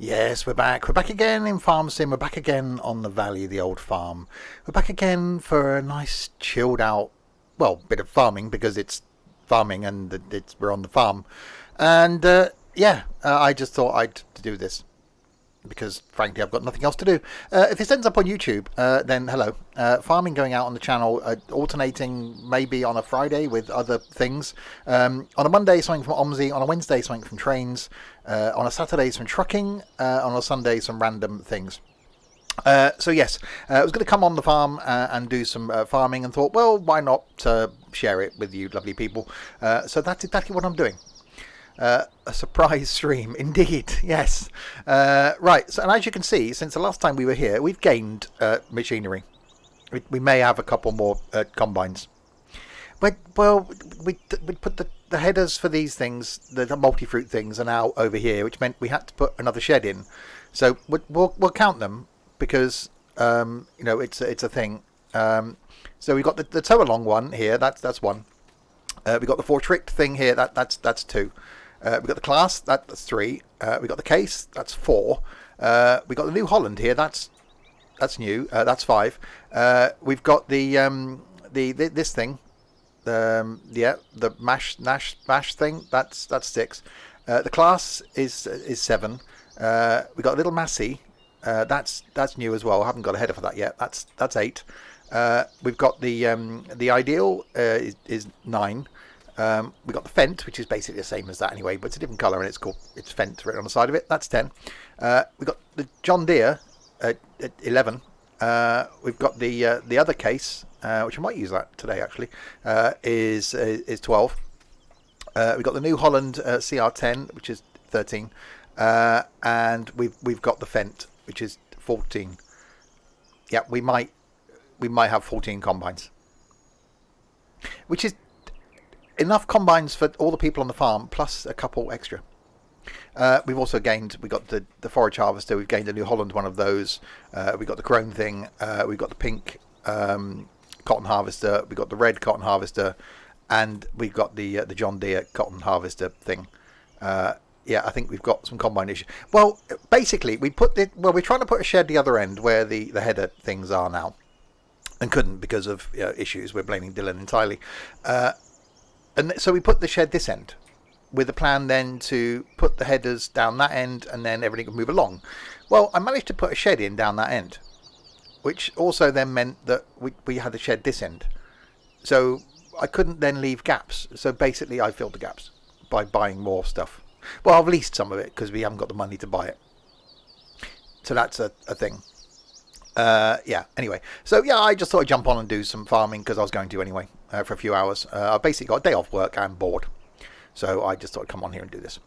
Yes, we're back. We're back again in Farm Sim. We're back again on the Valley of the Old Farm. We're back again for a nice chilled out, well, bit of farming because it's farming and we're on the farm. And I just thought I'd do this because frankly I've got nothing else to do. If this ends up on YouTube, then hello. Farming going out on the channel, alternating maybe on a Friday with other things. On a Monday, something from OMSI. On a Wednesday, something from trains. On a Saturday, some trucking. On a Sunday, some random things. So yes, I was going to come on the farm and do some farming and thought, well, why not share it with you lovely people. So that's exactly what I'm doing. A surprise stream, indeed, yes. Right, so and as you can see, since the last time we were here, we've gained machinery. We may have a couple more combines. But, well, we put the headers for these things, the multi-fruit things, are now over here, which meant we had to put another shed in. So we'll count them because it's a thing. So we've got the tow along one here. That's one. We've got the Fortrick thing here. That's two. We've got the Class, that's three. We've got the Case, that's four. We've got the New Holland here, that's new, that's five. We've got this thing, the mash thing, that's six. The Class is seven. We've got a little Massey, that's new as well. I haven't got a header for that yet. That's eight. We've got the Ideal is nine. We've got the Fendt, which is basically the same as that anyway, but it's a different colour and it's Fendt written on the side of it. That's 10. We've got the John Deere at 11. We've got the other Case, which I might use that today actually, is 12. We've got the New Holland CR10, which is 13. And we've got the Fendt, which is 14. Yeah, we might have 14 combines, which is enough combines for all the people on the farm, plus a couple extra. We've also gained, we got the forage harvester, we've gained a New Holland one of those, we've got the Krone thing, we've got the pink cotton harvester, we've got the red cotton harvester, and we've got the John Deere cotton harvester thing. I think we've got some combine issues. Well, basically, we're trying to put a shed the other end where the header things are now, and couldn't because of issues. We're blaming Dylan entirely. And so we put the shed this end with the plan then to put the headers down that end and then everything would move along. Well, I managed to put a shed in down that end, which also then meant that we had the shed this end. So I couldn't then leave gaps. So basically I filled the gaps by buying more stuff. Well, I've leased some of it because we haven't got the money to buy it. So that's a thing. Anyway. So I just thought I'd jump on and do some farming because I was going to anyway. For a few hours. I basically got a day off work and bored. So I just thought I'd come on here and do this.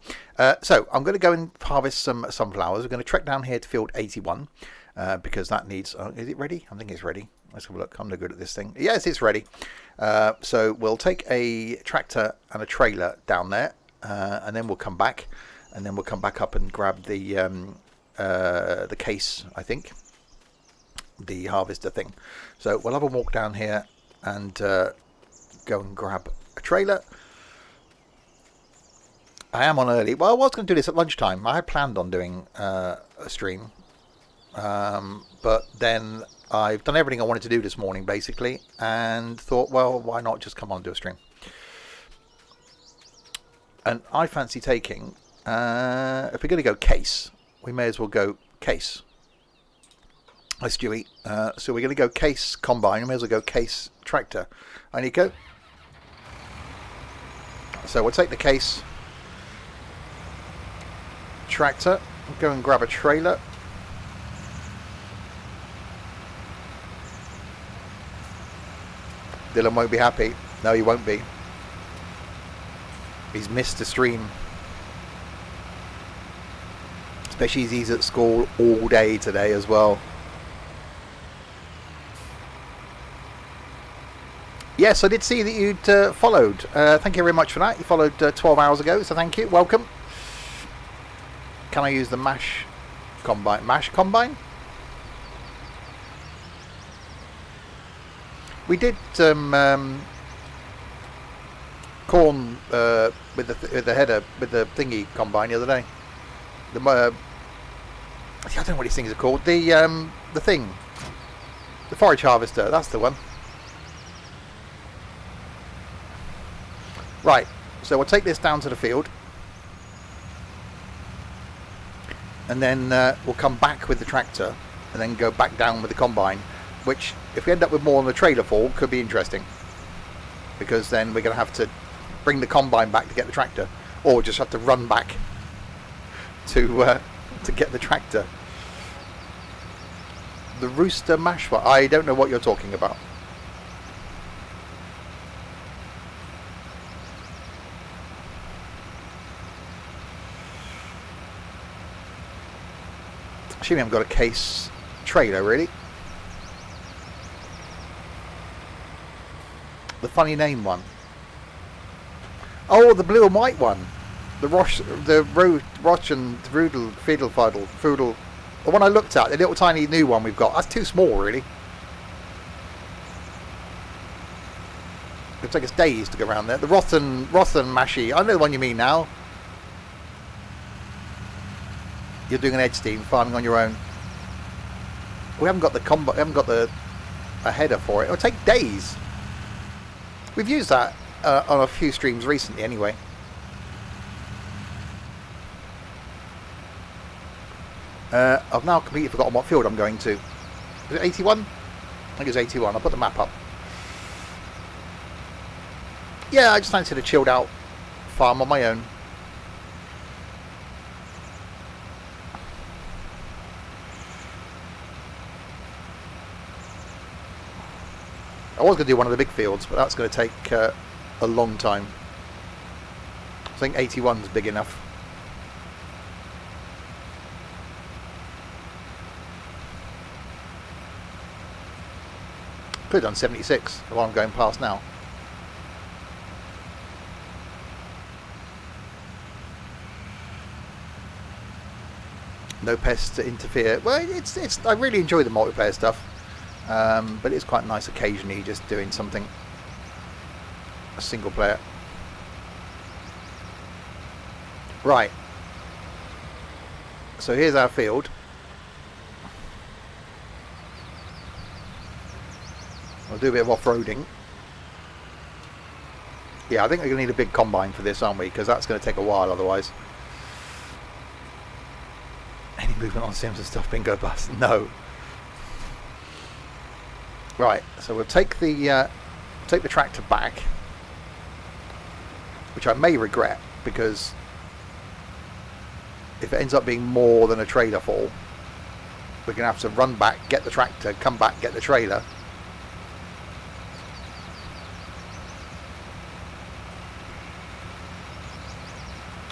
So I'm going to go and harvest some sunflowers. We're going to trek down here to field 81 because that needs... is it ready? I think it's ready. Let's have a look. I'm no good at this thing. Yes, it's ready. So we'll take a tractor and a trailer down there and then we'll come back. And then we'll come back up and grab the Case, I think. The harvester thing. So we'll have a walk down here and... go and grab a trailer. I am on early. Well, I was going to do this at lunchtime. I had planned on doing a stream. But then I've done everything I wanted to do this morning, basically, and thought, well, why not just come on and do a stream? And I fancy taking, if we're going to go Case, we may as well go Case. Hi, Stewie. So we're going to go Case combine. We may as well go Case tractor. I need to go. So we'll take the Case tractor, go and grab a trailer. Dylan won't be happy. No, he won't be. He's missed the stream. Especially as he's at school all day today as well. Yes, I did see that you'd followed. Thank you very much for that. You followed 12 hours ago, so thank you. Welcome. Can I use the mash combine? Mash combine? We did corn with the header with the thingy combine the other day. I don't know what these things are called. The thing. The forage harvester, that's the one. Right, so we'll take this down to the field. And then we'll come back with the tractor and then go back down with the combine, which, if we end up with more on the trailer fall, could be interesting. Because then we're going to have to bring the combine back to get the tractor, or just have to run back to get the tractor. The rooster mash one. I don't know what you're talking about. Assuming I've got a case trailer, really. The funny name one. Oh, the blue and white one. The Roche and Rudel, Fiddle. The one I looked at, the little tiny new one we've got. That's too small, really. It'll take us days to go around there. The Rothen Mashy. I know the one you mean now. You're doing an edge steam farming on your own. We haven't got the combo. We haven't got a header for it. It'll take days. We've used that on a few streams recently, anyway. I've now completely forgotten what field I'm going to. Is it 81? I think it's 81. I'll put the map up. Yeah, I just fancied a chilled out farm on my own. I was going to do one of the big fields, but that's going to take a long time. I think 81's big enough. Could have done 76, the one I'm going past now. No pests to interfere. Well, it's. I really enjoy the multiplayer stuff. But it's quite nice occasionally just doing something, a single player. Right, so here's our field. We'll do a bit of off-roading. Yeah, I think we're going to need a big combine for this, aren't we? Because that's going to take a while otherwise. Any movement on Sims and stuff bingo bust? No. Right, so we'll take the tractor back, which I may regret, because if it ends up being more than a trailer fall, we're going to have to run back, get the tractor, come back, get the trailer.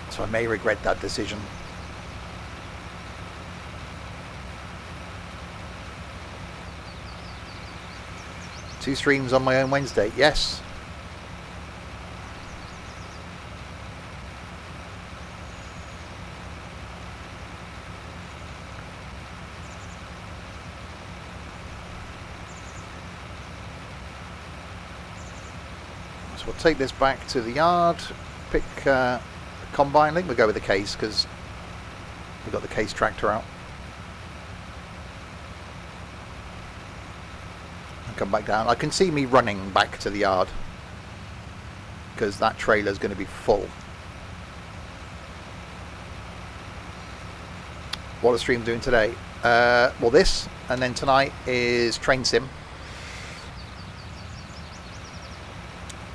So I may regret that decision. Two streams on my own Wednesday, yes. So we'll take this back to the yard, pick combine. I think we'll go with the case because we've got the case tractor out. Come back down. I can see me running back to the yard because that trailer is going to be full. What are the stream doing today? Well, this, and then tonight is Train Sim,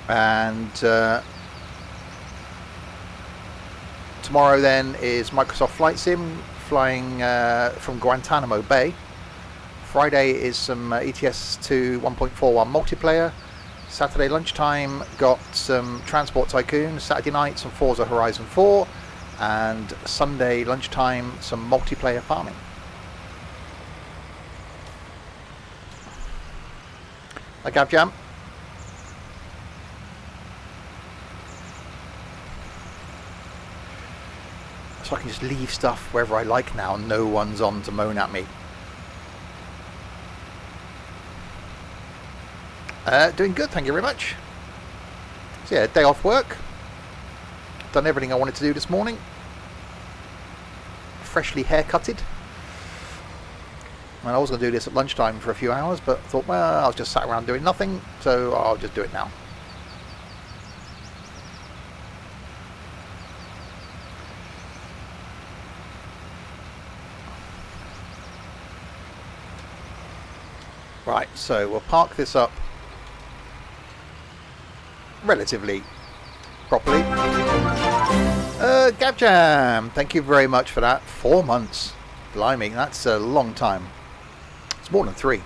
and tomorrow then is Microsoft Flight Sim, flying from Guantanamo Bay. Friday is some ETS 2 1.41 multiplayer. Saturday lunchtime got some Transport Tycoon. Saturday night some Forza Horizon 4. And Sunday lunchtime some multiplayer farming. Hi Gav Jam. So I can just leave stuff wherever I like now and no one's on to moan at me. Doing good, thank you very much. So yeah, day off work. Done everything I wanted to do this morning. Freshly haircutted. And I was going to do this at lunchtime for a few hours, but thought, well, I was just sat around doing nothing, so I'll just do it now. Right, so we'll park this up relatively properly. Gabjam, thank you very much for that. 4 months. Blimey, that's a long time. It's more than 3.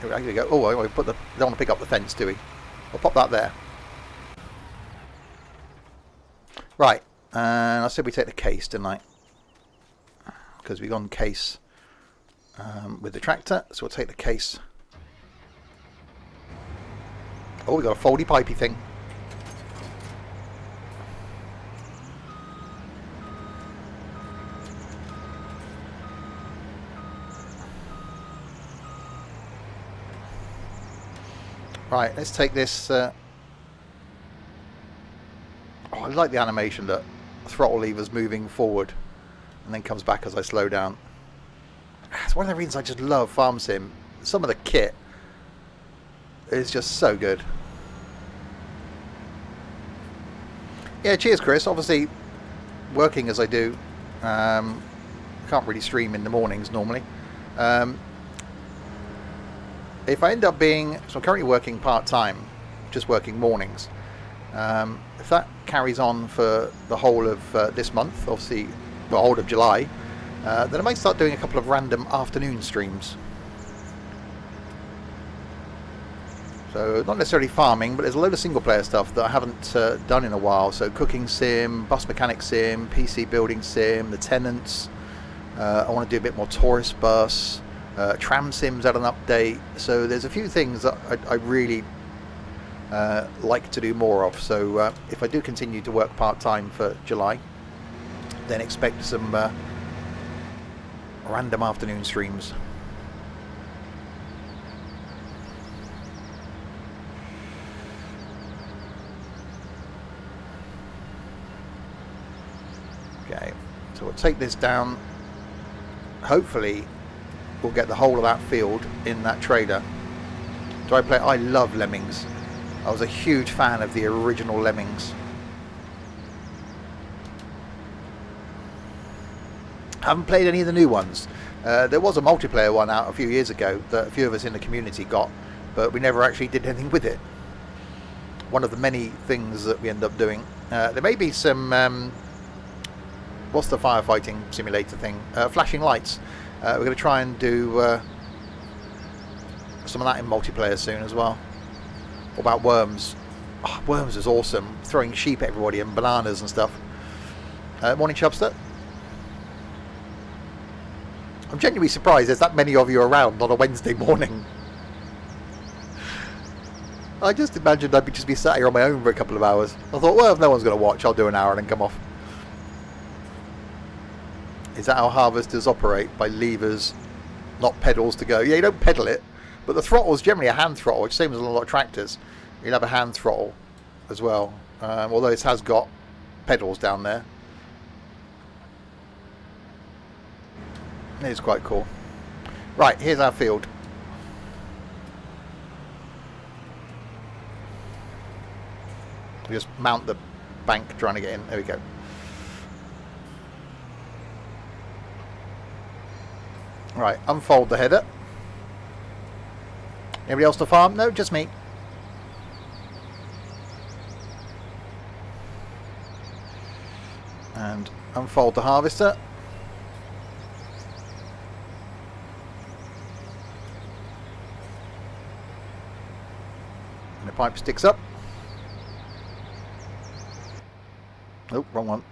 Here we go. Oh, we put the. Don't want to pick up the fence, do we? We'll pop that there. Right, and I said we take the case, didn't I? Because we've gone case with the tractor, so we'll take the case. Oh, we got a foldy pipey thing. Right, let's take this. Oh, I like the animation that throttle lever's moving forward and then comes back as I slow down. It's one of the reasons I just love Farm Sim. Some of the kit is just so good. Yeah, cheers, Chris. Obviously, working as I do, can't really stream in the mornings normally. If I end up being, so I'm currently working part-time, just working mornings. If that carries on for the whole of this month, obviously, well, whole of July, then I might start doing a couple of random afternoon streams. So not necessarily farming, but there's a load of single player stuff that I haven't done in a while. So cooking sim, bus mechanic sim, PC building sim, the tenants. I want to do a bit more tourist bus. Tram sims had an update. So there's a few things that I really like to do more of. So if I do continue to work part-time for July, then expect some random afternoon streams. Okay, so we'll take this down. Hopefully we'll get the whole of that field in that trailer. Do I play? I love Lemmings. I was a huge fan of the original Lemmings. Haven't played any of the new ones. There was a multiplayer one out a few years ago that a few of us in the community got, but we never actually did anything with it. One of the many things that we end up doing. There may be some what's the firefighting simulator thing? Flashing lights. We're going to try and do some of that in multiplayer soon as well. What about Worms? Oh, Worms is awesome. Throwing sheep at everybody and bananas and stuff. Morning, Chubster. I'm genuinely surprised there's that many of you around on a Wednesday morning. I just imagined I'd just be sat here on my own for a couple of hours. I thought, well, if no one's going to watch, I'll do an hour and then come off. Is that how harvesters operate? By levers, not pedals to go? Yeah, you don't pedal it, but the throttle is generally a hand throttle, which same as a lot of tractors. You'll have a hand throttle as well, although this has got pedals down there. It is quite cool. Right, here's our field. We just mount the bank trying to get in. There we go. Right, unfold the header. Anybody else to farm? No, just me. And unfold the harvester. And the pipe sticks up. Oh, wrong one.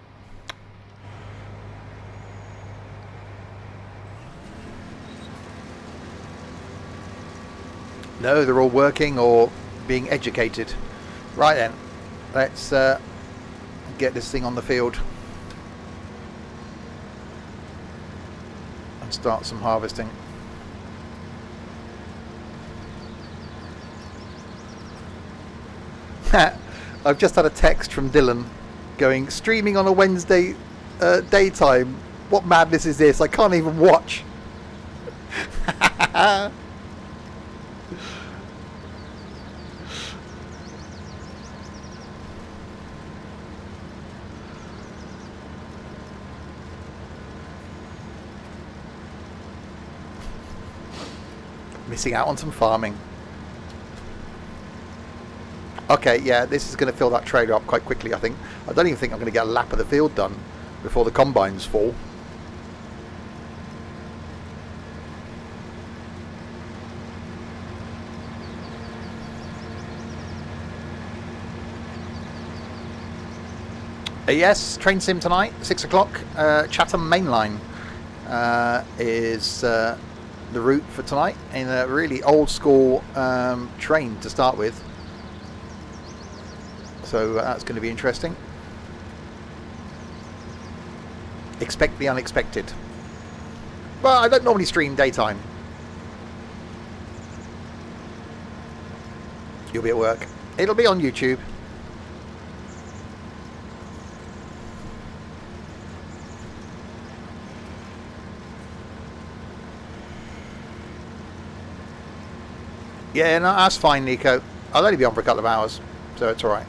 No, they're all working or being educated. Right then, let's get this thing on the field and start some harvesting. I've just had a text from Dylan going, streaming on a Wednesday daytime. What madness is this? I can't even watch. Missing out on some farming. Okay, yeah, this is going to fill that trailer up quite quickly, I think. I don't even think I'm going to get a lap of the field done before the combines fall. Yes, train sim tonight, 6 o'clock. Chatham Main Line is the route for tonight, in a really old school train to start with. So that's going to be interesting. Expect the unexpected. Well, I don't normally stream daytime. You'll be at work. It'll be on YouTube. Yeah, no, that's fine, Nico. I'll only be on for a couple of hours, so it's alright.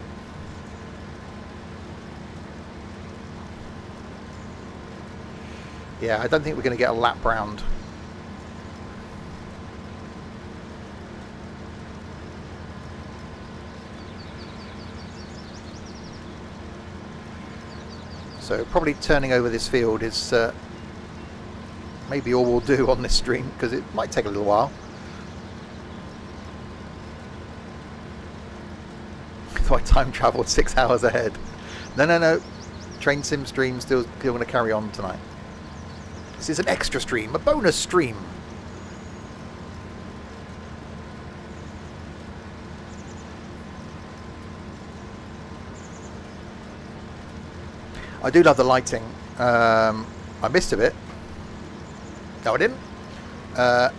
Yeah, I don't think we're going to get a lap round. So probably turning over this field is maybe all we'll do on this stream, because it might take a little while. So I time travelled 6 hours ahead. No. Train sim stream still going to carry on tonight. This is an extra stream, a bonus stream. I do love the lighting. I missed a bit. No, I didn't.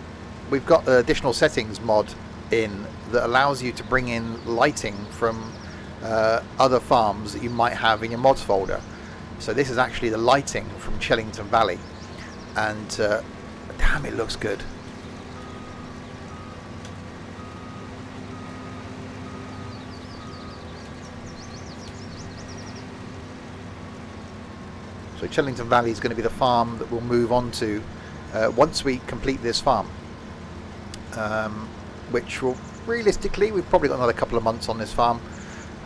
We've got the additional settings mod in that allows you to bring in lighting from other farms that you might have in your mods folder. So this is actually the lighting from Chellington Valley. And damn, it looks good. So Chellington Valley is going to be the farm that we'll move on to once we complete this farm, which will realistically, we've probably got another couple of months on this farm,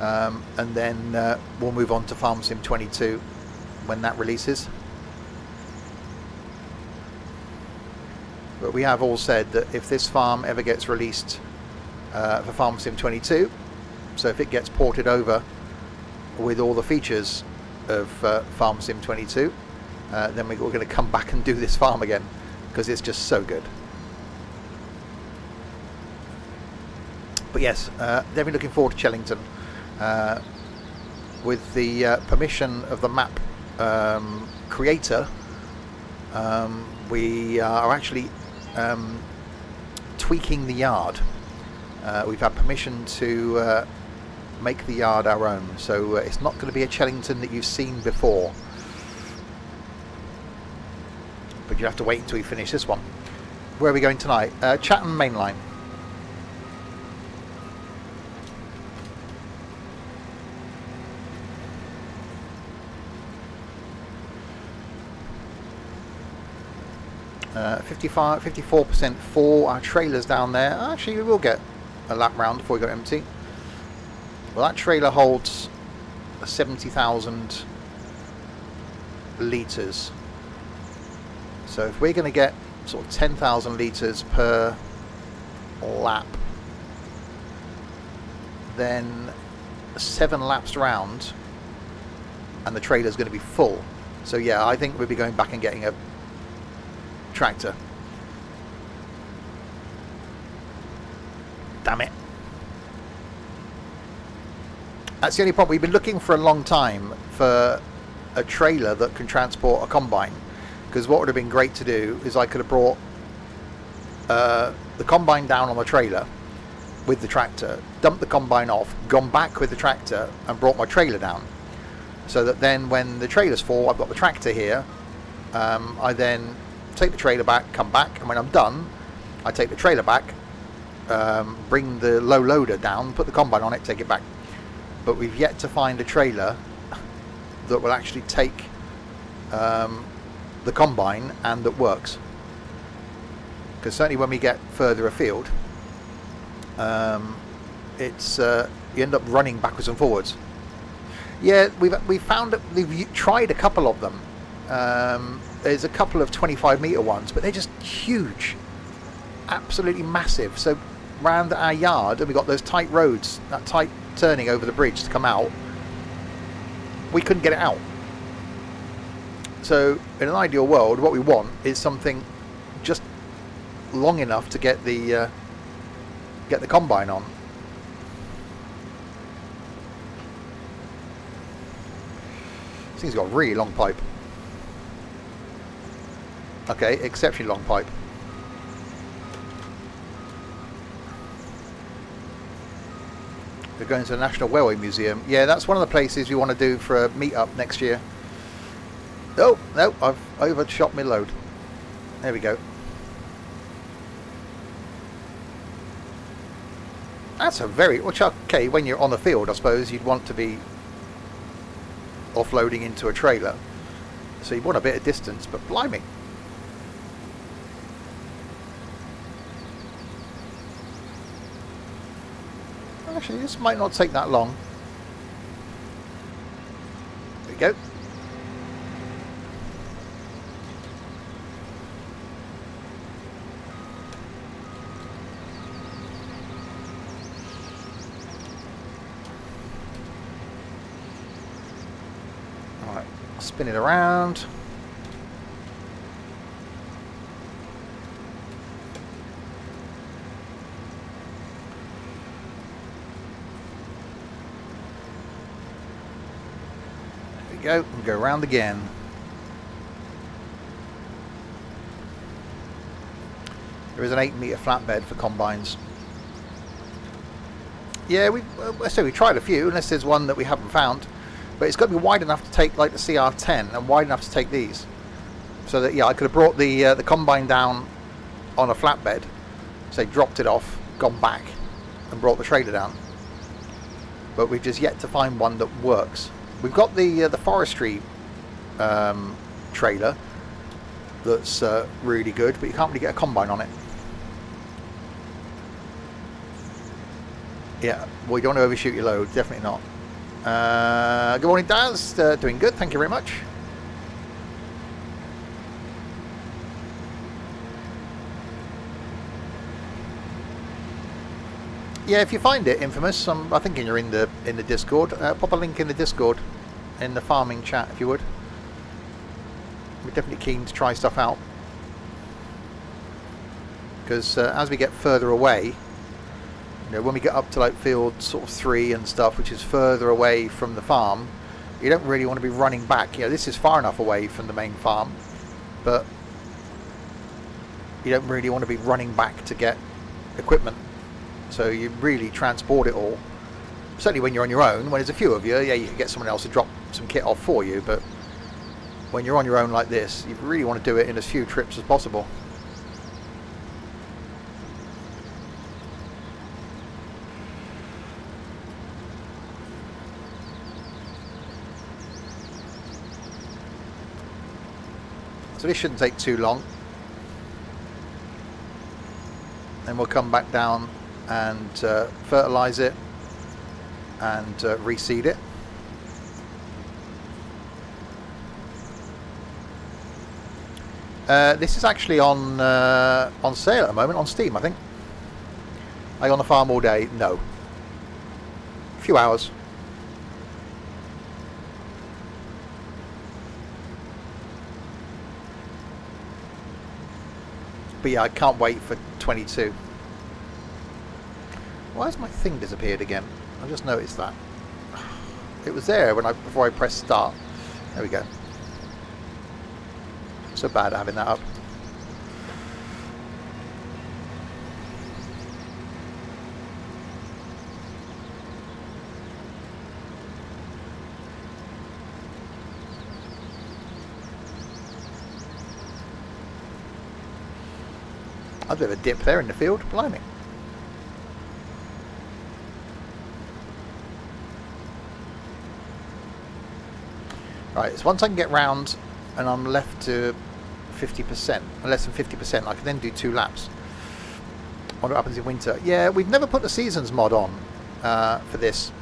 and then we'll move on to Farm Sim 22 when that releases. But we have all said that if this farm ever gets released for Farm Sim 22, so if it gets ported over with all the features of Farm Sim 22, then we're going to come back and do this farm again, because it's just so good. But yes, definitely looking forward to Chellington. With the permission of the map creator, we are actually tweaking the yard. We've had permission to make the yard our own, so it's not going to be a Chellington that you've seen before, but you have to wait until we finish this one. Where are we going tonight? Chatham Main Line. Uh, 54% for our trailers down there. Actually, we will get a lap round before we go empty. Well, that trailer holds 70,000 litres. So if we're going to get sort of 10,000 litres per lap, then 7 laps round and the trailer's going to be full. So yeah, I think we'll be going back and getting a tractor. Damn it. That's the only problem. We've been looking for a long time for a trailer that can transport a combine, because what would have been great to do is I could have brought the combine down on the trailer with the tractor, dumped the combine off, gone back with the tractor and brought my trailer down, so that then when the trailer's full, I've got the tractor here. I then take the trailer back, come back, and when I'm done, I take the trailer back, bring the low loader down, put the combine on it, take it back. But we've yet to find a trailer that will actually take the combine and that works. Because certainly when we get further afield, it's you end up running backwards and forwards. Yeah, we've found that we've tried a couple of them. There's a couple of 25-meter ones, but they're just huge, absolutely massive. So round our yard, and we got those tight roads, that tight turning over the bridge to come out, we couldn't get it out. So in an ideal world, what we want is something just long enough to get the combine on. This thing's got a really long pipe. Okay, exceptionally long pipe. We're going to the National Railway Museum. Yeah, that's one of the places we want to do for a meet-up next year. Oh, no, I've overshot my load. There we go. That's a very... Which, okay, when you're on the field, I suppose, you'd want to be offloading into a trailer. So you want a bit of distance, but blimey. Actually, this might not take that long. There we go. Alright, spin it around. Go and go around again. There is an 8-meter flatbed for combines. Yeah, we tried a few, unless there's one that we haven't found. But it's got to be wide enough to take like the CR10 and wide enough to take these. So that, yeah, I could have brought the combine down on a flatbed, say dropped it off, gone back, and brought the trailer down. But we've just yet to find one that works. We've got the forestry trailer that's really good, but you can't really get a combine on it. Yeah, well, you don't want to overshoot your load, definitely not. Good morning, Daz. Doing good, thank you very much. Yeah, if you find it, Infamous, I'm thinking you're in the Discord. Pop a link in the Discord, in the farming chat, if you would. We're definitely keen to try stuff out. Because as we get further away, you know, when we get up to like field sort of 3 and stuff, which is further away from the farm, you don't really want to be running back. You know, this is far enough away from the main farm, but you don't really want to be running back to get equipment. So you really transport it all. Certainly when you're on your own. When there's a few of you, yeah, you can get someone else to drop some kit off for you, but when you're on your own like this, you really want to do it in as few trips as possible. So this shouldn't take too long. Then we'll come back down and fertilise it and reseed it. This is actually on sale at the moment on Steam, I think. Are you on the farm all day? No. A few hours. But yeah, I can't wait for 22. Why has my thing disappeared again? I just noticed that. It was there before I pressed start. There we go. So bad at having that up. a bit of a dip there in the field, blimey. Right, so once I can get round and I'm left to 50%, less than 50%, I can then do 2 laps. What happens in winter? Yeah, we've never put the seasons mod on for this.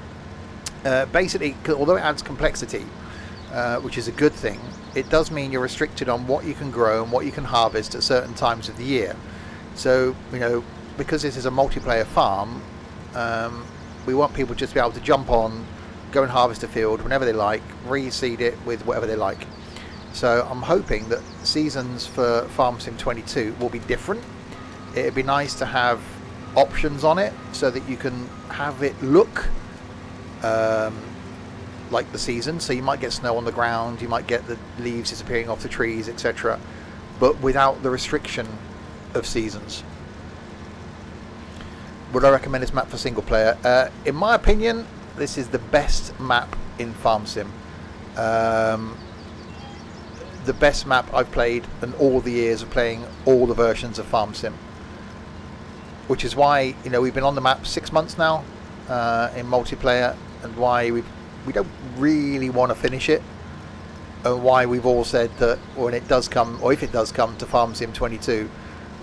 Basically, although it adds complexity, which is a good thing, it does mean you're restricted on what you can grow and what you can harvest at certain times of the year. So, you know, because this is a multiplayer farm, we want people just to be able to jump on, go and harvest a field whenever they like, reseed it with whatever they like. So I'm hoping that seasons for Farm Sim 22 will be different. It'd be nice to have options on it so that you can have it look like the season. So you might get snow on the ground, you might get the leaves disappearing off the trees, etc., but without the restriction of seasons. Would I recommend this map for single player? In my opinion, this is the best map in Farm Sim. The best map I've played in all the years of playing all the versions of Farm Sim. Which is why, you know, we've been on the map 6 months now in multiplayer, and why we don't really want to finish it, and why we've all said that when it does come, or if it does come to Farm Sim 22,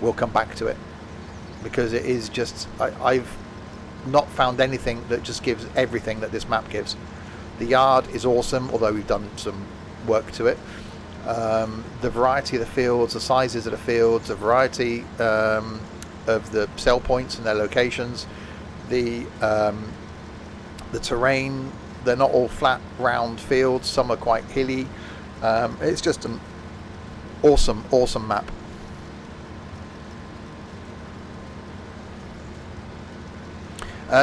we'll come back to it, because it is just, I've not found anything that just gives everything that this map gives. The yard is awesome, although we've done some work to it. The variety of the fields, the sizes of the fields, the variety of the sell points and their locations, the terrain, they're not all flat round fields, some are quite hilly. It's just an awesome map.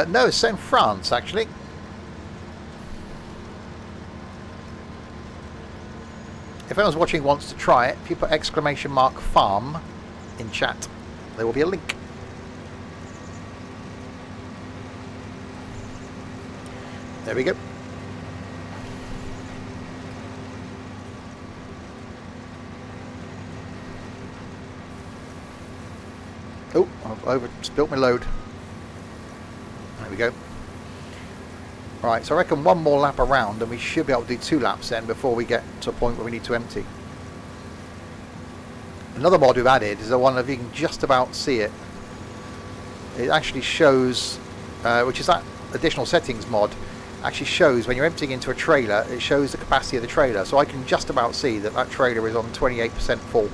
No, it's set in France actually. If anyone's watching wants to try it, if you put !farm in chat, there will be a link. There we go. Oh, I've over-spilt my load. There we go. Right, so I reckon one more lap around and we should be able to do 2 laps then before we get to a point where we need to empty. Another mod we've added is the one that you can just about see it. It actually shows, which is that additional settings mod, actually shows when you're emptying into a trailer, it shows the capacity of the trailer. So I can just about see that that trailer is on 28% full.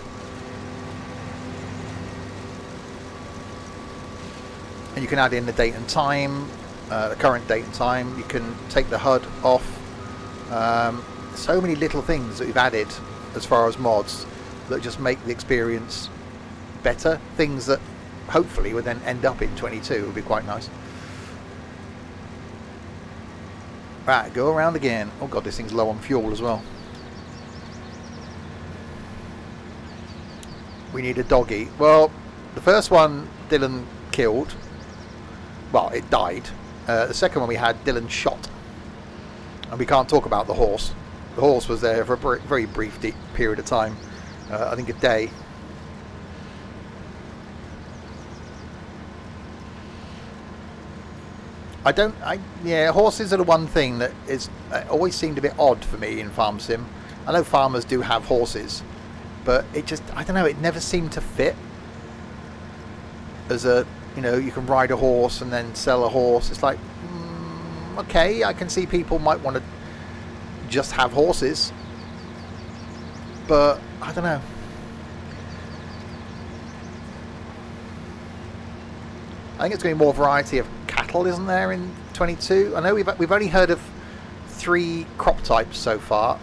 And you can add in the date and time, the current date and time. You can take the HUD off. So many little things that we've added as far as mods that just make the experience better. Things that hopefully would then end up in 22 would be quite nice. Right, go around again. Oh god, this thing's low on fuel as well. We need a doggy. Well, the first one Dylan killed. Well, it died. The second one we had, Dylan shot. And we can't talk about the horse. The horse was there for a very brief period of time. I think a day. Yeah, horses are the one thing that is always seemed a bit odd for me in Farm Sim. I know farmers do have horses, but it just, I don't know, it never seemed to fit as a, you know, you can ride a horse and then sell a horse. It's like, okay, I can see people might want to just have horses, but I don't know. I think it's going to be more variety of cattle, isn't there, in 22? I know we've only heard of 3 crop types so far: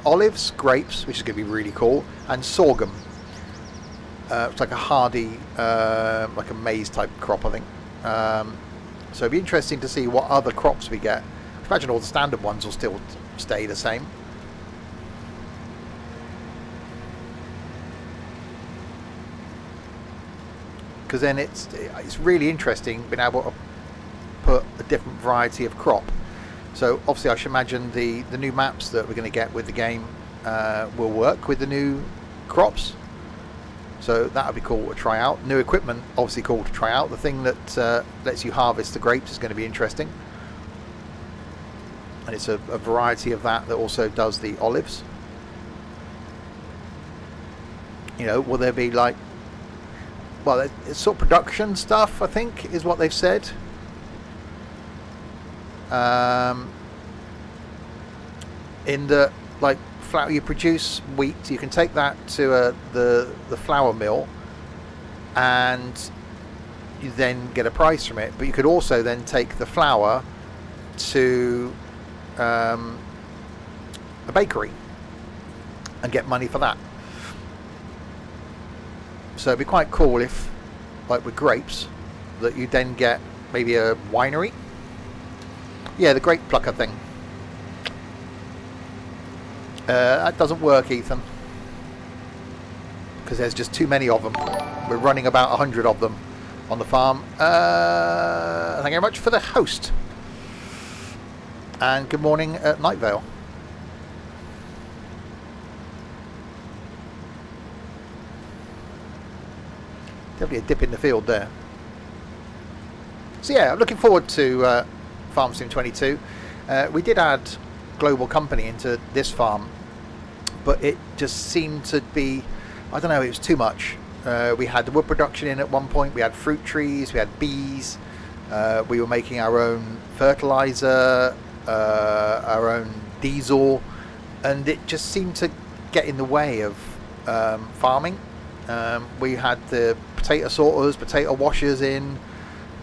olives, grapes, which is going to be really cool, and sorghum. It's like a hardy, like a maize type crop, I think. So it'd be interesting to see what other crops we get. I imagine all the standard ones will still stay the same. Because then it's really interesting being able to put a different variety of crop. So obviously I should imagine the new maps that we're going to get with the game will work with the new crops. So that would be cool to try out. New equipment, obviously cool to try out. The thing that lets you harvest the grapes is going to be interesting. And it's a variety of that also does the olives. You know, will there be like, well, it's sort of production stuff, I think, is what they've said. In the, like, flour, you produce wheat, you can take that to the flour mill, and you then get a price from it. But you could also then take the flour to a bakery and get money for that. So it'd be quite cool if, like with grapes, that you then get maybe a winery. Yeah, the grape plucker thing. That doesn't work, Ethan, because there's just too many of them. We're running about 100 of them on the farm. Thank you very much for the host. And good morning at Night Vale. Definitely a dip in the field there. So yeah, I'm looking forward to Farm Sim 22. We did add Global Company into this farm, but it just seemed to be, I don't know, it was too much. We had the wood production in at one point, we had fruit trees, we had bees, we were making our own fertilizer, our own diesel, and it just seemed to get in the way of farming. We had the potato sorters, potato washers in,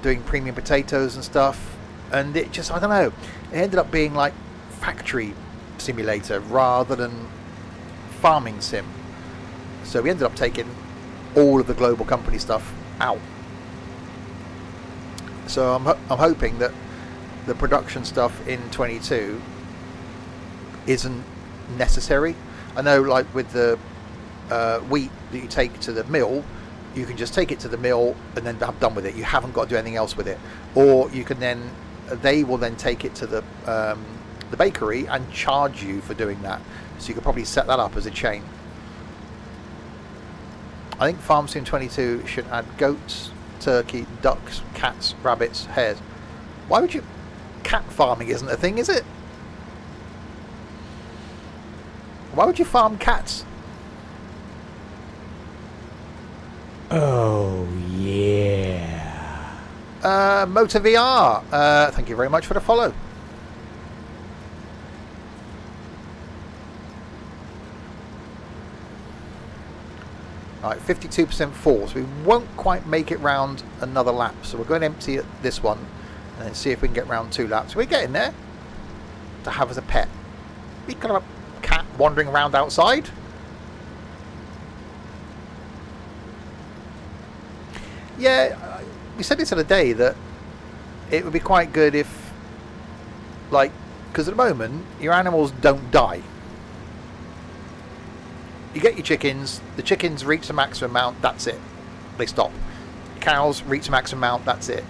doing premium potatoes and stuff, and it just, I don't know, it ended up being like factory simulator rather than farming sim. So we ended up taking all of the Global Company stuff out. So I'm hoping that the production stuff in 22 isn't necessary. I know, like with the wheat that you take to the mill, you can just take it to the mill and then have done with it. You haven't got to do anything else with it. Or you can then, they will then take it to the bakery and charge you for doing that. So you could probably set that up as a chain. I think Farm Sim 22 should add goats, turkey, ducks, cats, rabbits, hares. Why would you... Cat farming isn't a thing, is it? Why would you farm cats? Oh, yeah. Motor VR, thank you very much for the follow. Alright, 52% full, so we won't quite make it round another lap. So we're going to empty at this one and then see if we can get round 2 laps. We're getting there to have as a pet. We kind of a cat wandering around outside. Yeah, we said this the other day that it would be quite good if, like, because at the moment your animals don't die. You get your chickens, the chickens reach the maximum amount, that's it. They stop. Cows reach the maximum amount, that's it.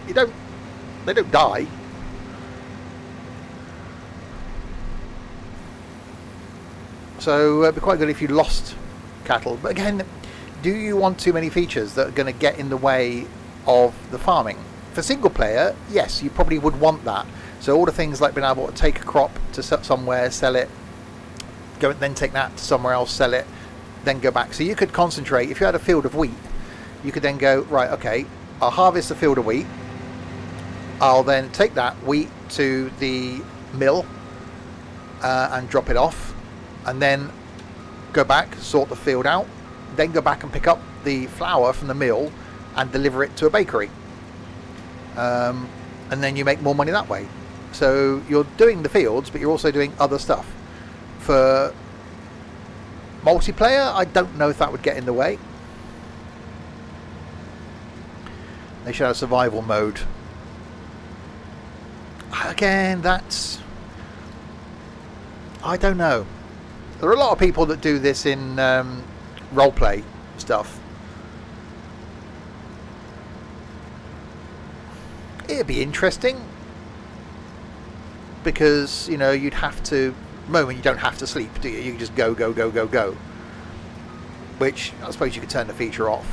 They don't die. So it'd be quite good if you lost cattle. But again, do you want too many features that are going to get in the way of the farming? For single player, yes, you probably would want that. So all the things like being able to take a crop to somewhere, sell it, go then take that to somewhere else, sell it, then go back. So you could concentrate. If you had a field of wheat, you could then go, right, okay, I'll harvest a field of wheat. I'll then take that wheat to the mill and drop it off, and then go back, sort the field out, then go back and pick up the flour from the mill and deliver it to a bakery. And then you make more money that way. So you're doing the fields, but you're also doing other stuff. For multiplayer, I don't know if that would get in the way. They should have survival mode. Again, that's... I don't know. There are a lot of people that do this in roleplay stuff. It'd be interesting. Because, you know, you'd have to... At the moment, you don't have to sleep, do you? You can just go, go, go, go, go. which I suppose you could turn the feature off.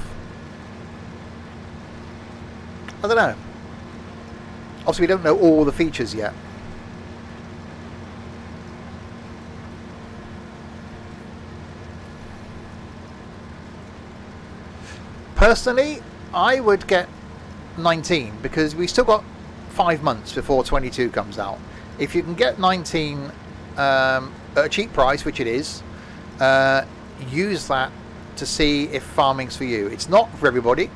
I don't know. Obviously, we don't know all the features yet. Personally, I would get 19 because we still got 5 months before 22 comes out. If you can get 19 at a cheap price, which it is, use that to see if farming's for you. It's not for everybody.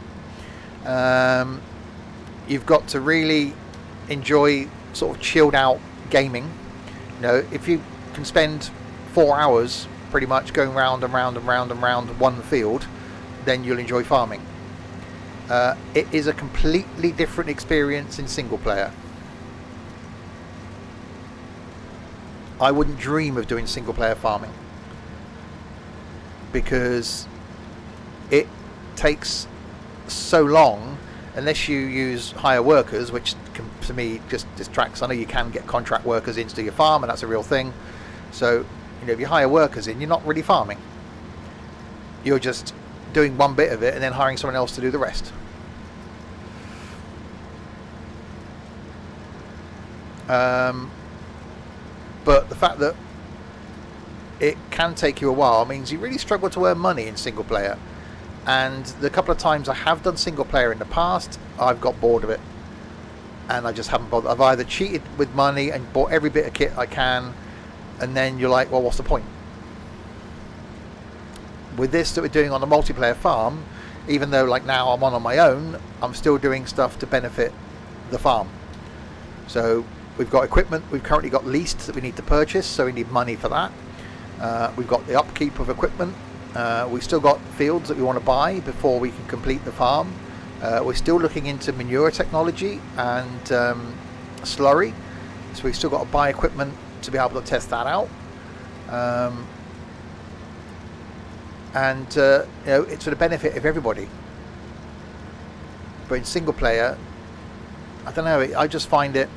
You've got to really enjoy sort of chilled out gaming. You know, if you can spend 4 hours pretty much going round and round and round and round one field, then you'll enjoy farming. It is a completely different experience in single player. I wouldn't dream of doing single player farming because it takes so long unless you use hire workers, which can, to me, just distracts. I know you can get contract workers into your farm, and that's a real thing. So, you know, if you hire workers in, you're not really farming. You're just doing one bit of it and then hiring someone else to do the rest. But the fact that it can take you a while means you really struggle to earn money in single player. And the couple of times I have done single player in the past, I've got bored of it. And I just haven't bothered. I've either cheated with money and bought every bit of kit I can, and then you're like, well, what's the point? With this that we're doing on the multiplayer farm, even though like now I'm on my own, I'm still doing stuff to benefit the farm. So we've got equipment we've currently got leased that we need to purchase, so we need money for that. We've got the upkeep of equipment. We've still got fields that we want to buy before we can complete the farm. We're still looking into manure technology and slurry, so we've still got to buy equipment to be able to test that out. And you know, it's for the benefit of everybody. But in single player, I don't know, I just find it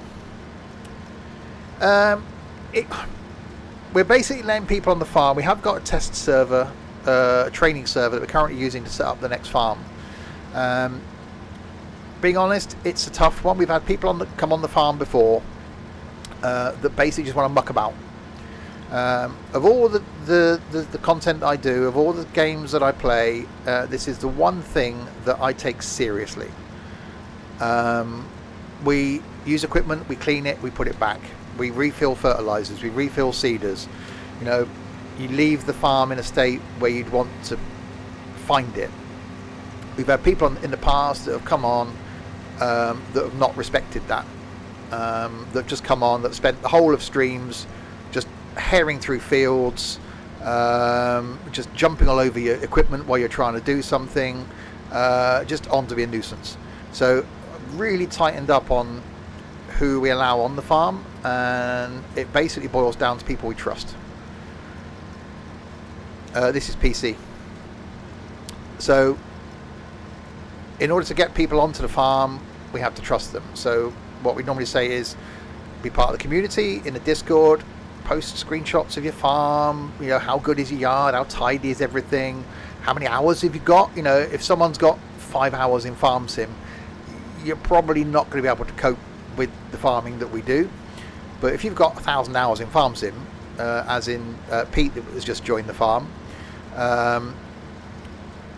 we're basically letting people on the farm. We have got a test server, a training server that we're currently using to set up the next farm. Being honest, it's a tough one. We've had people come on the farm before that basically just want to muck about. Of all the content I do, of all the games that I play, this is the one thing that I take seriously. We use equipment, we clean it, we put it back. We refill fertilizers, we refill seeders. You know, you leave the farm in a state where you'd want to find it. We've had people in the past that have come on that have not respected that. That have just come on, that have spent the whole of streams just herring through fields, just jumping all over your equipment while you're trying to do something, just on to be a nuisance. So really tightened up on who we allow on the farm, and it basically boils down to people we trust. This is PC. So in order to get people onto the farm, we have to trust them. So what we normally say is be part of the community in the Discord, post screenshots of your farm, you know, how good is your yard, how tidy is everything, how many hours have you got. You know, if someone's got 5 hours in Farm Sim, you're probably not going to be able to cope with the farming that we do. But if you've got 1,000 hours in Farm Sim, as in Pete that has just joined the farm,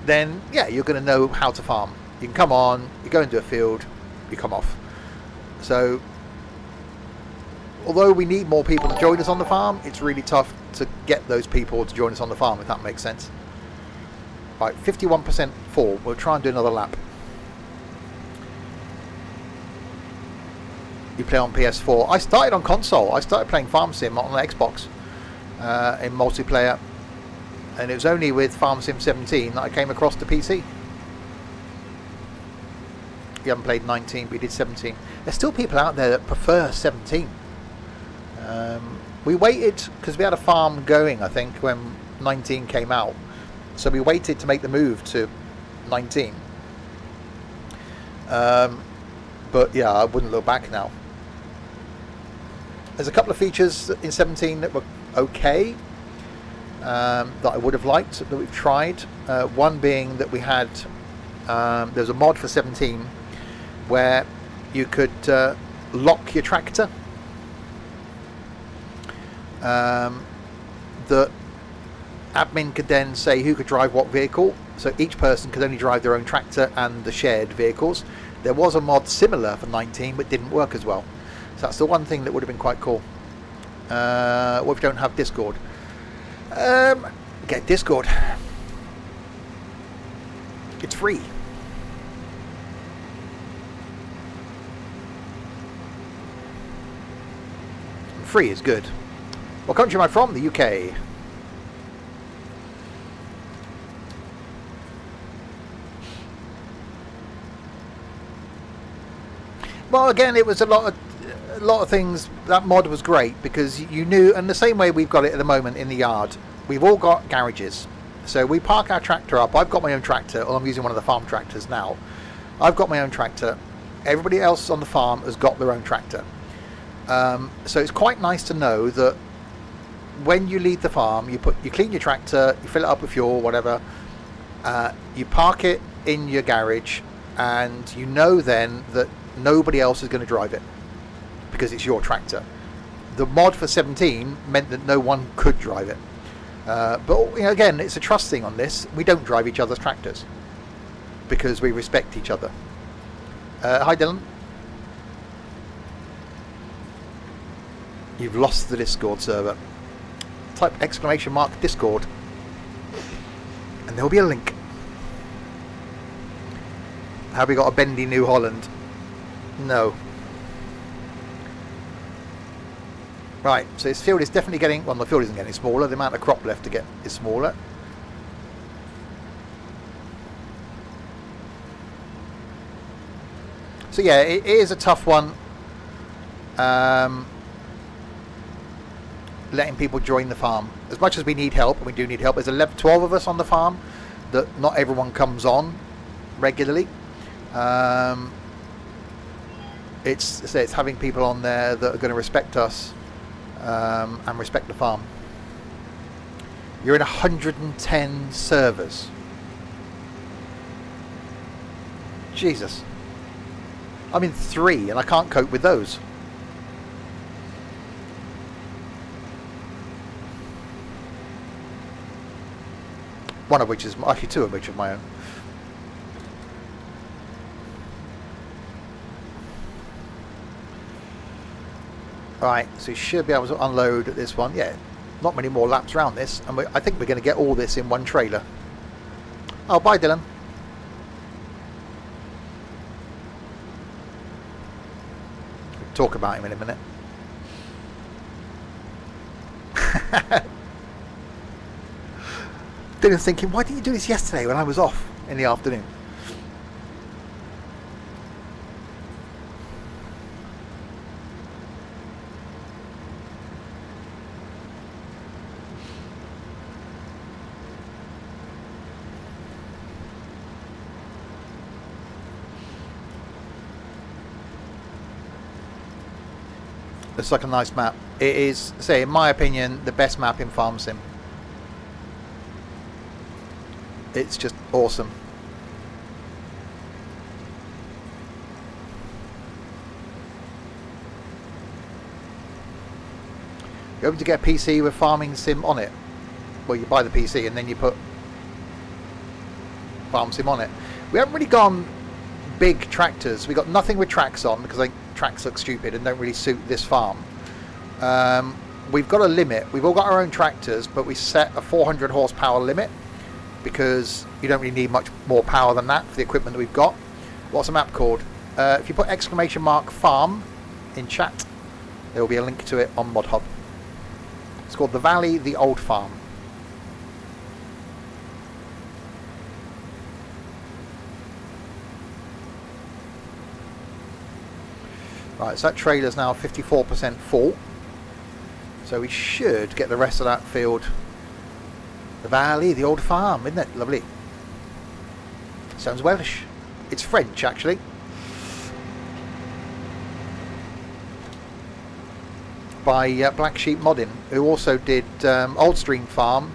then yeah, you're going to know how to farm. You can come on, you go into a field, you come off. So although we need more people to join us on the farm, it's really tough to get those people to join us on the farm, if that makes sense. Right, 51% full. We'll try and do another lap. You play on PS4. I started on console. I started playing Farm Sim on the Xbox in multiplayer, and it was only with Farm Sim 17 that I came across the PC. You haven't played 19, but we did 17. There's still people out there that prefer 17. We waited because we had a farm going, I think, when 19 came out, so we waited to make the move to 19. But yeah, I wouldn't look back now. There's a couple of features in 17 that were okay. that I would have liked, that we've tried. One being that we had, there's a mod for 17 where you could lock your tractor. The admin could then say who could drive what vehicle, so each person could only drive their own tractor and the shared vehicles. There was a mod similar for 19 but didn't work as well, so that's the one thing that would have been quite cool. What if you don't have Discord? Get Discord. It's free. Free is good. What country am I from? The UK. Well, again, it was a lot of things. That mod was great because you knew, and the same way we've got it at the moment in the yard, we've all got garages. So we park our tractor up. I've got my own tractor, or I'm using one of the farm tractors now. I've got my own tractor. Everybody else on the farm has got their own tractor. So it's quite nice to know that when you leave the farm, you clean your tractor, you fill it up with fuel, whatever. You park it in your garage, and you know then that nobody else is going to drive it because it's your tractor. The mod for 17 meant that no one could drive it. But you know, again, it's a trust thing on this. We don't drive each other's tractors because we respect each other. Hi, Dylan. You've lost the Discord server. Type ! Discord and there'll be a link. Have we got a bendy New Holland? No. Right, so this field is definitely getting, well, the field isn't getting smaller, the amount of crop left to get is smaller. So yeah, it is a tough one. Letting people join the farm. As much as we need help, and we do need help, there's 12 of us on the farm, that not everyone comes on regularly. It's having people on there that are going to respect us and respect the farm. You're in 110 servers. Jesus. I'm in 3 and I can't cope with those. One of which is, actually 2 of which are my own. Right, so you should be able to unload this one. Yeah, not many more laps around this, and I think we're going to get all this in one trailer. Oh, bye, Dylan. We'll talk about him in a minute. Dylan's thinking, why didn't you do this yesterday when I was off in the afternoon? Looks like a nice map. It is, say, in my opinion, the best map in Farm Sim. It's just awesome. You're able to get a PC with Farming Sim on it. Well, you buy the PC and then you put Farm Sim on it. We haven't really gone big tractors. We got nothing with tracks on because I think tracks look stupid and don't really suit this farm. We've got a limit. We've all got our own tractors, but we set a 400 horsepower limit because you don't really need much more power than that for the equipment that we've got. What's the map called? If you put !farm in chat, there will be a link to it on ModHub. It's called The Valley, the Old Farm. Right, so that trailer's now 54% full. So we should get the rest of that field. The Valley, the Old Farm, isn't it? Lovely. Sounds Welsh. It's French, actually. By Black Sheep Modding, who also did Old Stream Farm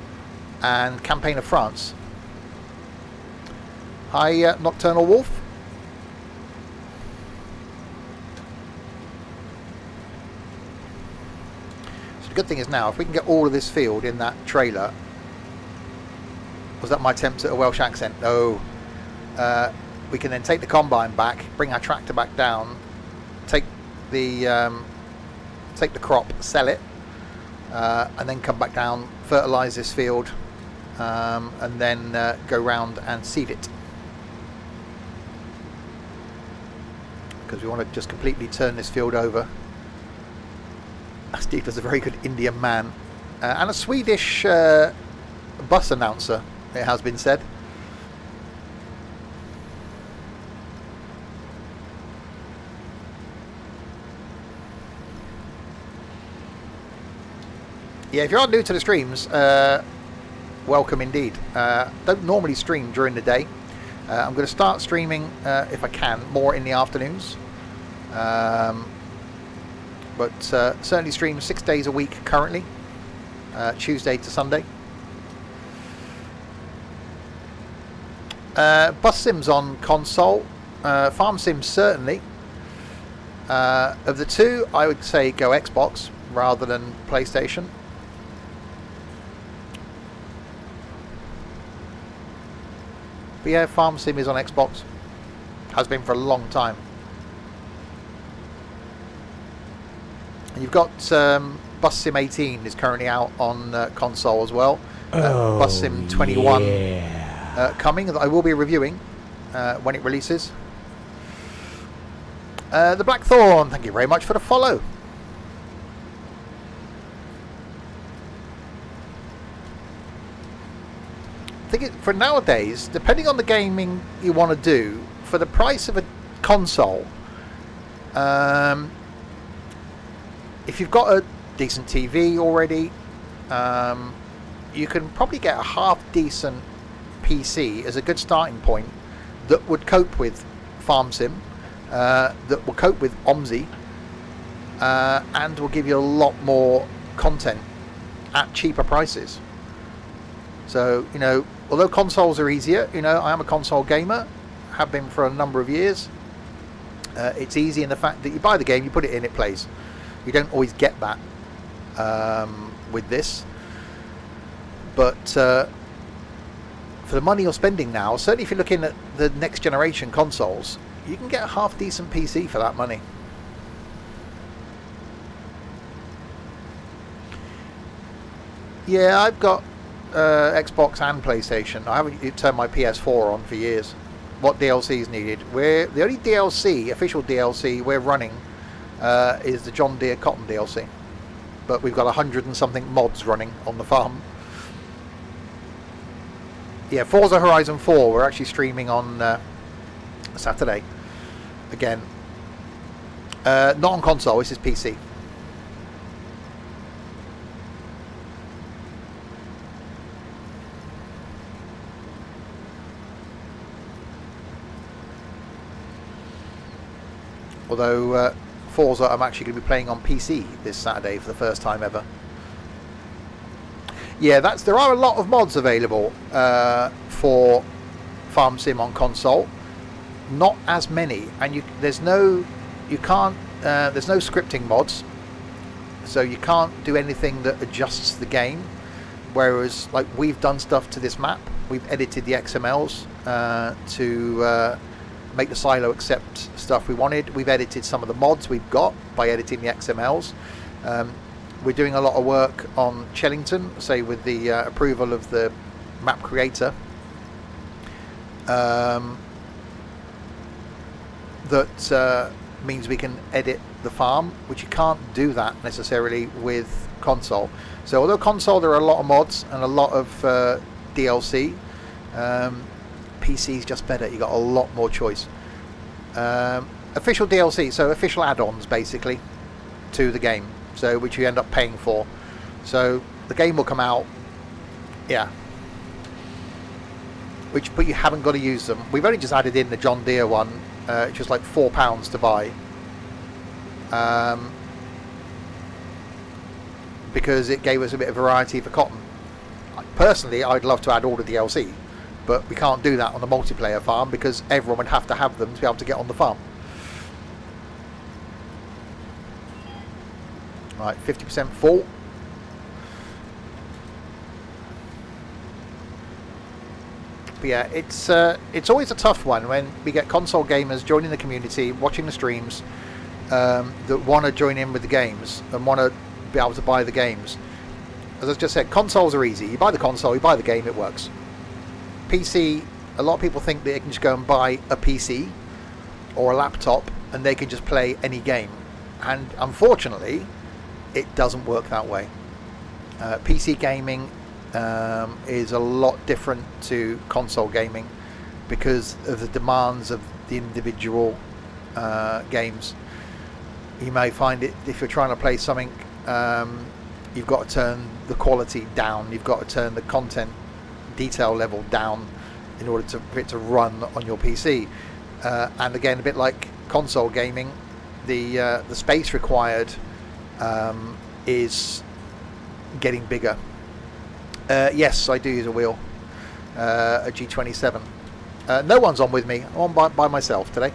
and Campaign of France. Hi, Nocturnal Wolf. So the good thing is now, if we can get all of this field in that trailer... Was that my attempt at a Welsh accent? No. We can then take the combine back, bring our tractor back down, take the crop, sell it, and then come back down, fertilise this field, and then go round and seed it. Because we want to just completely turn this field over. Steve is a very good Indian man, and a Swedish bus announcer, it has been said. Yeah, if you are new to the streams, welcome indeed. Don't normally stream during the day. I'm going to start streaming, if I can, more in the afternoons. But certainly stream 6 days a week currently, Tuesday to Sunday. Bus sims on console, farm sims certainly. Of the two, I would say go Xbox rather than PlayStation. But yeah, farm sim is on Xbox. Has been for a long time. And you've got Bus Sim 18 is currently out on console as well. Bus Sim 21 coming, that I will be reviewing when it releases. The Blackthorn, thank you very much for the follow. I think for nowadays, depending on the gaming you want to do, for the price of a console, if you've got a decent TV already, you can probably get a half decent PC as a good starting point that would cope with Farm Sim, that will cope with OMSI, and will give you a lot more content at cheaper prices. So, you know, although consoles are easier, you know, I am a console gamer, have been for a number of years. It's easy in the fact that you buy the game, you put it in, it plays. You don't always get that with this. But for the money you're spending now, certainly if you're looking at the next generation consoles, you can get a half decent PC for that money. Yeah, I've got Xbox and PlayStation. I haven't turned my PS4 on for years. What DLC is needed? The only DLC, official DLC we're running is the John Deere Cotton DLC. But we've got 100 and something mods running on the farm. Yeah, Forza Horizon 4 we're actually streaming on Saturday. Again, not on console, this is PC. Although Forza I'm actually going to be playing on PC this Saturday for the first time ever. Yeah, there are a lot of mods available for Farm Sim on console. Not as many, and there's no scripting mods, so you can't do anything that adjusts the game. Whereas, like, we've done stuff to this map. We've edited the XMLs to make the silo accept stuff we wanted. We've edited some of the mods we've got by editing the XMLs. We're doing a lot of work on Chellington, say with the approval of the map creator. That means we can edit the farm, which you can't do that necessarily with console. So although console there are a lot of mods and a lot of DLC, PC is just better. You got a lot more choice. Official DLC, so official add-ons basically to the game, so which you end up paying for. So the game will come out, yeah. But you haven't got to use them. We've only just added in the John Deere one, which was like £4 to buy, because it gave us a bit of variety for cotton. personally, I'd love to add all the DLC, but we can't do that on the multiplayer farm because everyone would have to have them to be able to get on the farm. Right, 50% full. But yeah, it's always a tough one when we get console gamers joining the community, watching the streams, that want to join in with the games and want to be able to buy the games. As I just said, consoles are easy. You buy the console, you buy the game, it works. PC, a lot of people think that they can just go and buy a PC or a laptop and they can just play any game. And unfortunately, it doesn't work that way. PC gaming is a lot different to console gaming because of the demands of the individual games. You may find it if you're trying to play something, you've got to turn the quality down, you've got to turn the content detail level down in order for it to run on your PC. And again, a bit like console gaming, the space required is getting bigger. Yes, I do use a wheel, a G27. No one's on with me. I'm on by myself today.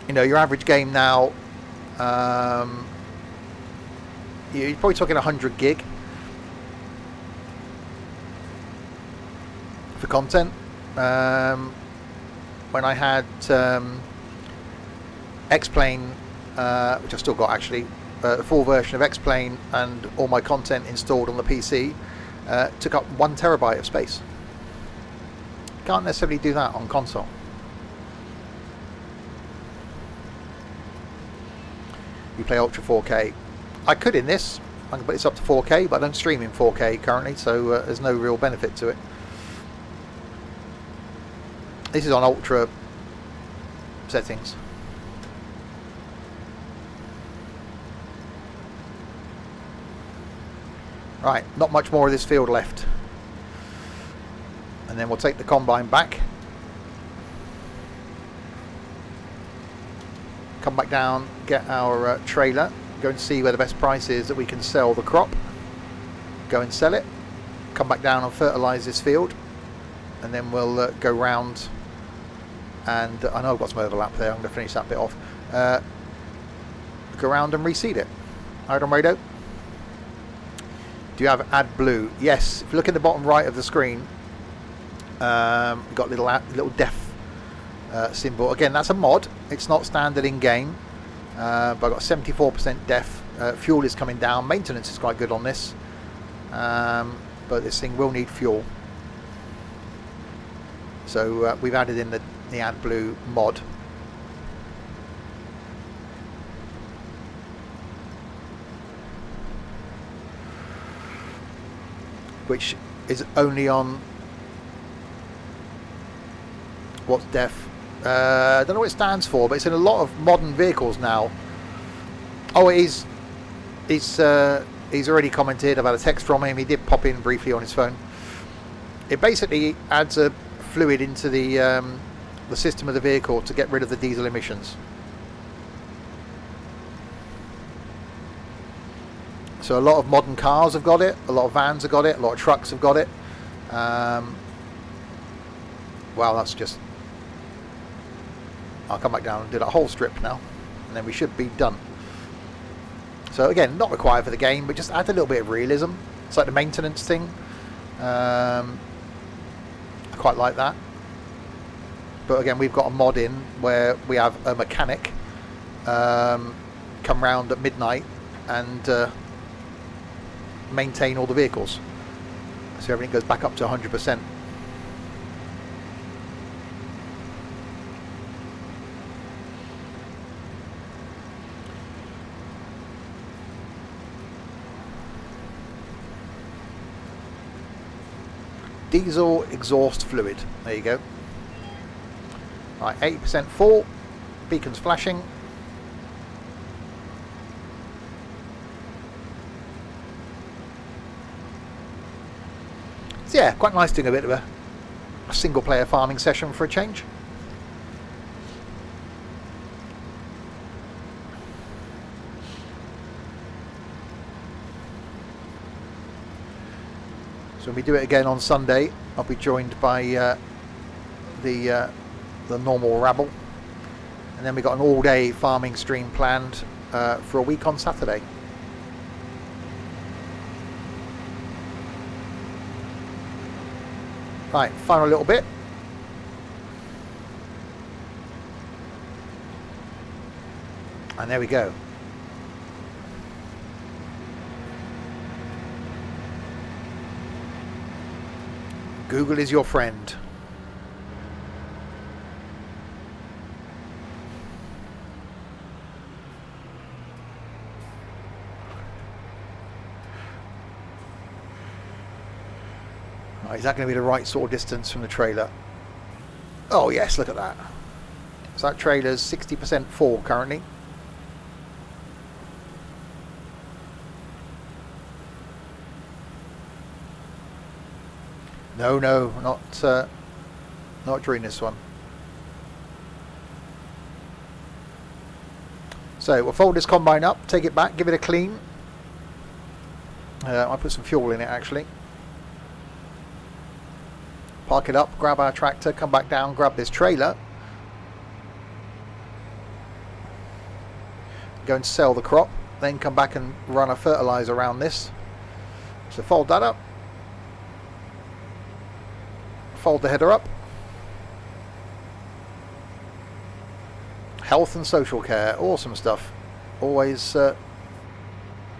You know, your average game now, you're probably talking 100 gig for content. When I had X-Plane, which I've still got actually, the full version of X-Plane and all my content installed on the PC, took up 1 terabyte of space. Can't necessarily do that on console. You play Ultra 4K. I could in this. I can put this up to 4K, but I don't stream in 4K currently, so there's no real benefit to it. This is on Ultra settings. Right, not much more of this field left. And then we'll take the combine back. Come back down, get our trailer, go and see where the best price is that we can sell the crop. Go and sell it. Come back down and fertilise this field. And then we'll go round. And I know I've got some overlap there, I'm going to finish that bit off. Go around and reseed it. Iron Radio. Do you have AdBlue? Yes. If you look in the bottom right of the screen, we've got little def symbol. Again, that's a mod. It's not standard in game, but I've got 74% def. Fuel is coming down. Maintenance is quite good on this, but this thing will need fuel. So we've added in the AdBlue mod. Which is only on what's def. I don't know what it stands for, but it's in a lot of modern vehicles now. Oh, it is. He's already commented. I've had a text from him. He did pop in briefly on his phone. It basically adds a fluid into the system of the vehicle to get rid of the diesel emissions. So a lot of modern cars have got it, a lot of vans have got it, a lot of trucks have got it. Wow, that's just... I'll come back down and do that whole strip now, and then we should be done. So again, not required for the game, but just add a little bit of realism. It's like the maintenance thing. I quite like that. But again, we've got a mod in where we have a mechanic come round at midnight and maintain all the vehicles, so everything goes back up to 100%. Diesel exhaust fluid, there you go. Right, 80% full, beacons flashing. So yeah, quite nice doing a bit of a single player farming session for a change. So when we do it again on Sunday, I'll be joined by the normal rabble, and then we got an all-day farming stream planned for a week on Saturday. Right, final little bit. And there we go. Google is your friend. Oh, is that going to be the right sort of distance from the trailer? Oh yes, look at that. So that trailer's 60% full currently. No, not during this one. So we'll fold this combine up, take it back, give it a clean. I'll put some fuel in it actually. Park it up, grab our tractor, come back down, grab this trailer. Go and sell the crop, then come back and run a fertilizer around this. So fold that up. Fold the header up. Health and social care, awesome stuff. Always an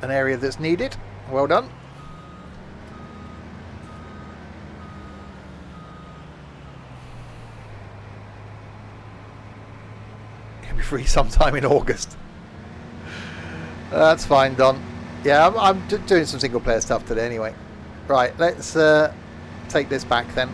area that's needed. Well done. He'll be free sometime in August. That's fine, Don. Yeah, I'm doing some single player stuff today anyway. Right, let's take this back then.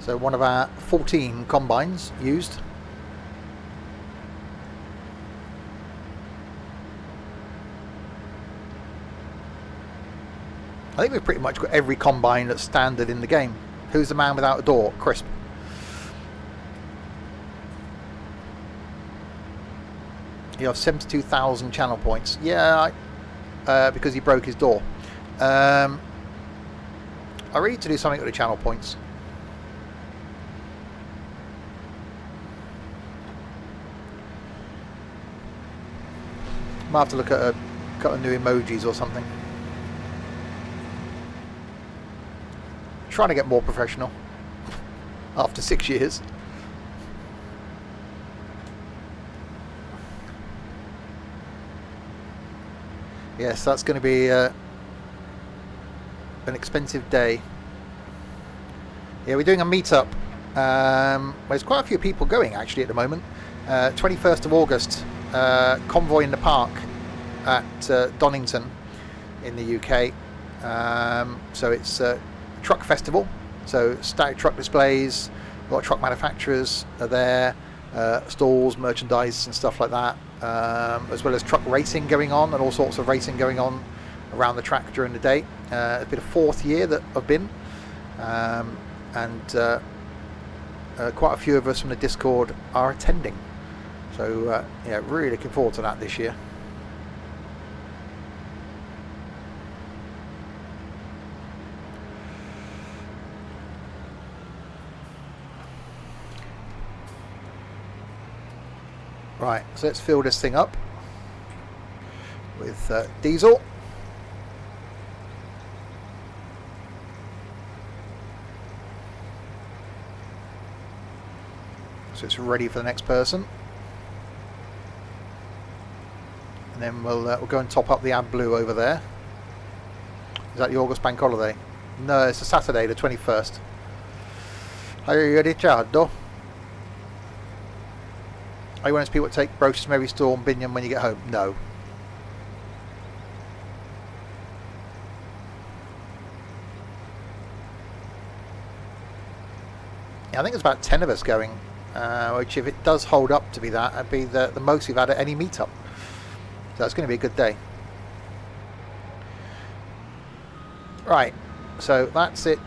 So one of our 14 combines used. I think we've pretty much got every combine that's standard in the game. Who's the man without a door? Crisp. You have 72,000 channel points. Yeah, because he broke his door. I really need to do something with the channel points. Might have to look at a couple of new emojis or something. Trying to get more professional after 6 years. Yes, that's going to be an expensive day. Yeah, we're doing a meetup. There's quite a few people going actually at the moment. 21st of August. Convoy in the Park at Donington in the UK. So it's a truck festival, so static truck displays, a lot of truck manufacturers are there, stalls, merchandise and stuff like that, as well as truck racing going on and all sorts of racing going on around the track during the day. It's been a 4th year that I've been, and quite a few of us from the Discord are attending. So yeah, really looking forward to that this year. Right, so let's fill this thing up with diesel. So it's ready for the next person. And then we'll go and top up the AdBlue over there. Is that the August bank holiday? No, it's a Saturday, the 21st. Are you ricciardo? Are you one of those people that take brochures from every store and bin them when you get home? No. Yeah, I think there's about 10 of us going, which if it does hold up to be that, it'd be the most we've had at any meetup. So it's going to be a good day. Right, So that's it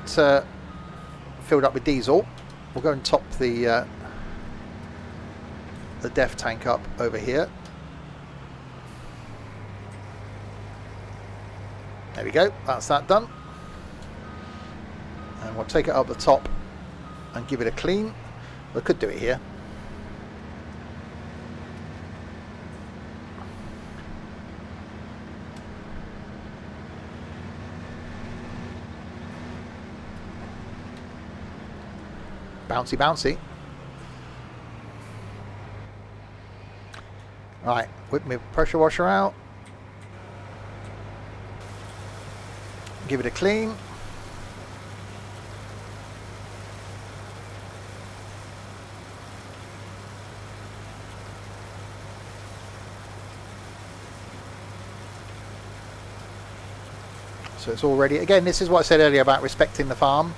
filled up with diesel. We'll go and top the DEF tank up over here. There we go, that's that done. And we'll take it up the top and give it a clean. We could do it here. Bouncy, bouncy. Right, whip my pressure washer out. Give it a clean. So it's all ready. Again, this is what I said earlier about respecting the farm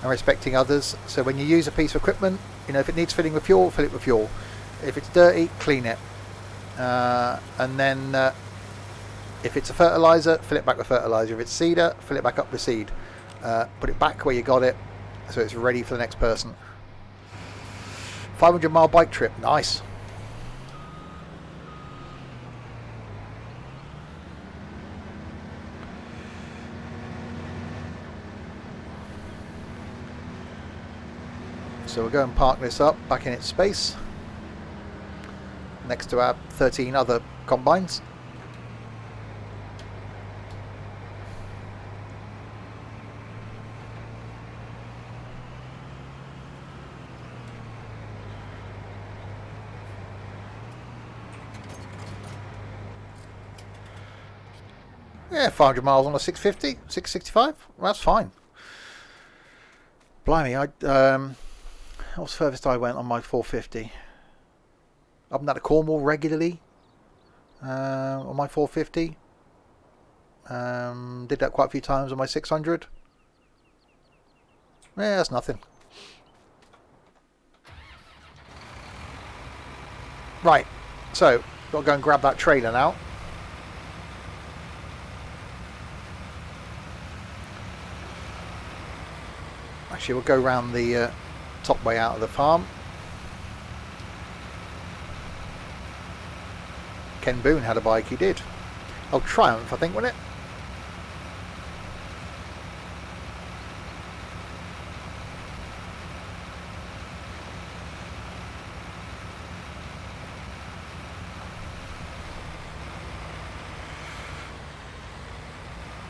and respecting others. So when you use a piece of equipment, you know, if it needs filling with fuel, fill it with fuel. If it's dirty, clean it. And then if it's a fertilizer, fill it back with fertilizer. If it's cedar, fill it back up with seed. Put it back where you got it so it's ready for the next person. 500-mile bike trip, nice. So we'll go and park this up back in its space next to our 13 other combines. Yeah, 500 miles on a 650, 665, well, that's fine. Blimey, what's the furthest I went on my 450? I've been out to Cornwall regularly on my 450. Did that quite a few times on my 600. Yeah, that's nothing. Right, so got to go and grab that trailer now. Actually, we'll go round the top way out of the farm. Ken Boone had a bike, he did. Oh, Triumph, I think, wasn't it?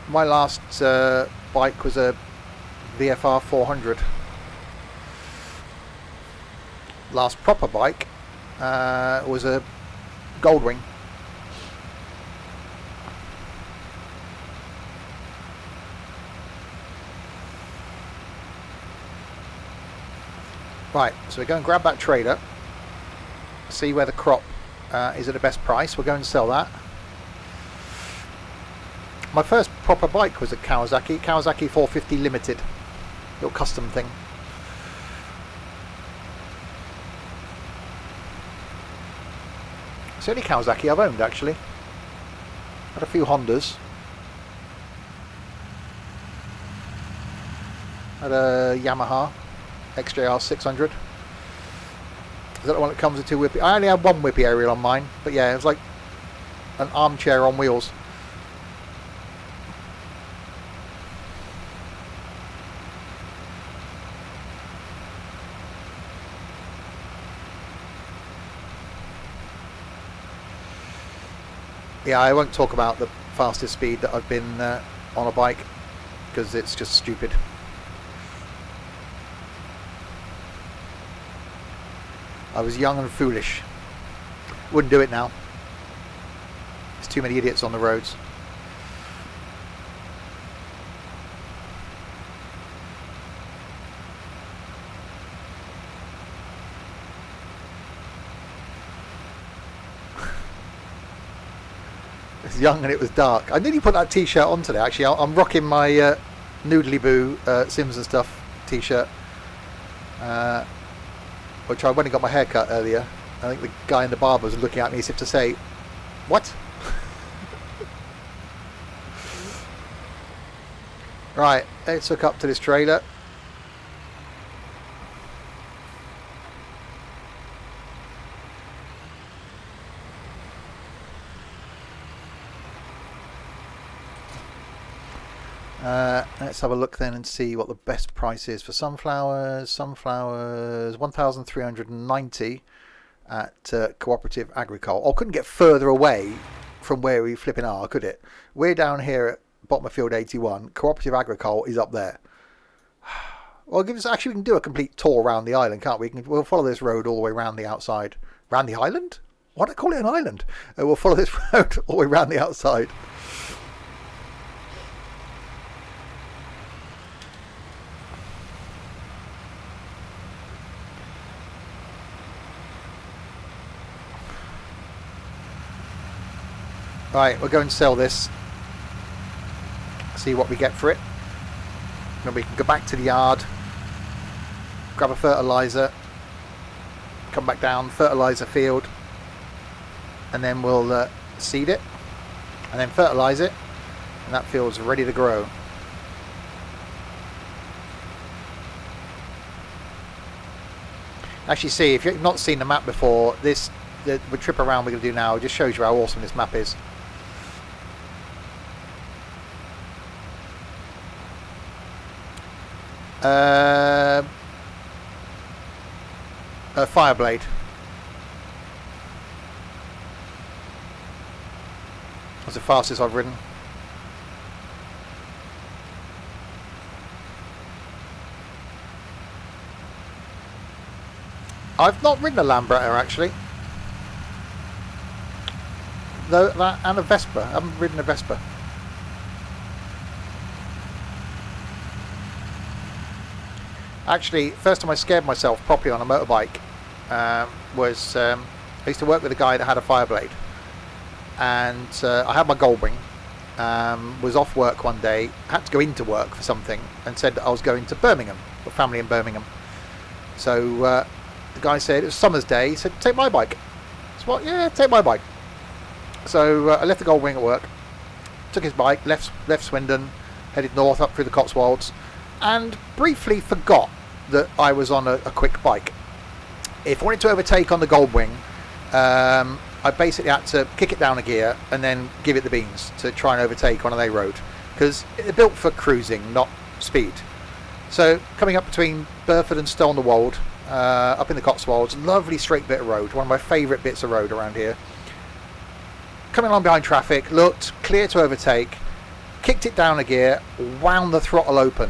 My last bike was a VFR 400. Last proper bike was a Goldwing. Right, so we're going to grab that trailer, see where the crop is at the best price. We're going to sell that. My first proper bike was a Kawasaki 450 Limited, little custom thing. It's the only Kawasaki I've owned, actually. Had a few Hondas. Had a Yamaha XJR 600. Is that the one that comes with two whippy? I only had one whippy aerial on mine, but yeah, it was like an armchair on wheels. Yeah, I won't talk about the fastest speed that I've been on a bike because it's just stupid. I was young and foolish. Wouldn't do it now. There's too many idiots on the roads. It's young and it was dark. I nearly put that t-shirt on today, actually. I'm rocking my Noodly Boo Sims and Stuff t-shirt. Which I went and got my hair cut earlier. I think the guy in the barber was looking at me as if to say, "What?" Right, let's hook up to this trailer. Let's have a look then and see what the best price is for sunflowers. Sunflowers, 1,390 at Cooperative Agricole. Oh, couldn't get further away from where we flipping are, could it? We're down here at bottom of field 81. Cooperative Agricole is up there. Well, actually, we can do a complete tour around the island, can't we? We'll follow this road all the way around the outside. Round the island? Why do I call it an island? We'll follow this road all the way around the outside. Right, we'll go and sell this. See what we get for it. Then we can go back to the yard, grab a fertiliser, come back down, fertiliser field, and then we'll seed it, and then fertilise it, and that field's ready to grow. Actually, see, if you've not seen the map before, the trip around we're going to do now just shows you how awesome this map is. Fireblade. That's the fastest I've ridden. I've not ridden a Lambretta actually. Though that and a Vespa. I haven't ridden a Vespa. Actually, first time I scared myself properly on a motorbike was I used to work with a guy that had a Fireblade, and I had my Goldwing. Was off work one day, had to go into work for something, and said that I was going to Birmingham, got family in Birmingham. So the guy said it was summer's day. He said, "Take my bike." So what? Yeah, take my bike. So I left the Goldwing at work, took his bike, left Swindon, headed north up through the Cotswolds, and briefly forgot that I was on a quick bike. If I wanted to overtake on the Goldwing, I basically had to kick it down a gear and then give it the beans to try and overtake on an A road, because it's built for cruising, not speed. So coming up between Burford and Stow-on-the-Wold, up in the Cotswolds, lovely straight bit of road, one of my favourite bits of road around here. Coming along behind traffic, looked clear to overtake, kicked it down a gear, wound the throttle open.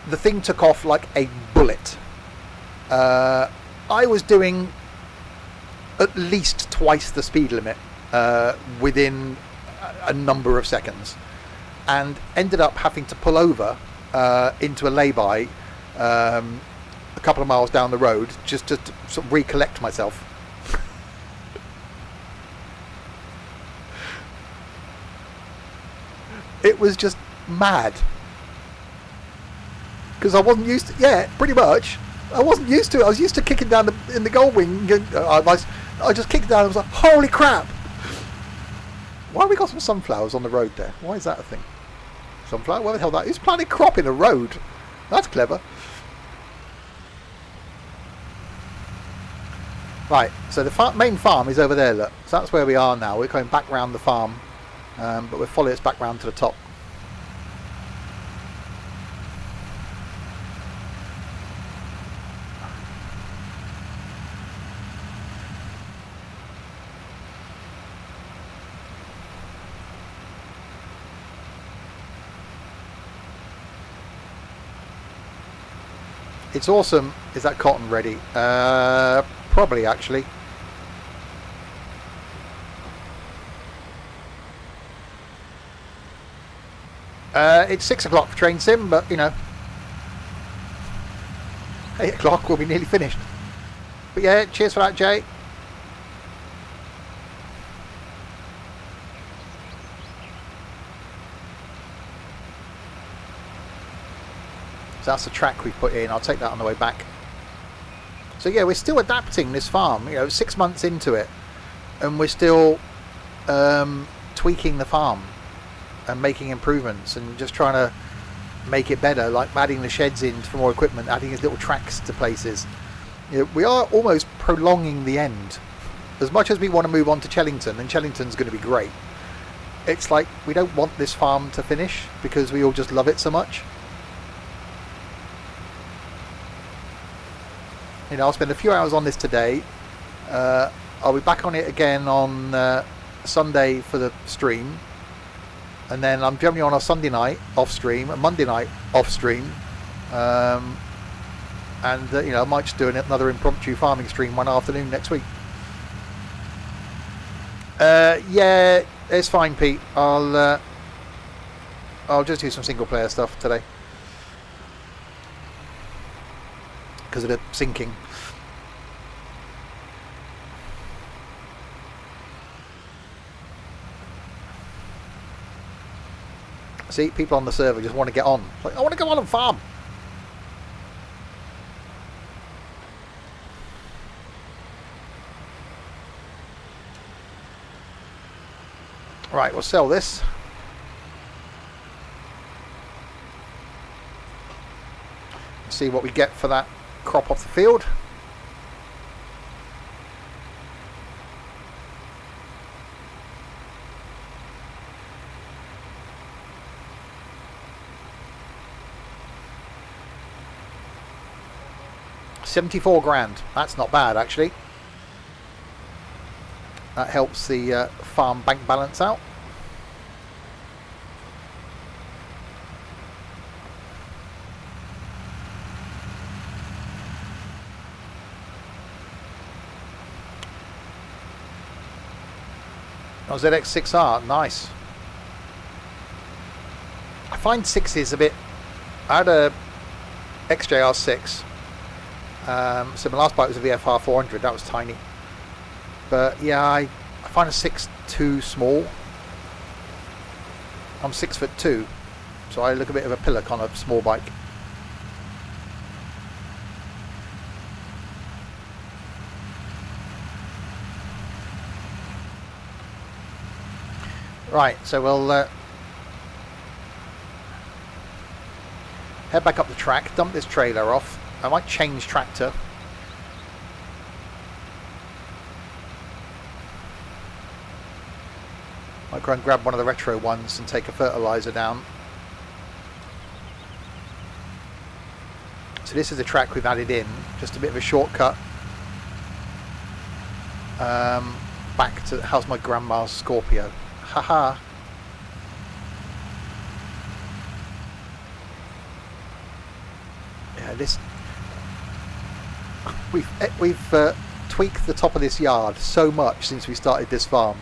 The thing took off like a bullet. I was doing at least twice the speed limit within a number of seconds, and ended up having to pull over into a lay-by a couple of miles down the road just to sort of recollect myself. It was just mad. Because I wasn't used to, yeah, pretty much. I wasn't used to it. I was used to kicking down in the Goldwing. I just kicked down and was like, holy crap! Why have we got some sunflowers on the road there? Why is that a thing? Sunflower? Where the hell that is? Planted crop in a road. That's clever. Right, so the main farm is over there, look. So that's where we are now. We're going back round the farm, but we'll follow this back round to the top. It's awesome. Is that cotton ready? Probably, actually. It's 6 o'clock for train sim, but you know, 8 o'clock we'll be nearly finished. But yeah, cheers for that, Jay. So that's the track we put in. I'll take that on the way back. So yeah, we're still adapting this farm. You know, 6 months into it, and we're still tweaking the farm and making improvements and just trying to make it better, like adding the sheds in for more equipment, adding his little tracks to places. You know, we are almost prolonging the end. As much as we want to move on to Chellington, and Chellington's going to be great, it's like we don't want this farm to finish because we all just love it so much. You know, I'll spend a few hours on this today. I'll be back on it again on Sunday for the stream, and then I'm generally on a Sunday night off stream, a Monday night off stream, and you know, I might just do another impromptu farming stream one afternoon next week. Yeah, it's fine, Pete. I'll just do some single player stuff today because of the syncing. See, people on the server just want to get on. Like, I want to go on and farm. Right, we'll sell this. See what we get for that crop off the field. $74 grand. That's not bad, actually. That helps the farm bank balance out. Oh, ZX6R, nice. I find 6s a bit... I had a XJR6. So my last bike was a VFR 400, that was tiny. But yeah, I find a 6 too small. I'm 6'2", so I look a bit of a pillock on a small bike. Right, so we'll head back up the track, dump this trailer off. I might change tractor. Might go and grab one of the retro ones and take a fertilizer down. So this is the track we've added in, just a bit of a shortcut. Back to how's my grandma's Scorpio. Haha. Yeah, this we've tweaked the top of this yard so much since we started this farm.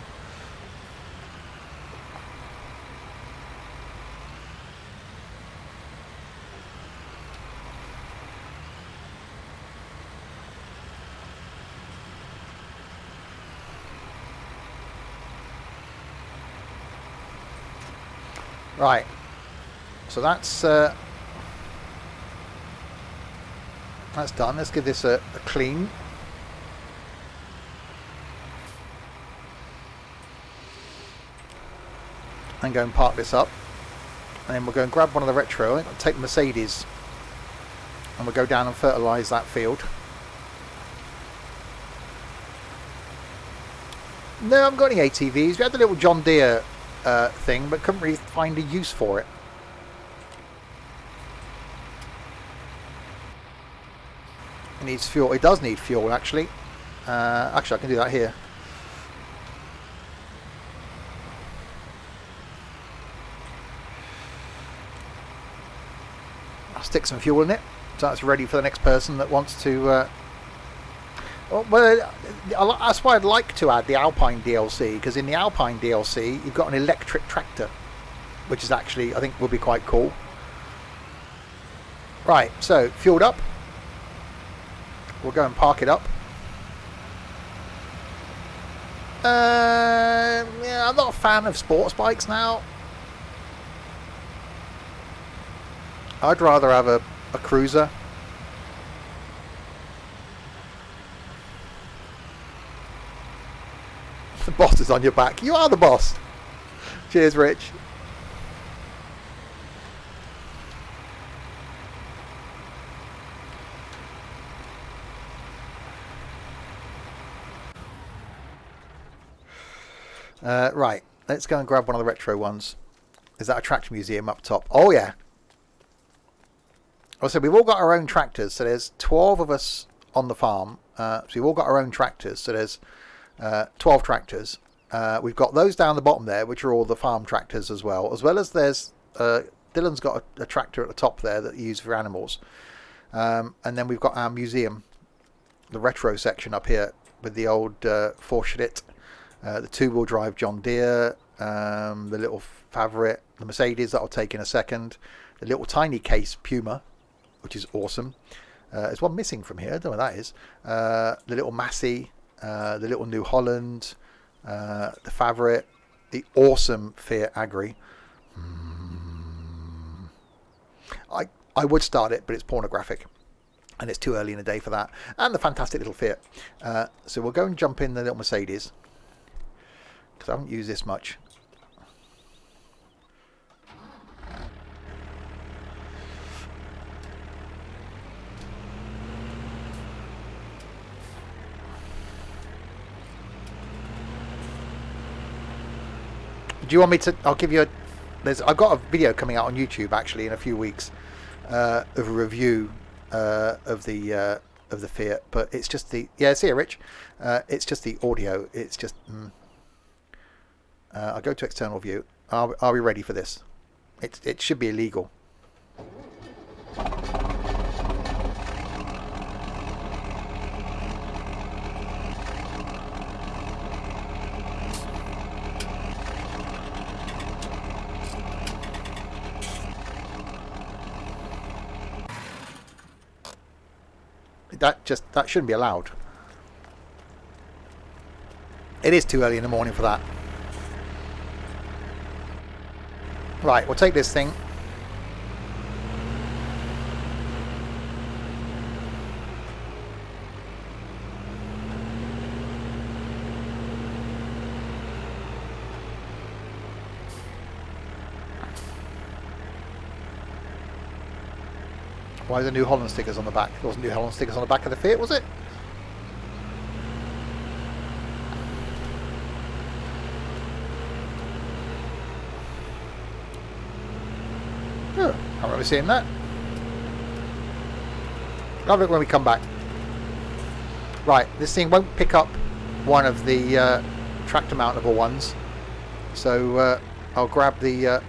Right, so that's done. Let's give this a clean. And go and park this up. And then we'll go and grab one of the retro. I think I'll take the Mercedes. And we'll go down and fertilise that field. No, I haven't got any ATVs. We had the little John Deere thing, but couldn't really find a use for it. It needs fuel. It does need fuel, actually. Actually, I can do that here. I'll stick some fuel in it, so that's ready for the next person that wants to. Well, that's why I'd like to add the Alpine DLC, because in the Alpine DLC you've got an electric tractor, which is actually, I think, will be quite cool. Right, so fueled up. We'll go and park it up. Yeah, I'm not a fan of sports bikes now. I'd rather have a cruiser. The boss is on your back. You are the boss. Cheers, Rich. Right, let's go and grab one of the retro ones. Is that a tractor museum up top? Oh yeah. Also, we've all got our own tractors, so there's 12 of us on the farm. So we've all got our own tractors, so there's 12 tractors. We've got those down the bottom there, which are all the farm tractors as well as there's Dylan's got a tractor at the top there that you use for animals. And then we've got our museum, the retro section up here with the old Forschlitt, the two-wheel drive John Deere, the little Favorite, the Mercedes that I'll take in a second, the little tiny case Puma, which is awesome. There's one missing from here, I don't know what that is. The little Massey, the little New Holland, the Favorite, the awesome Fiat Agri. I would start it, but it's pornographic and it's too early in the day for that. And the fantastic little Fiat. So we'll go and jump in the little Mercedes because I haven't used this much. Do you want me to? I'll give you a. I've got a video coming out on YouTube actually in a few weeks of a review of the Fiat, but it's just the it's here, Rich. It's just the audio. It's just. I'll go to external view. Are we ready for this? It should be illegal. That shouldn't be allowed. It is too early in the morning for that. Right, we'll take this thing. Why are the New Holland stickers on the back? There wasn't New Holland stickers on the back of the Fiat, was it? Oh, I remember seeing that. I'll have a look when we come back. Right, this thing won't pick up one of the tractor mountable ones, so I'll grab the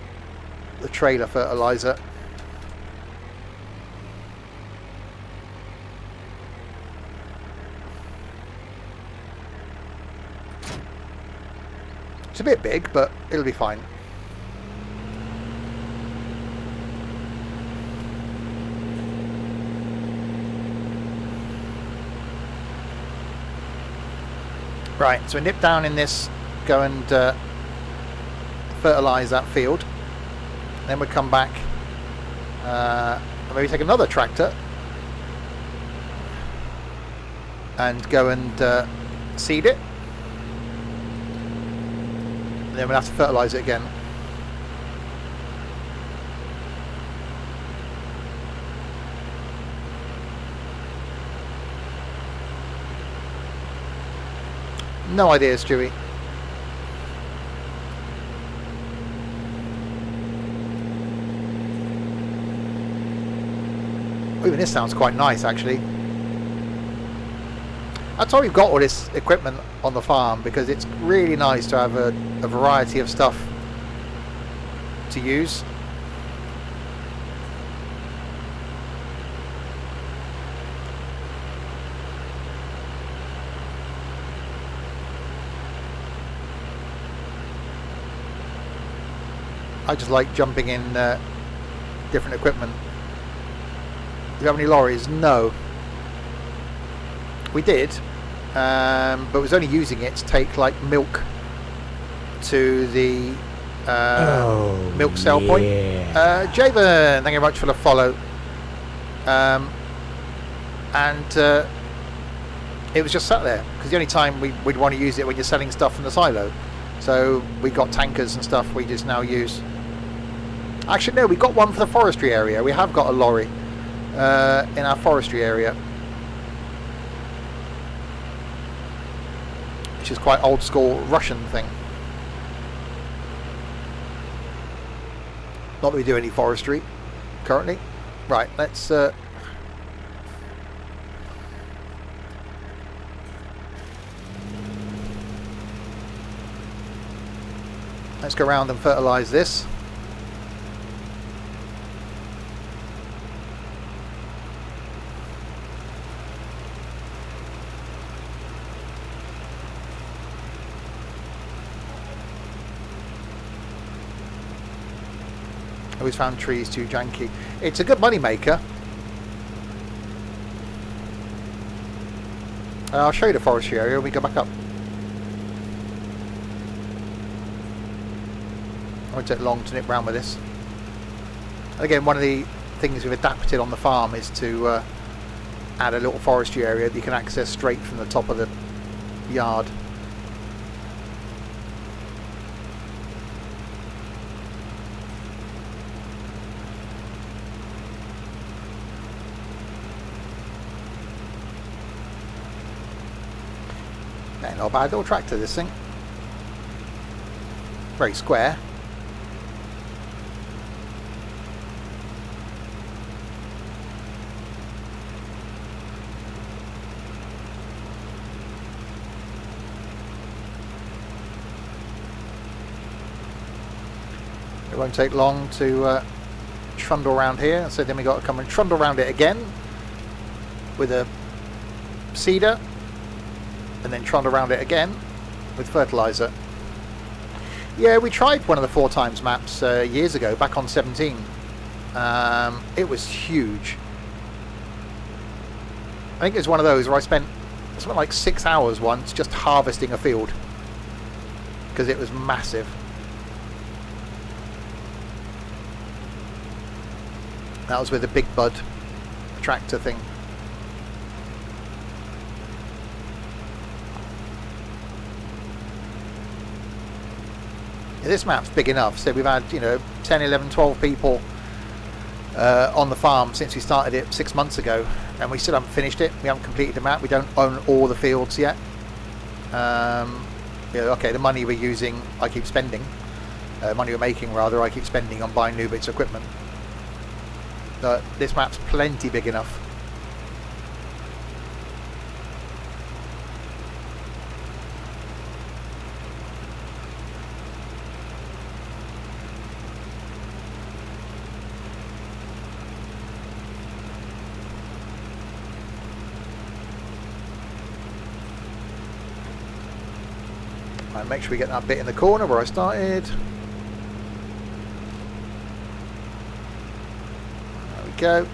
trailer fertilizer. It's a bit big, but it'll be fine. Right, so we nip down in this, go and fertilise that field. Then we'll come back and maybe take another tractor and go and seed it. And then we'll have to fertilise it again. No idea, Stewie. Even this sounds quite nice, actually. That's why we've got all this equipment on the farm, because it's really nice to have a variety of stuff to use. I just like jumping in different equipment. Do you have any lorries? No. We did, but was only using it to take like milk to the milk sale point. Javen, thank you very much for the follow. And it was just sat there because the only time we'd want to use it when you're selling stuff from the silo. So we got tankers and stuff we just now use. Actually, no, we got one for the forestry area. We have got a lorry in our forestry area, which is quite old school Russian thing. Not that we do any forestry currently. Right, let's go around and fertilise this. Always found trees too janky. It's a good money maker. I'll show you the forestry area when we go back up. It won't take long to nip round with this. And again, one of the things we've adapted on the farm is to add a little forestry area that you can access straight from the top of the yard. Okay, not a bad little tractor, this thing. Very square. It won't take long to trundle around here, so then we got to come and trundle around it again with a seeder, and then trundle around it again with fertilizer. Yeah, we tried one of the 4 times maps years ago, back on 17. It was huge. I think it was one of those where I spent something like 6 hours once just harvesting a field because it was massive. That was with the Big Bud tractor thing. Yeah, this map's big enough, so we've had, 10, 11, 12 people on the farm since we started it 6 months ago, and we still haven't finished it. We haven't completed the map. We don't own all the fields yet. Okay, the money we're using, I keep spending. Money we're making, rather, I keep spending on buying new bits of equipment. This map's plenty big enough. Right, make sure we get that bit in the corner where I started. There we go.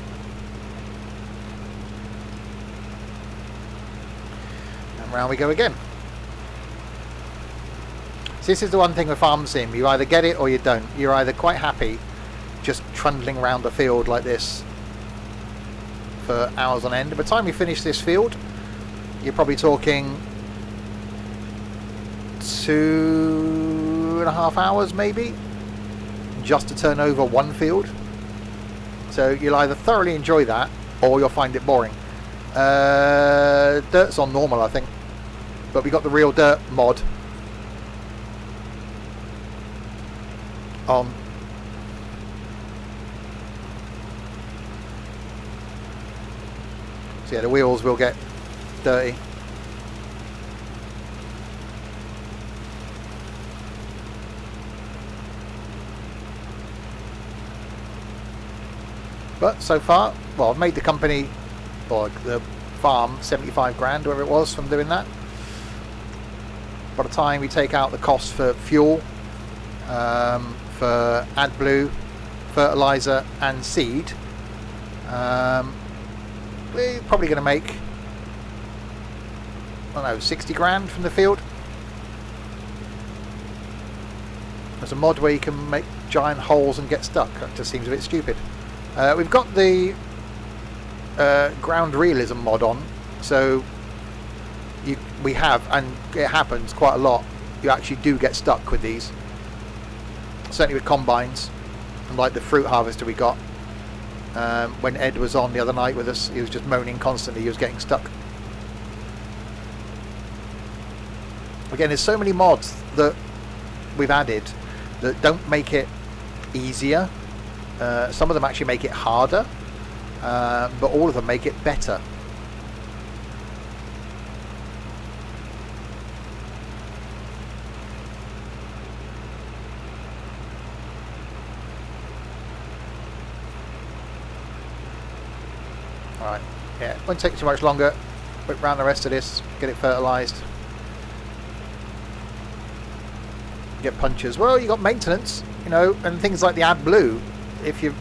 And round we go again. So this is the one thing with Farm Sim. You either get it or you don't. You're either quite happy just trundling around the field like this for hours on end. By the time you finish this field, you're probably talking 2.5 hours maybe just to turn over one field. So you'll either thoroughly enjoy that or you'll find it boring. Dirt's on normal, I think, but we got the Real Dirt mod on. So yeah, the wheels will get dirty. But so far, well, I've made the company, or the farm, 75 grand, whatever it was, from doing that. By the time we take out the cost for fuel, for AdBlue, fertilizer and seed, we're probably going to make, I don't know, 60 grand from the field. There's a mod where you can make giant holes and get stuck. That just seems a bit stupid. We've got the ground realism mod on, so we have, and it happens quite a lot, you actually do get stuck with these, certainly with combines, and like the fruit harvester we got. When Ed was on the other night with us, he was just moaning constantly he was getting stuck. Again, there's so many mods that we've added that don't make it easier, Some of them actually make it harder, but all of them make it better. Alright, yeah, it won't take too much longer. Whip round the rest of this, get it fertilised. Get punches. Well, you got maintenance, you know, and things like the AdBlue. If your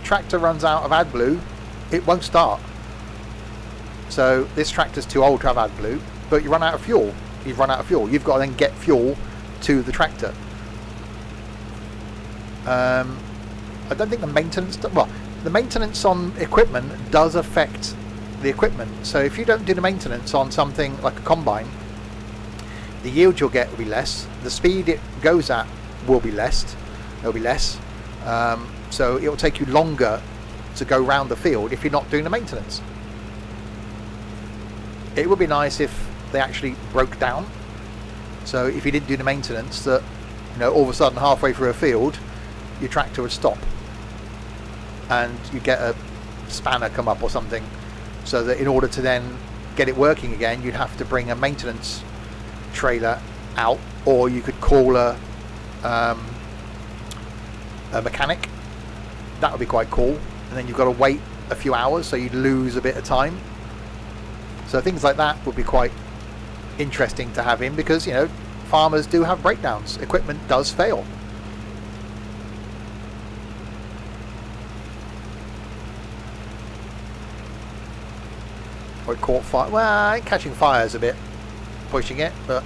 tractor runs out of AdBlue, it won't start. So this tractor's too old to have AdBlue, but you run out of fuel. You've run out of fuel. You've got to then get fuel to the tractor. I don't think the maintenance... Well, the maintenance on equipment does affect the equipment. So if you don't do the maintenance on something like a combine, the yield you'll get will be less. The speed it goes at will be less. It'll be less. So it will take you longer to go round the field if you're not doing the maintenance. It would be nice if they actually broke down. So if you didn't do the maintenance, that, you know, all of a sudden halfway through a field, your tractor would stop, and you get a spanner come up or something. So that in order to then get it working again, you'd have to bring a maintenance trailer out, or you could call a mechanic. That would be quite cool. And then you've got to wait a few hours, so you'd lose a bit of time. So things like that would be quite interesting to have in, because, you know, farmers do have breakdowns. Equipment does fail. Or it caught fire. Well, catching fire is a bit pushing it, but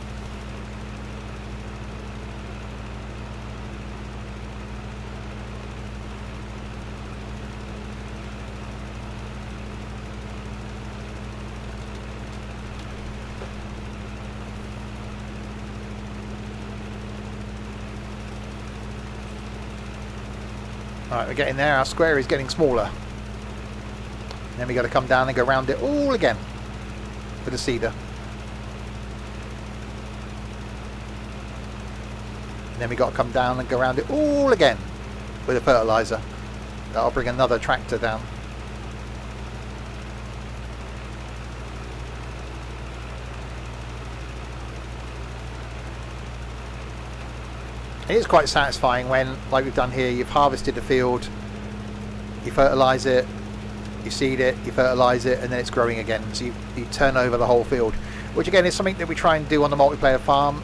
alright, we're getting there. Our square is getting smaller. And then we got to come down and go around it all again with a seeder. And then we got to come down and go around it all again with a fertilizer. That'll bring another tractor down. It is quite satisfying when, like we've done here, you've harvested the field, you fertilise it, you seed it, you fertilise it, and then it's growing again. So you turn over the whole field, which again is something that we try and do on the multiplayer farm.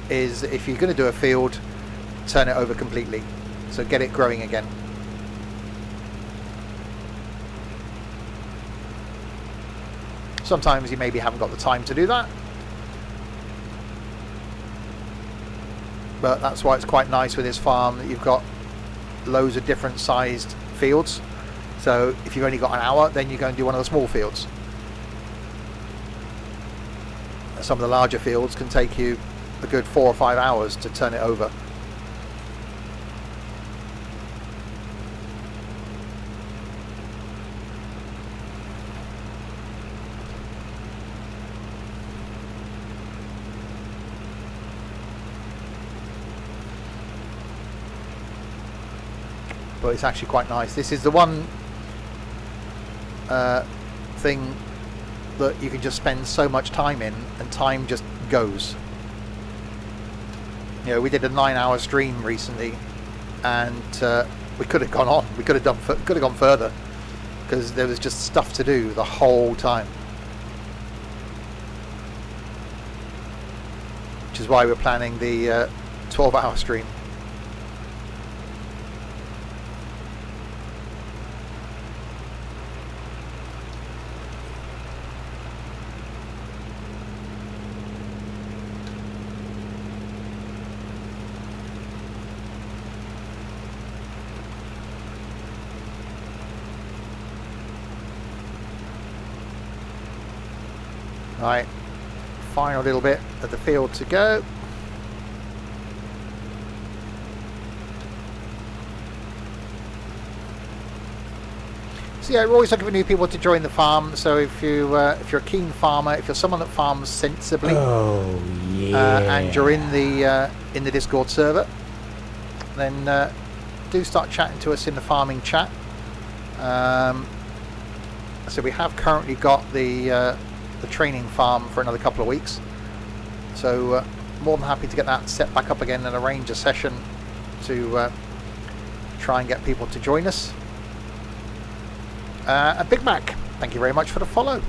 Is if you're going to do a field, turn it over completely, so get it growing again. Sometimes you maybe haven't got the time to do that, but that's why it's quite nice with this farm that you've got loads of different sized fields. So if you've only got an hour, then you go and do one of the small fields. Some of the larger fields can take you a good 4 or 5 hours to turn it over. But it's actually quite nice. This is the one thing that you can just spend so much time in, and time just goes. You know, we did a 9-hour stream recently, and we could have gone on. We could have gone further, because there was just stuff to do the whole time. Which is why we're planning the 12-hour stream. Right, final little bit of the field to go. So yeah, we're always looking for new people to join the farm. So if you're a keen farmer, if you're someone that farms sensibly, yeah, and you're in the Discord server, then do start chatting to us in the farming chat. So we have currently got the training farm for another couple of weeks. So more than happy to get that set back up again and arrange a session to try and get people to join us. And Big Mac, thank you very much for the follow.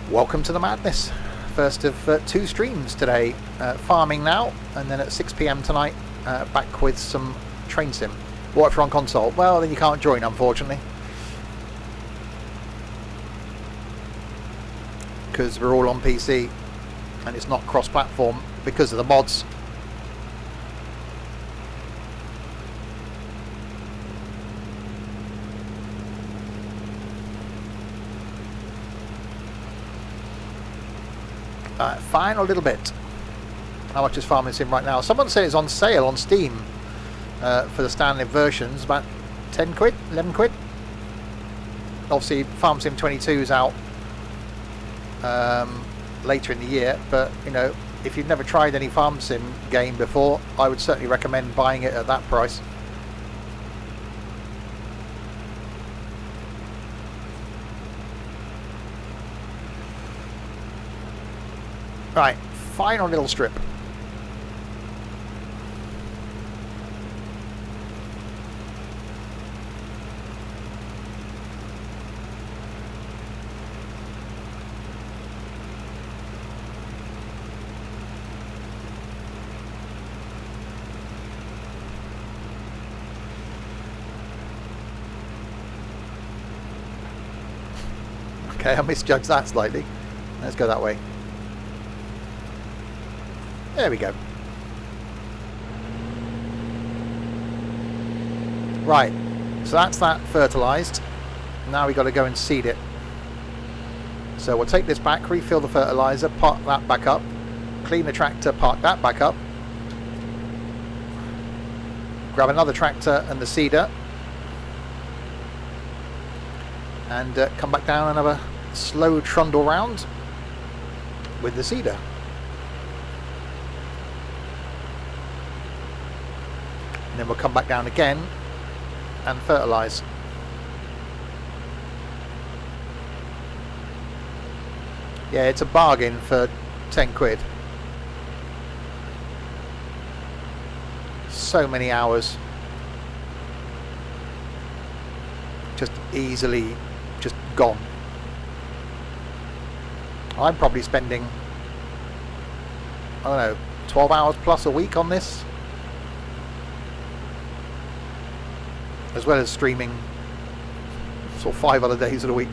Welcome to the madness. First of 2 streams today. Farming now, and then at 6 PM tonight, back with some train sim. What if you're on console? Well, then you can't join, unfortunately. Because we're all on PC, and it's not cross-platform because of the mods. Final little bit. How much is Farming Sim right now? Someone said it's on sale on Steam for the standard versions, about 10 quid, 11 quid. Obviously, Farm Sim 22 is out later in the year, but you know, if you've never tried any Farm Sim game before, I would certainly recommend buying it at that price. Right, final little strip. Okay, I misjudged that slightly. Let's go that way. There we go. Right, so that's that fertilised. Now we've got to go and seed it. So we'll take this back, refill the fertiliser, park that back up, clean the tractor, park that back up, grab another tractor and the seeder, and come back down and have a slow trundle round with the seeder. And then we'll come back down again and fertilise. Yeah, it's a bargain for 10 quid. So many hours. Just easily just gone. I'm probably spending, I don't know, 12 hours plus a week on this, as well as streaming sort of 5 other days of the week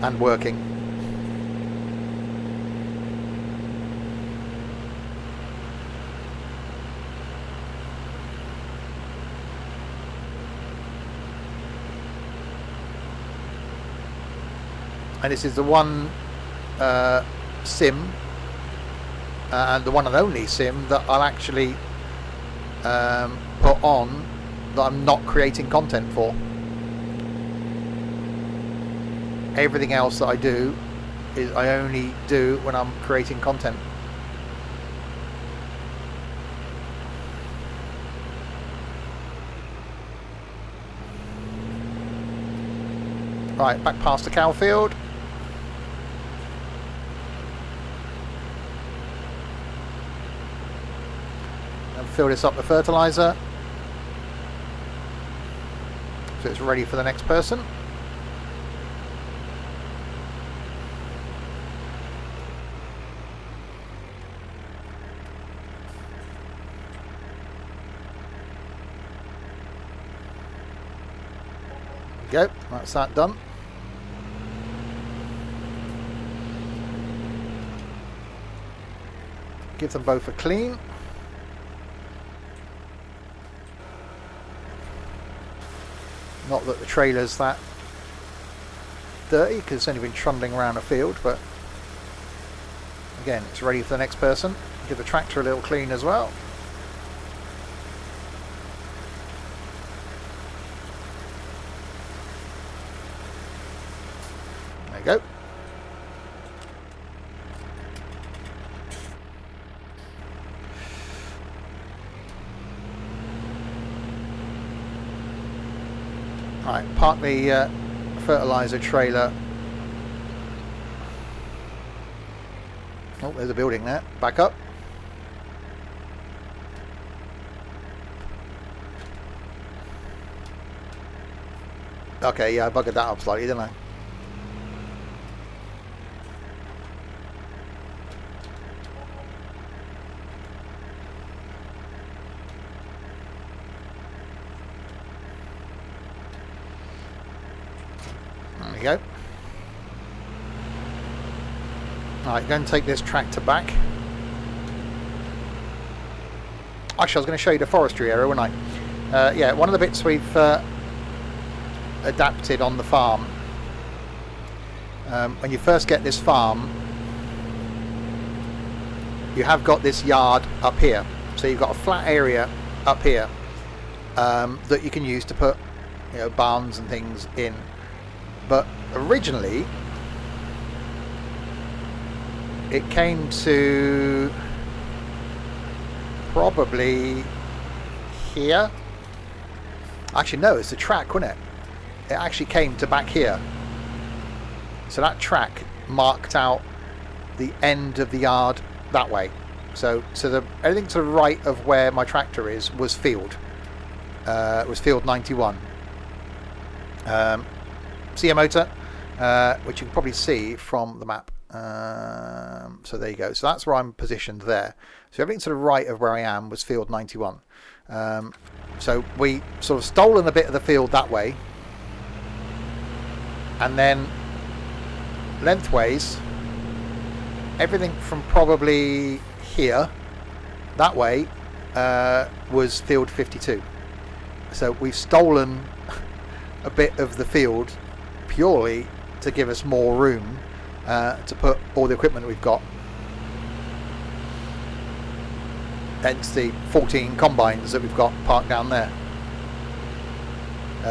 and working. And this is the one sim and the one and only sim that I'll actually put on that I'm not creating content for. Everything else that I do is I only do when I'm creating content. Right, back past the cow field. And fill this up with fertiliser, so it's ready for the next person. There we go, that's that done. Give them both a clean. Not that the trailer's that dirty because it's only been trundling around a field, but again, it's ready for the next person. Give the tractor a little clean as well. There you go. Right, park the fertiliser trailer. Oh, there's a building there. Back up. Okay, yeah, I buggered that up slightly, didn't I? There we go. Alright, go and take this tractor back. Actually, I was going to show you the forestry area, wasn't I? Yeah, one of the bits we've adapted on the farm. When you first get this farm, you have got this yard up here. So you've got a flat area up here that you can use to put, you know, barns and things in. But originally, it came to probably here. Actually, no, it's the track, wasn't it? It actually came to back here. So that track marked out the end of the yard that way. So everything to the right of where my tractor is was field. It was field 91. See a motor, which you can probably see from the map. So there you go. So that's where I'm positioned there. So everything to the right of where I am was field 91. So we sort of stolen a bit of the field that way, and then lengthways, everything from probably here that way was field 52. So we've stolen a bit of the field purely to give us more room to put all the equipment we've got. Hence the 14 combines that we've got parked down there.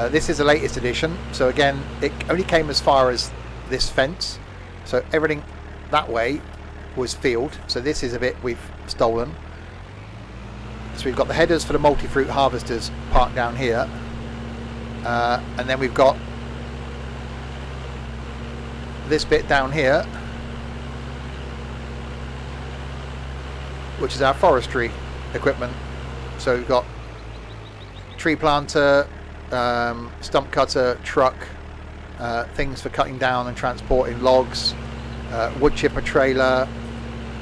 This is the latest edition, so again it only came as far as this fence, so everything that way was field. So this is a bit we've stolen. So we've got the headers for the multi-fruit harvesters parked down here, and then we've got this bit down here, which is our forestry equipment. So we've got tree planter, stump cutter, truck, things for cutting down and transporting logs, wood chipper trailer,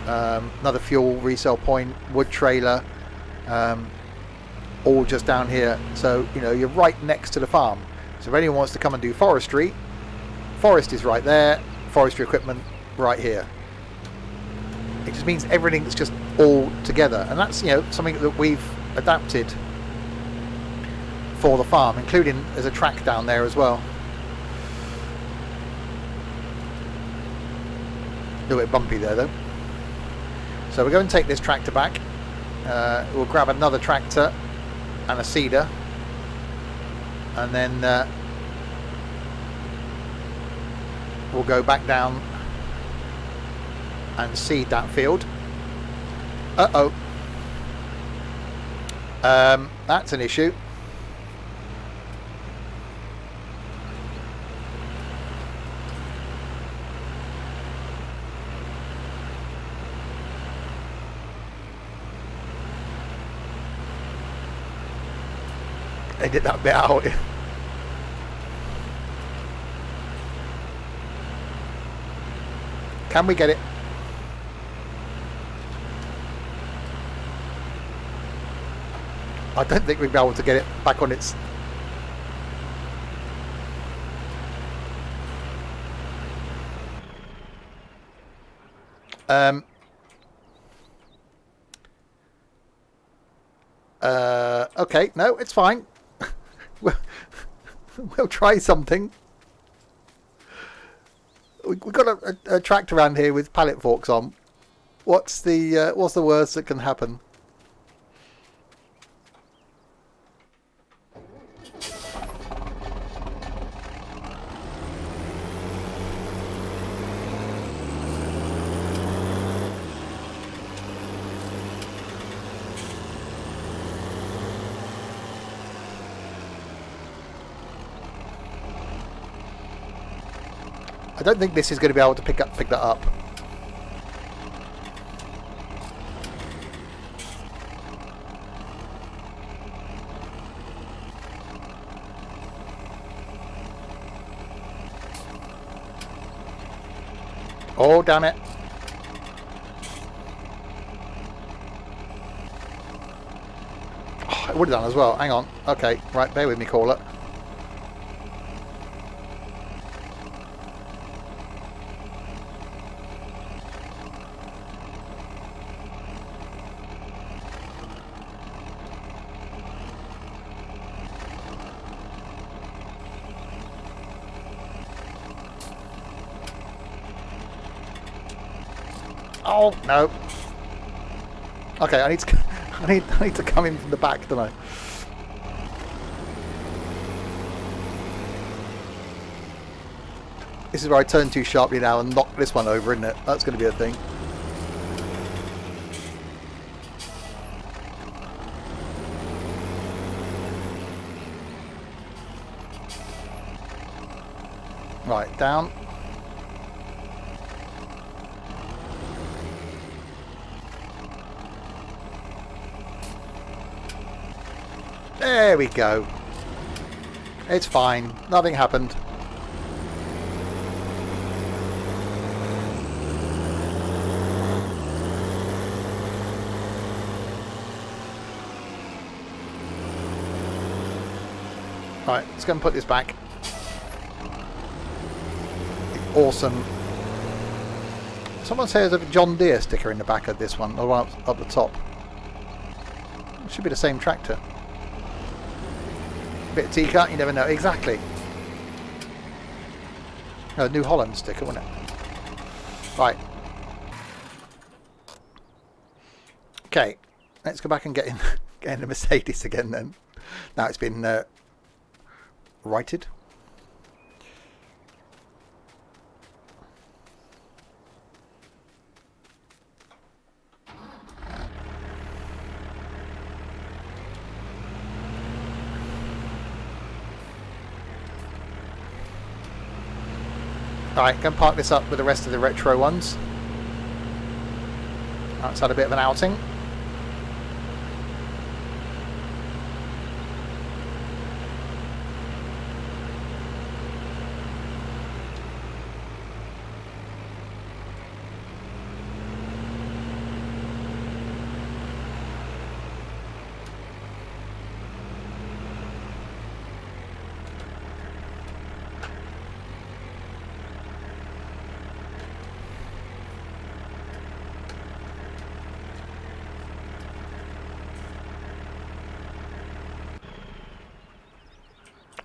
another fuel resale point, wood trailer, all just down here. So you know, you're right next to the farm. So if anyone wants to come and do forestry, forest is right there, forestry equipment right here. It just means everything's just all together, and that's, you know, something that we've adapted for the farm, including there's a track down there as well. A little bit bumpy there though. So we're going to take this tractor back. We'll grab another tractor and a seeder, and then we'll go back down and seed that field. That's an issue. They did that bit out. Can we get it? I don't think we'll be able to get it back on its... Okay, no, it's fine. We'll try something. We've got a tractor around here with pallet forks on. What's the worst that can happen? I don't think this is going to be able to pick that up. Oh, damn it. Oh, it would have done as well. Hang on. Okay, right, bear with me, caller. Oh no. Okay, I need to I need to come in from the back, don't I? This is where I turn too sharply now and knock this one over, isn't it? That's going to be a thing. Right, down. There we go. It's fine. Nothing happened. Right, let's go and put this back. Awesome. Someone says there's a John Deere sticker in the back of this one, or up the top. It should be the same tractor. Bit of T-cut, you never know. Exactly. Oh, New Holland sticker, wasn't it? Right. Okay. Let's go back and get in the Mercedes again then. Now it's been righted. Alright, go and park this up with the rest of the retro ones. Let's had a bit of an outing.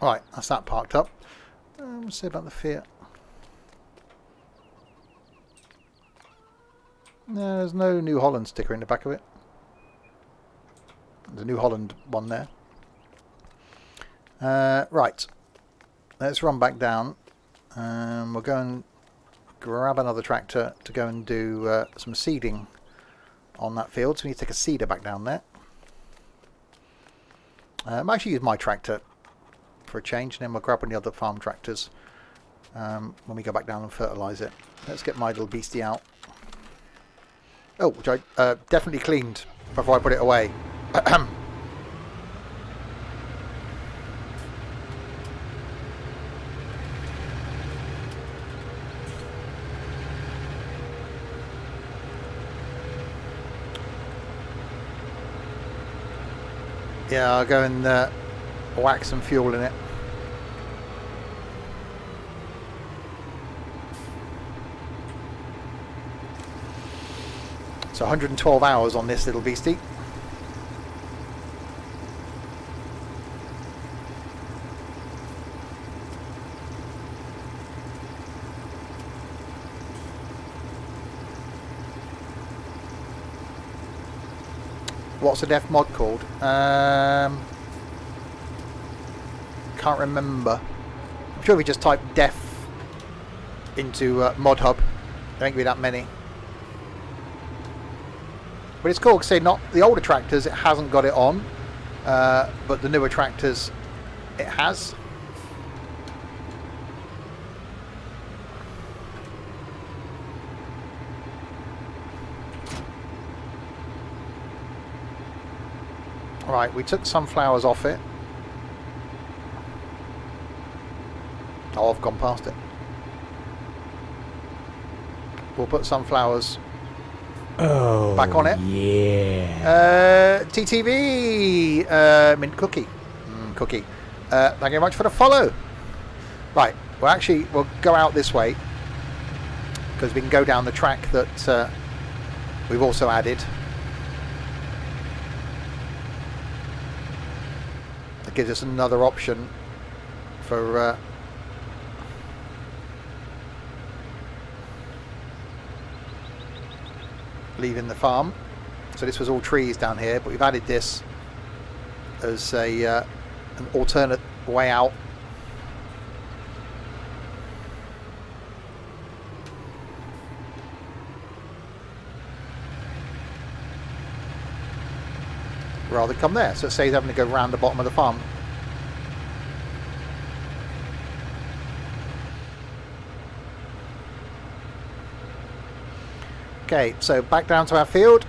Right, that's that parked up. Let's see about the Fiat. No, there's no New Holland sticker in the back of it. There's a New Holland one there. Right, let's run back down. We'll go and grab another tractor to go and do some seeding on that field. So we need to take a seeder back down there. I might actually use my tractor for a change, and then we'll grab one of the other farm tractors when we go back down and fertilise it. Let's get my little beastie out. Oh, which I definitely cleaned before I put it away. Yeah, I'll go and whack some fuel in it. So 112 hours on this little beastie. What's the def mod called? Can't remember. I'm sure if we just type def into mod hub, there ain't gonna be that many. But it's cool, say not the older tractors it hasn't got it on, but the newer tractors it has. Right, we took sunflowers off it. Oh, I've gone past it. We'll put sunflowers back on it. Yeah. TTV mint cookie. Cookie. Thank you very much for the follow. Right, we'll go out this way because we can go down the track that we've also added. It gives us another option for leaving the farm. So this was all trees down here, but we've added this as an alternate way out. Rather come there, so it saves having to go round the bottom of the farm. Okay, so back down to our field,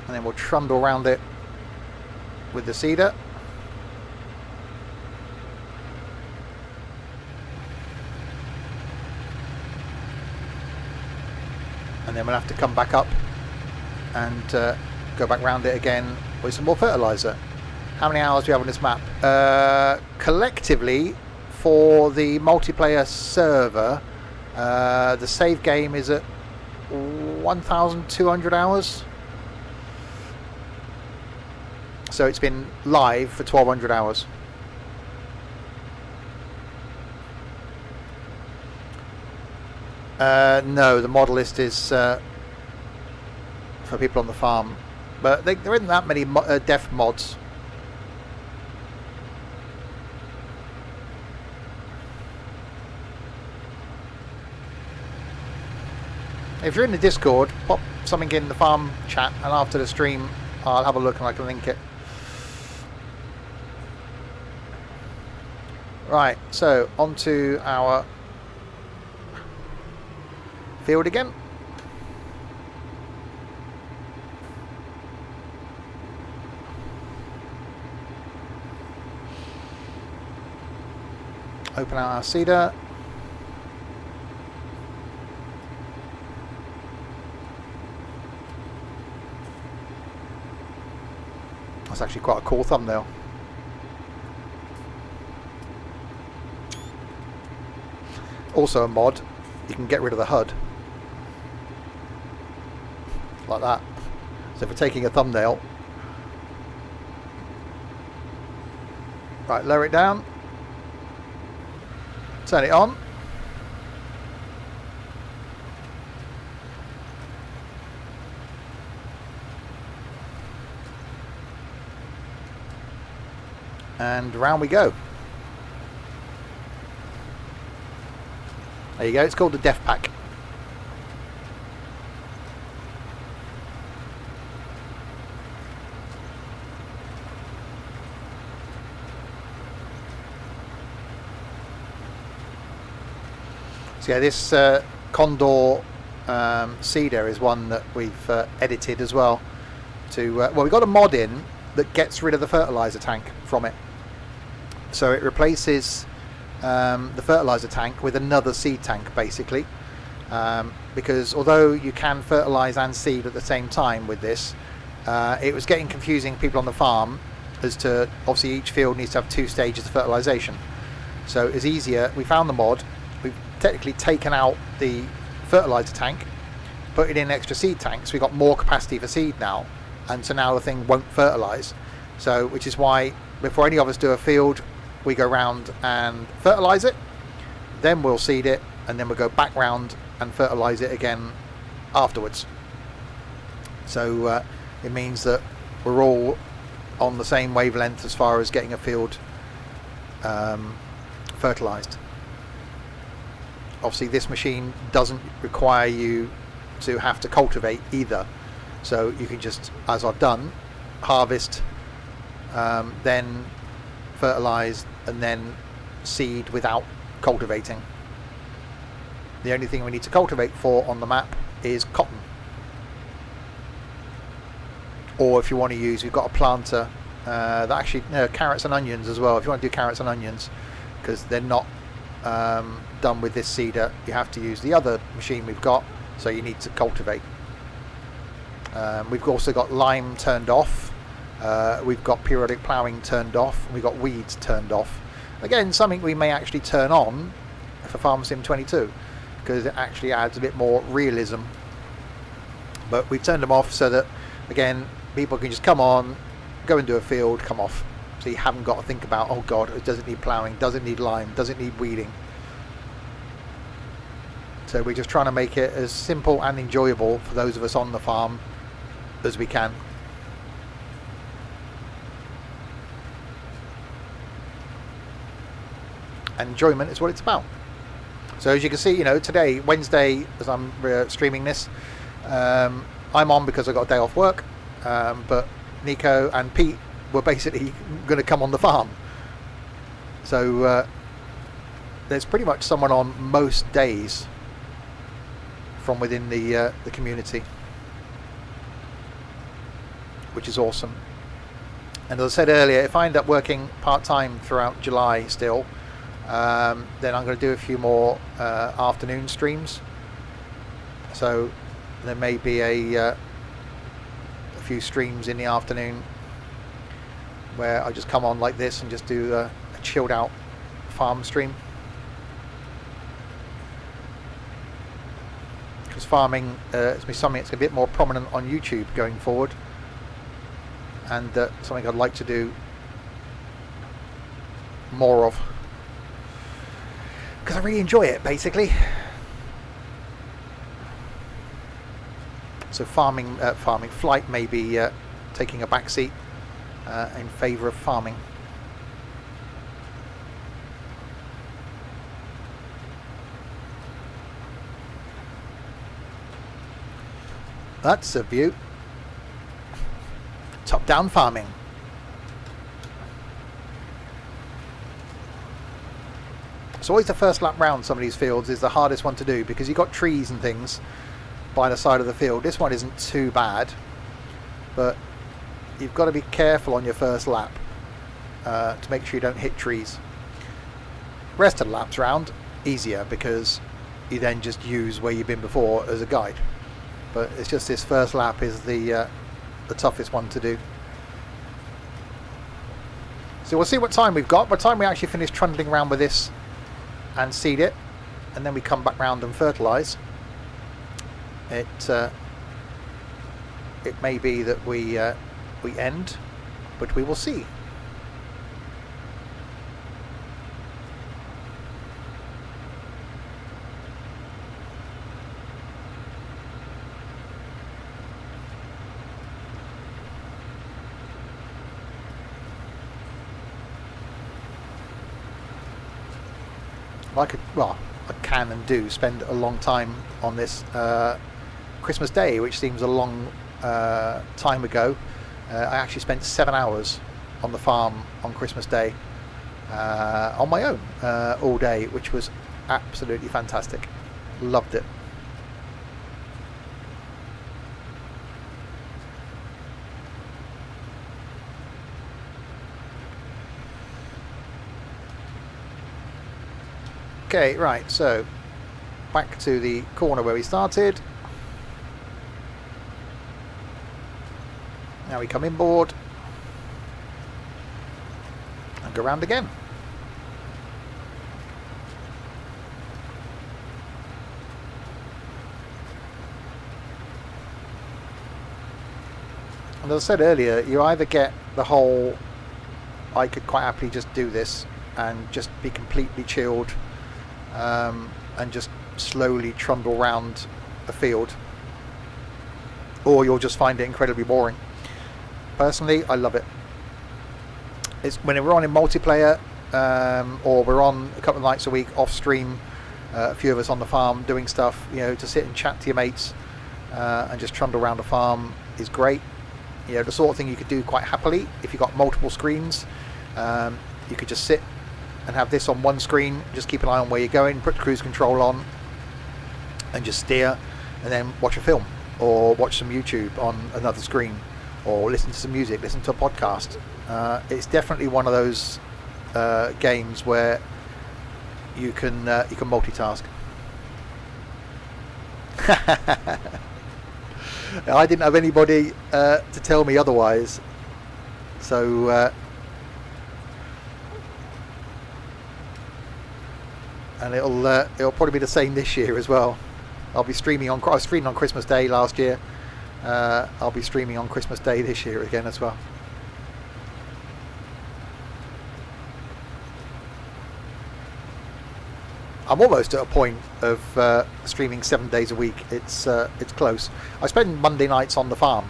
and then we'll trundle around it with the seeder. And then we'll have to come back up and go back round it again with some more fertiliser. How many hours do we have on this map? Collectively, for the multiplayer server, the save game is at 1,200 hours. So it's been live for 1,200 hours. No, the mod list is for people on the farm, but there isn't that many def mods. If you're in the Discord, pop something in the farm chat, and after the stream I'll have a look and I can link it. Right, so on to our field again. Open out our seeder. That's actually quite a cool thumbnail. Also a mod, you can get rid of the HUD. Like that. So if we're taking a thumbnail. Right, lower it down. Turn it on. And round we go. There you go, it's called the Def Pack. So yeah, this Condor seeder is one that we've edited as well. Well, we got a mod in that gets rid of the fertilizer tank from it. So it replaces the fertilizer tank with another seed tank, basically, because although you can fertilize and seed at the same time with this, it was getting confusing people on the farm as to, obviously each field needs to have 2 stages of fertilization. So it's easier. We found the mod. We've technically taken out the fertilizer tank, put it in extra seed tanks. We've got more capacity for seed now, and so now the thing won't fertilize. So which is why before any of us do a field, we go round and fertilize it, then we'll seed it, and then we'll go back round and fertilize it again afterwards. So it means that we're all on the same wavelength as far as getting a field fertilized. Obviously this machine doesn't require you to have to cultivate either, so you can just, as I've done, harvest, then fertilize, and then seed without cultivating. The only thing we need to cultivate for on the map is cotton, or if you want to use, we've got a planter Actually, no, carrots and onions as well. If you want to do carrots and onions, because they're not done with this seeder, you have to use the other machine we've got. So you need to cultivate. We've also got lime turned off. We've got periodic ploughing turned off. And we've got weeds turned off. Again, something we may actually turn on for Farm Sim 22, because it actually adds a bit more realism. But we've turned them off so that, again, people can just come on, go into a field, come off. So you haven't got to think about, oh God, it doesn't need ploughing, doesn't need lime, doesn't need weeding. So we're just trying to make it as simple and enjoyable for those of us on the farm as we can. And enjoyment is what it's about. So as you can see, you know, today, Wednesday, as I'm streaming this, I'm on because I got a day off work, but Nico and Pete were basically going to come on the farm. So there's pretty much someone on most days from within the community, which is awesome. And as I said earlier, if I end up working part-time throughout July still, then I'm going to do a few more afternoon streams. So there may be a few streams in the afternoon where I just come on like this and just do a chilled out farm stream. Because farming is something that's a bit more prominent on YouTube going forward, and something I'd like to do more of, because I really enjoy it, basically. So flight may be taking a back seat in favour of farming. That's a view. Top-down farming. It's always the first lap round some of these fields is the hardest one to do, because you've got trees and things by the side of the field. This one isn't too bad, but you've got to be careful on your first lap to make sure you don't hit trees. Rest of the laps round, easier, because you then just use where you've been before as a guide. But it's just this first lap is the toughest one to do. So we'll see what time we've got. By the time we actually finish trundling around with this and seed it, and then we come back round and fertilise, it may be that we end, but we will see. I can and do spend a long time on this Christmas Day, which seems a long time ago. I actually spent 7 hours on the farm on Christmas Day on my own all day, which was absolutely fantastic. Loved it. Okay, right, so back to the corner where we started. Now we come inboard and go round again. And as I said earlier, you either get the whole, I could quite happily just do this and just be completely chilled, and just slowly trundle round a field, or you'll just find it incredibly boring. Personally, I love it. It's when we're on in multiplayer, or we're on a couple of nights a week off stream, a few of us on the farm doing stuff, you know, to sit and chat to your mates and just trundle around the farm is great. You know, the sort of thing you could do quite happily if you've got multiple screens. You could just sit and have this on one screen, just keep an eye on where you're going, put the cruise control on and just steer, and then watch a film or watch some YouTube on another screen, or listen to some music, listen to a podcast. It's definitely one of those games where you can multitask. I didn't have anybody to tell me otherwise, so and it'll probably be the same this year as well. I was streaming on Christmas Day last year. I'll be streaming on Christmas Day this year again as well. I'm almost at a point of streaming 7 days a week. It's close. I spend Monday nights on the farm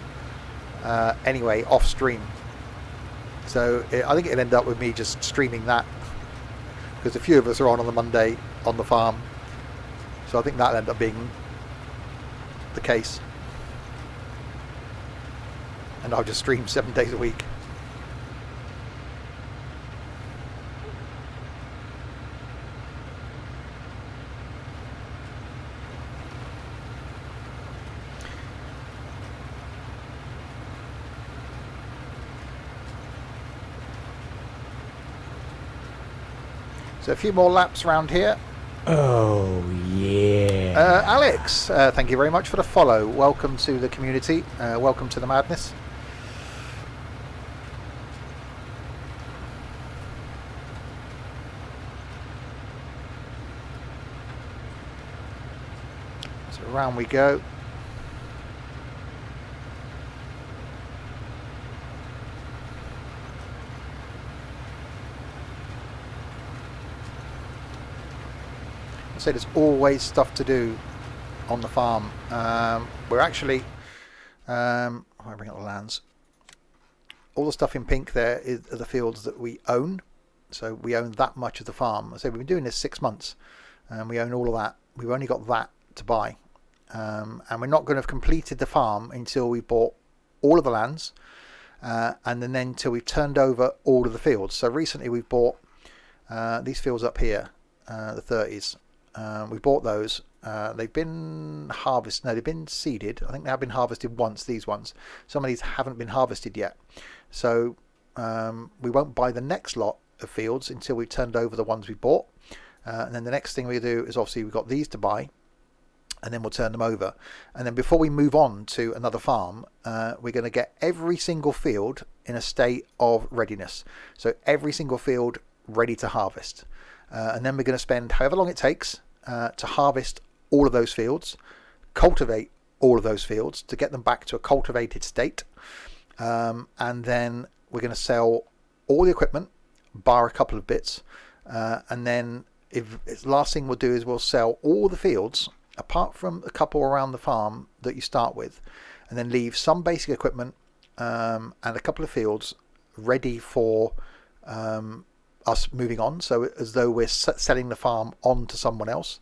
anyway, off stream. So I think it'll end up with me just streaming that, because a few of us are on the Monday on the farm. So I think that'll end up being the case. And I'll just stream 7 days a week. So a few more laps around here. Oh, yeah. Alex, thank you very much for the follow. Welcome to the community. Welcome to the madness. So around we go. So there's always stuff to do on the farm. We're actually, I'll bring up the lands. All the stuff in pink there are the fields that we own. So we own that much of the farm. So we've been doing this 6 months, and we own all of that. We've only got that to buy, and we're not going to have completed the farm until we've bought all of the lands, and then until we've turned over all of the fields. So recently we've bought these fields up here, the 30s. We bought those. They've been harvested. No, they've been seeded. I think they have been harvested once, these ones. Some of these haven't been harvested yet. So we won't buy the next lot of fields until we've turned over the ones we bought. And then the next thing we do is, obviously we've got these to buy, and then we'll turn them over. And then before we move on to another farm, we're going to get every single field in a state of readiness. So every single field ready to harvest. And then we're going to spend however long it takes to harvest all of those fields, cultivate all of those fields to get them back to a cultivated state, and then we're going to sell all the equipment, bar a couple of bits, and then last thing we'll do is we'll sell all the fields apart from a couple around the farm that you start with, and then leave some basic equipment and a couple of fields ready for us moving on, so as though we're selling the farm on to someone else.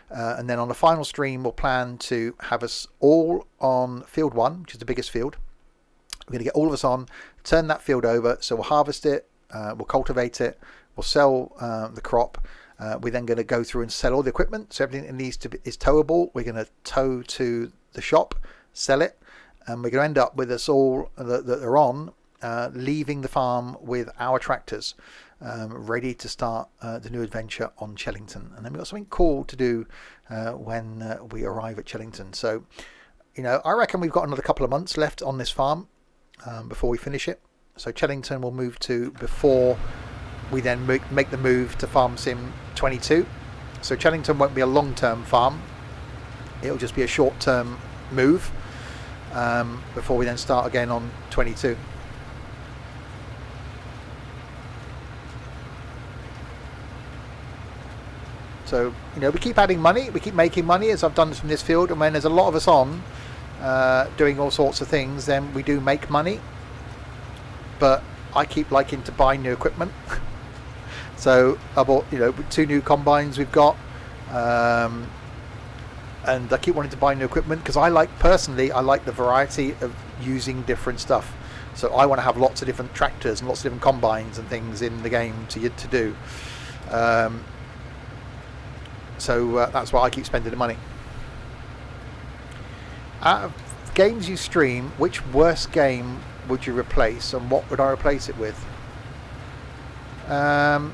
And then on the final stream we'll plan to have us all on field 1, which is the biggest field. We're going to get all of us on, turn that field over, so we'll harvest it, we'll cultivate it, we'll sell the crop. We're then going to go through and sell all the equipment, so everything that needs to be is towable. We're going to tow to the shop, sell it, and we're going to end up with us all that are on leaving the farm with our tractors, ready to start the new adventure on Chellington. And then we've got something cool to do when we arrive at Chellington. So, I reckon we've got another couple of months left on this farm before we finish it. So Chellington will move to before we then make the move to Farm Sim 22. So Chellington won't be a long-term farm. It'll just be a short-term move before we then start again on 22. So, we keep adding money, we keep making money, as I've done from this field, and when there's a lot of us on doing all sorts of things, then we do make money. But I keep liking to buy new equipment. So I bought, 2 new combines we've got, and I keep wanting to buy new equipment because I like the variety of using different stuff. So I want to have lots of different tractors and lots of different combines and things in the game to do. So that's why I keep spending the money. Out of games you stream, which worst game would you replace, and what would I replace it with? The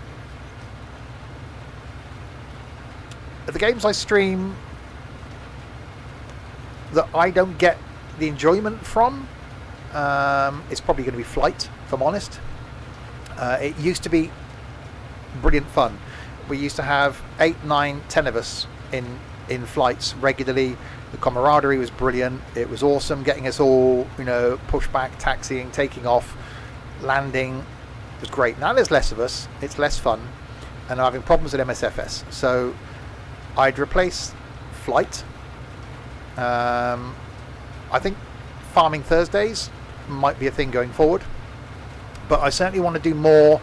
games I stream that I don't get the enjoyment from, it's probably going to be Flight, if I'm honest. It used to be brilliant fun. We used to have 8, 9, 10 of us in flights regularly. The camaraderie was brilliant. It was awesome getting us all, push back, taxiing, taking off, landing. It was great. Now there's less of us. It's less fun. And I'm having problems with MSFS. So I'd replace Flight. I think Farming Thursdays might be a thing going forward. But I certainly want to do more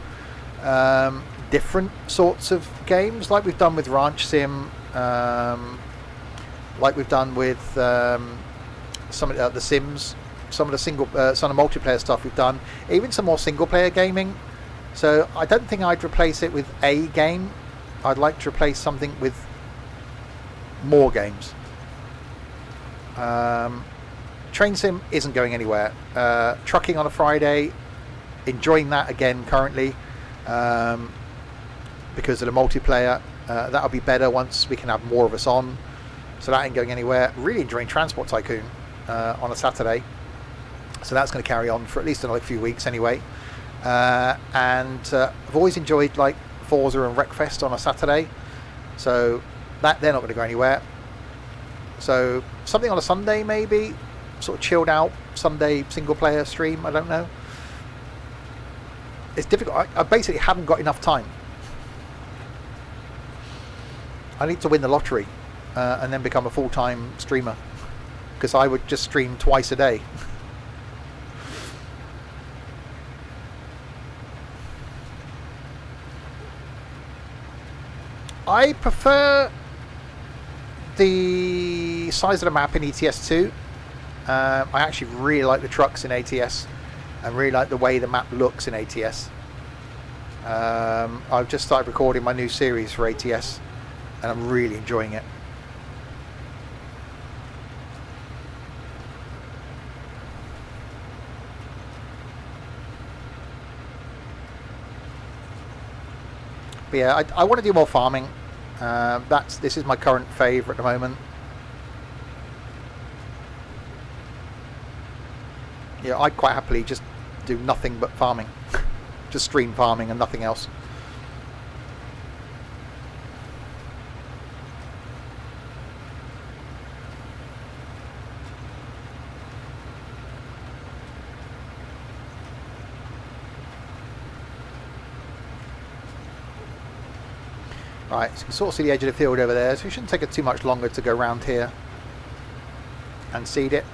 different sorts of games, like we've done with Ranch Sim, like we've done with some of the Sims, some of the multiplayer stuff we've done, even some more single player gaming. So I don't think I'd replace it with a game. I'd like to replace something with more games. Train Sim isn't going anywhere. Trucking on a Friday, enjoying that again currently, because of the multiplayer. That'll be better once we can have more of us on. So that ain't going anywhere. Really enjoying Transport Tycoon on a Saturday. So that's going to carry on for at least another few weeks anyway. And I've always enjoyed like Forza and Wreckfest on a Saturday. So that they're not going to go anywhere. So something on a Sunday maybe. Sort of chilled out Sunday single player stream. I don't know. It's difficult. I basically haven't got enough time. I need to win the lottery and then become a full-time streamer, because I would just stream twice a day. I prefer the size of the map in ETS2. I actually really like the trucks in ATS. and really like the way the map looks in ATS. I've just started recording my new series for ATS and I'm really enjoying it. But yeah, I want to do more farming. This is my current favourite at the moment. Yeah, I'd quite happily just do nothing but farming. Just stream farming and nothing else. Right, so you can sort of see the edge of the field over there, so it shouldn't take it too much longer to go around here and seed it,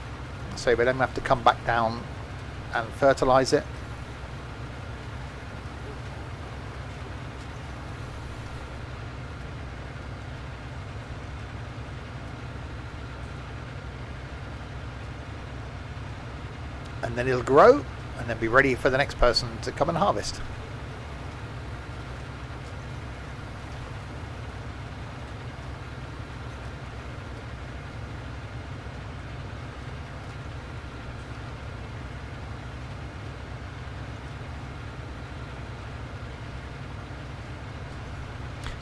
so we don't have to come back down and fertilise it. And then it'll grow and then be ready for the next person to come and harvest.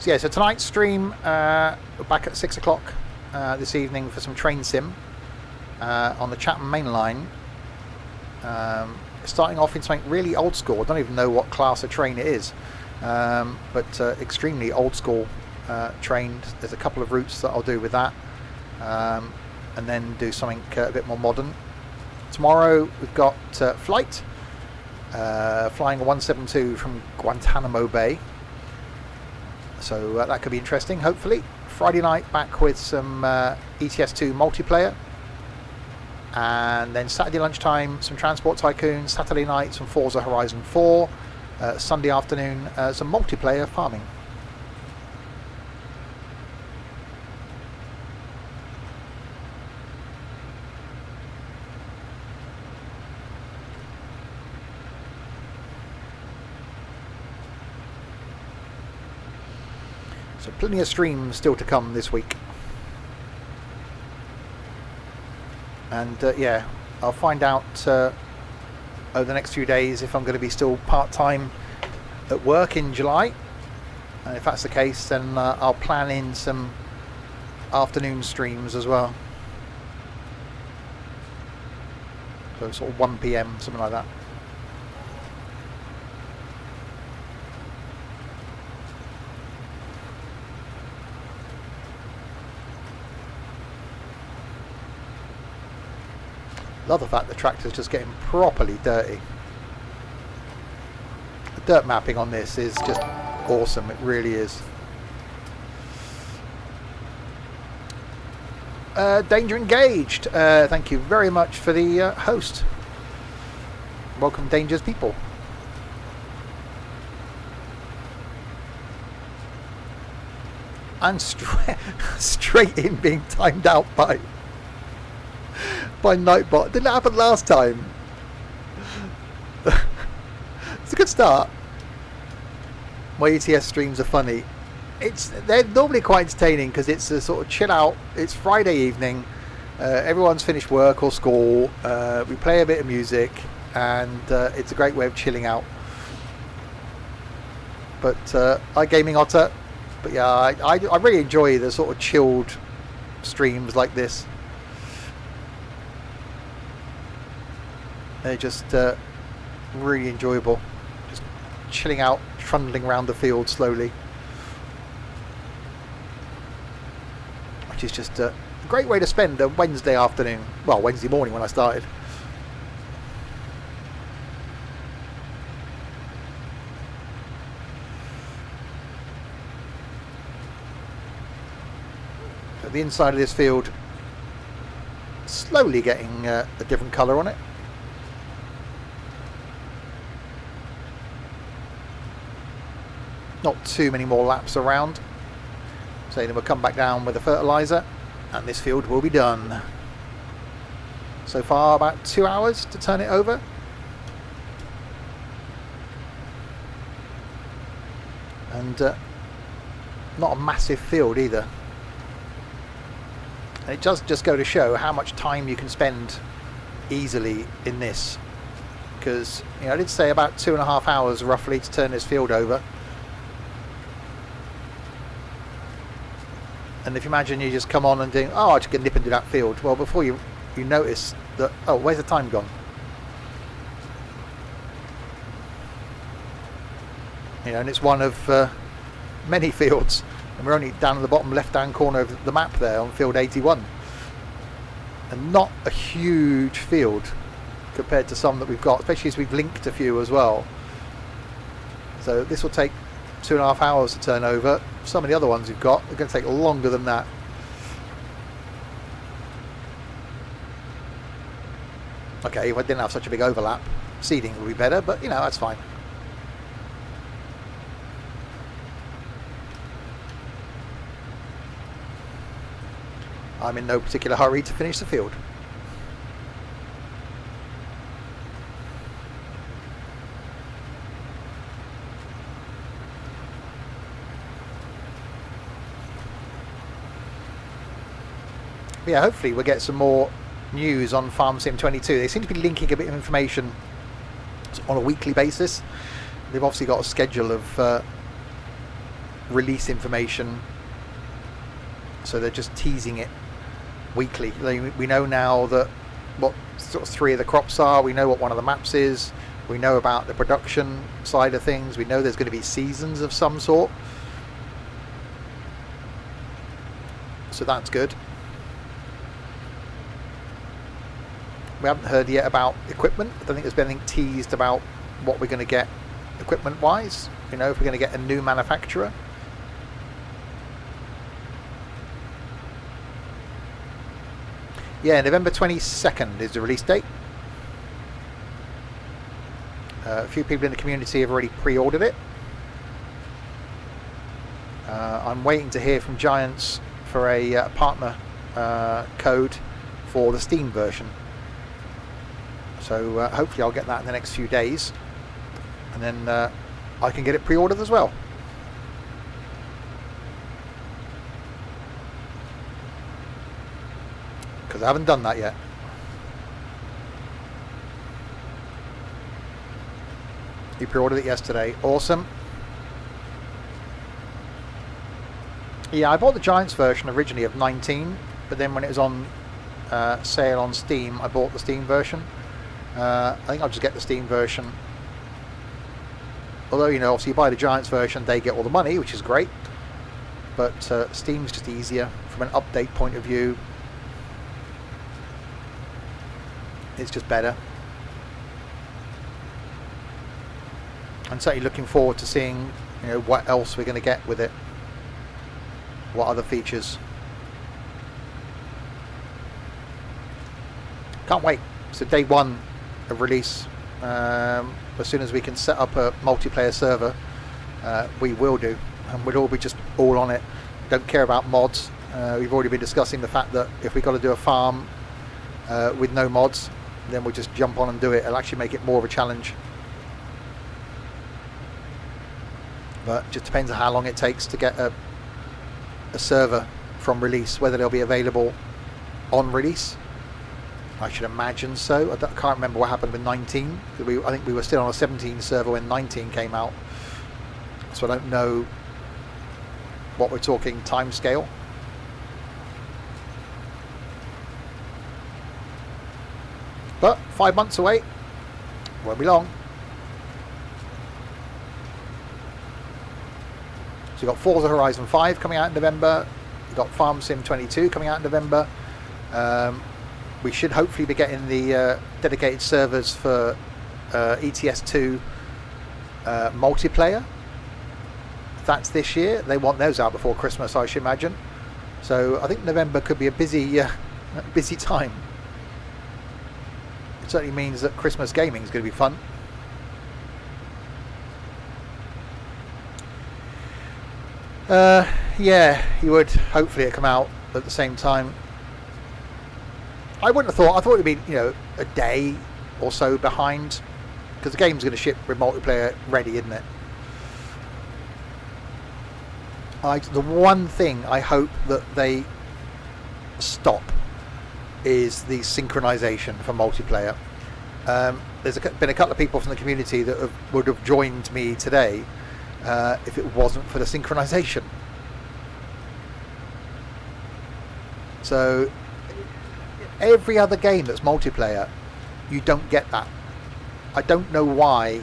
So yeah, so tonight's stream, we're back at 6 o'clock this evening for some train sim on the Chatham main line. Starting off in something really old school. I don't even know what class of train it is, but extremely old school trained. There's a couple of routes that I'll do with that, and then do something a bit more modern. Tomorrow we've got Flight, flying a 172 from Guantanamo Bay. So that could be interesting, hopefully. Friday night back with some ETS2 multiplayer. And then Saturday lunchtime, some Transport Tycoon. Saturday night, some Forza Horizon 4. Sunday afternoon, some multiplayer farming. So plenty of streams still to come this week. And yeah, I'll find out over the next few days if I'm going to be still part-time at work in July. And if that's the case, then I'll plan in some afternoon streams as well. So sort of 1 PM, something like that. Love the fact the tractor's just getting properly dirty. The dirt mapping on this is just awesome, it really is. Danger engaged. Thank you very much for the host. Welcome, Danger's people. And straight in being timed out by Nightbot. Didn't happen last time. It's a good start. My ETS streams are funny. They're normally quite entertaining because it's a sort of chill out. It's Friday evening. Everyone's finished work or school. We play a bit of music, and it's a great way of chilling out. But iGaming Otter. But yeah, I really enjoy the sort of chilled streams like this. They're just really enjoyable. Just chilling out, trundling around the field slowly. Which is just a great way to spend a Wednesday afternoon. Well, Wednesday morning when I started. So the inside of this field slowly getting a different colour on it. Not too many more laps around. So then we'll come back down with the fertiliser and this field will be done. So far about 2 hours to turn it over. And not a massive field either. And it does just go to show how much time you can spend easily in this. Because I did say about 2.5 hours roughly to turn this field over. And if you imagine you just come on and think, oh, I just get nip into that field. Well, before you notice that, oh, where's the time gone? And it's one of many fields. And we're only down in the bottom left-hand corner of the map there on field 81. And not a huge field compared to some that we've got, especially as we've linked a few as well. So this will take 2.5 hours to turn over. Some of the other ones we've got are going to take longer than that. Okay, if I didn't have such a big overlap, seeding would be better, but that's fine. I'm in no particular hurry to finish the field. Yeah, hopefully we'll get some more news on Farm Sim 22. They seem to be linking a bit of information on a weekly basis. They've obviously got a schedule of release information, so they're just teasing it weekly. We know now that what sort of 3 of the crops are. We know what one of the maps is. We know about the production side of things. We know there's going to be seasons of some sort. So that's good. We haven't heard yet about equipment. I don't think there's been anything teased about what we're going to get equipment wise. If we're going to get a new manufacturer. Yeah, November 22nd is the release date. A few people in the community have already pre-ordered it. I'm waiting to hear from Giants for a partner code for the Steam version. So hopefully I'll get that in the next few days, and then I can get it pre-ordered as well. Because I haven't done that yet. You pre-ordered it yesterday. Awesome. Yeah, I bought the Giants version originally of 19, but then when it was on sale on Steam, I bought the Steam version. I think I'll just get the Steam version. Although, you know, obviously you buy the Giants version, they get all the money, which is great. But Steam's just easier from an update point of view. It's just better. I'm certainly looking forward to seeing, you know, what else we're going to get with it. What other features? Can't wait. So day one of release. As soon as we can set up a multiplayer server, we will do, and we'll all be just all on it. Don't care about mods. We've already been discussing the fact that if we've got to do a farm with no mods, then we'll just jump on and do it. It'll actually make it more of a challenge. But it just depends on how long it takes to get a server from release, whether they'll be available on release. I should imagine so. I can't remember what happened with 19. I think we were still on a 17 server when 19 came out. So I don't know what we're talking time scale. But 5 months away. Won't be long. So you've got Forza Horizon 5 coming out in November. You've got Farm Sim 22 coming out in November. We should hopefully be getting the dedicated servers for ETS2 multiplayer. That's this year. They want those out before Christmas, I should imagine. So I think November could be a busy time. It certainly means that Christmas gaming is going to be fun. Yeah, you would. Hopefully it come out at the same time. I wouldn't have thought. I thought it would be, you know, a day or so behind, because the game's going to ship with multiplayer ready, isn't it? The one thing I hope that they stop is the synchronization for multiplayer. There's been a couple of people from the community that would have joined me today if it wasn't for the synchronization. So every other game that's multiplayer, you don't get that. I don't know why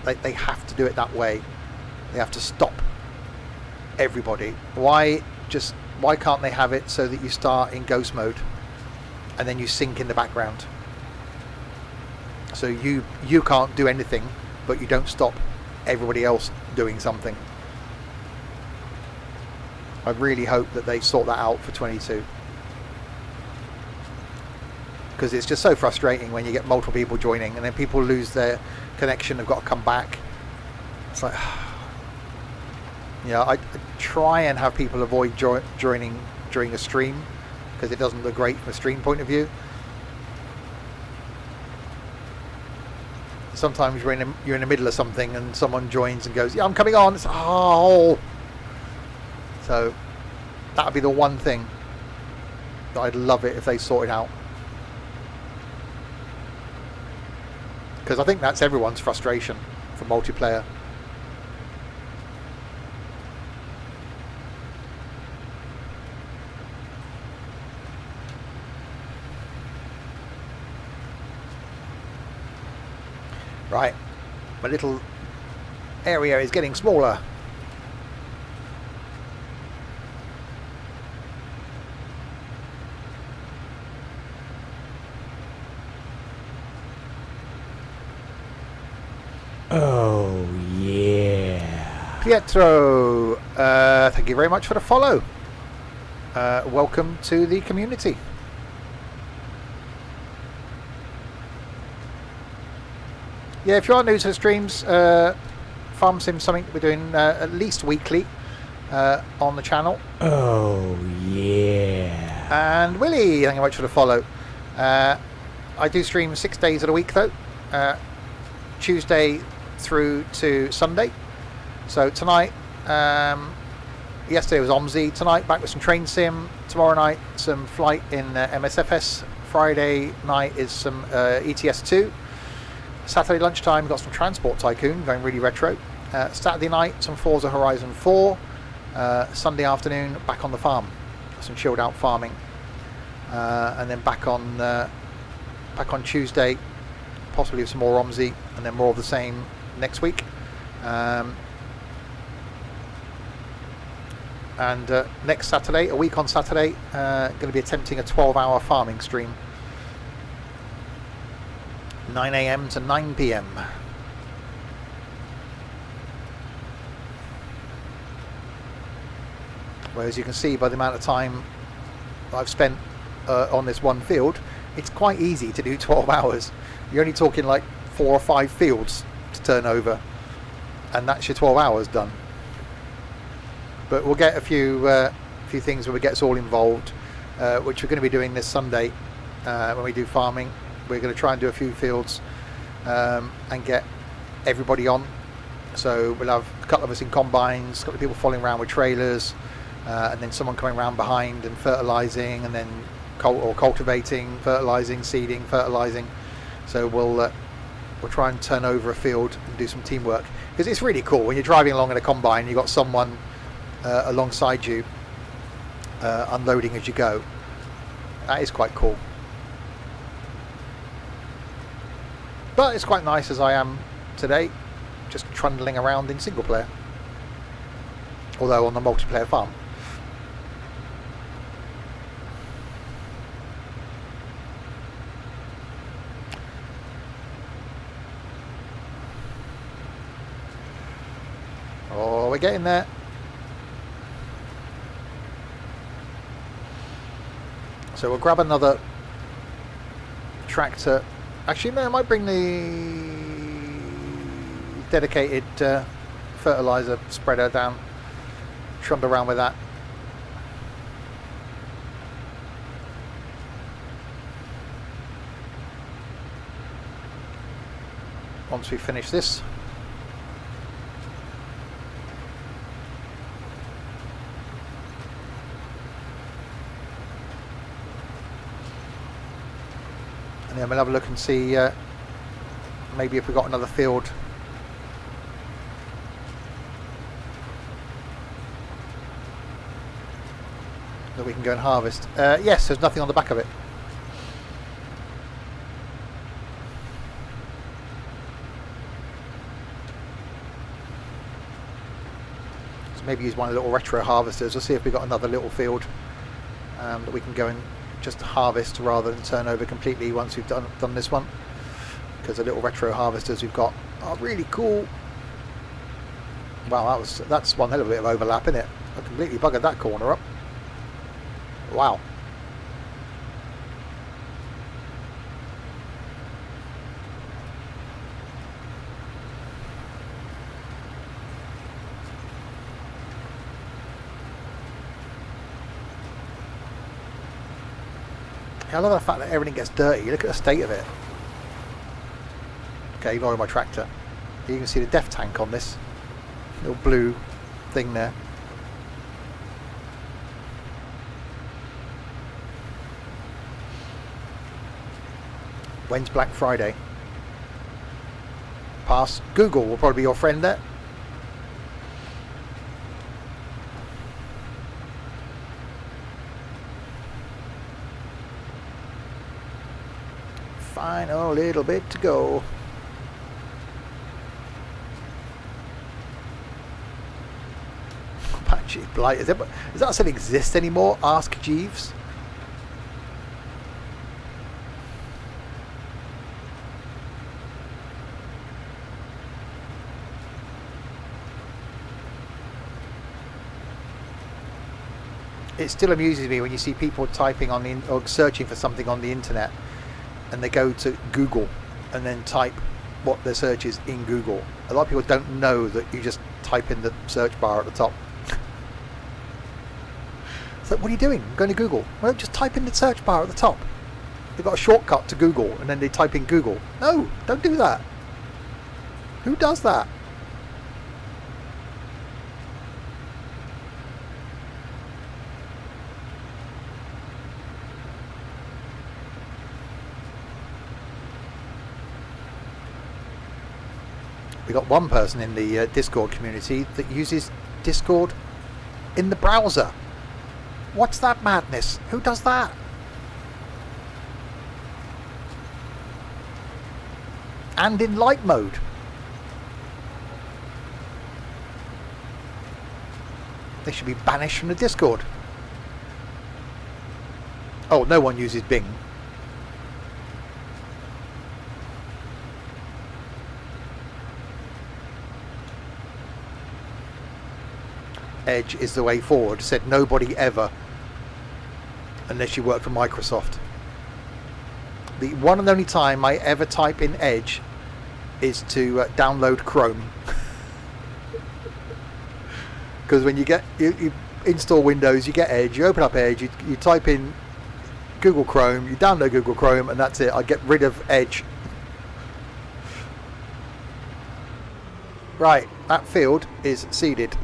they have to do it that way. They have to stop everybody. Why can't they have it so that you start in ghost mode and then you sync in the background? So you can't do anything, but you don't stop everybody else doing something. I really hope that they sort that out for 22. Because it's just so frustrating when you get multiple people joining and then people lose their connection, have got to come back. It's like, yeah, I try and have people avoid joining during a stream because it doesn't look great from a stream point of view. Sometimes you're in the middle of something and someone joins and goes, yeah, I'm coming on. It's, oh. So that would be the one thing that I'd love it if they sorted out. Because I think that's everyone's frustration for multiplayer. Right, my little area is getting smaller. Oh, yeah. Pietro, thank you very much for the follow. Welcome to the community. Yeah, if you are new to the streams, Farm Sim something we're doing at least weekly on the channel. Oh, yeah. And Willie, thank you very much for the follow. I do stream 6 days of the week though, Tuesday through to Sunday. So tonight, yesterday was OMSI, tonight back with some train sim, tomorrow night some flight in MSFS, Friday night is some ETS2. Saturday lunchtime, got some Transport Tycoon, going really retro. Saturday night, some Forza Horizon 4. Sunday afternoon, back on the farm, some chilled out farming, and then back on Tuesday, possibly with some more OMSI, and then more of the same next week. And next Saturday, a week on Saturday, going to be attempting a 12-hour farming stream, 9 a.m. to 9 p.m. Well, as you can see by the amount of time I've spent on this one field, it's quite easy to do 12 hours. You're only talking like 4 or 5 fields to turn over, and that's your 12 hours done. But we'll get a few things where we get us all involved, which we're going to be doing this Sunday when we do farming. We're going to try and do a few fields and get everybody on. So we'll have a couple of us in combines, a couple of people following around with trailers, and then someone coming around behind and fertilising, and then cultivating, fertilising, seeding, fertilising. So we'll try and turn over a field and do some teamwork, because it's really cool when you're driving along in a combine. You've got someone alongside you unloading as you go. That is quite cool. But it's quite nice as I am today, just trundling around in single player, although on the multiplayer farm. Oh, we're getting there. So we'll grab another tractor. Actually, no, I might bring the dedicated fertilizer spreader down, trundle around with that. Once we finish this. And then we'll have a look and see maybe if we've got another field that we can go and harvest. Yes, there's nothing on the back of it. So maybe use one of the little retro harvesters. We'll see if we've got another little field that we can go and just harvest rather than turn over completely once we've done this one, because the little retro harvesters we've got are really cool. Wow, that's one hell of a bit of overlap, isn't it? I completely buggered that corner up. Wow. I love the fact that everything gets dirty. Look at the state of it. Okay, ignoring my tractor. You can see the def tank on this little blue thing there. When's Black Friday? Pass. Google will probably be your friend there. Final little bit to go. Apache Blight. Does that still exist anymore? Ask Jeeves. It still amuses me when you see people typing on the or searching for something on the internet, and they go to Google and then type what their search is in Google. A lot of people don't know that you just type in the search bar at the top. So what are you doing? I'm going to Google. Well, just type in the search bar at the top. They've got a shortcut to Google and then they type in Google. No, don't do that. Who does that? We got one person in the Discord community that uses Discord in the browser. What's that madness? Who does that? And in light mode. They should be banished from the Discord. Oh, no one uses Bing. Edge is the way forward, said nobody ever, unless you work for Microsoft. The one and only time I ever type in Edge is to download Chrome. Because when you install Windows, you get Edge, you open up Edge, you type in Google Chrome, you download Google Chrome, and that's it. I get rid of Edge. Right, that field is seeded.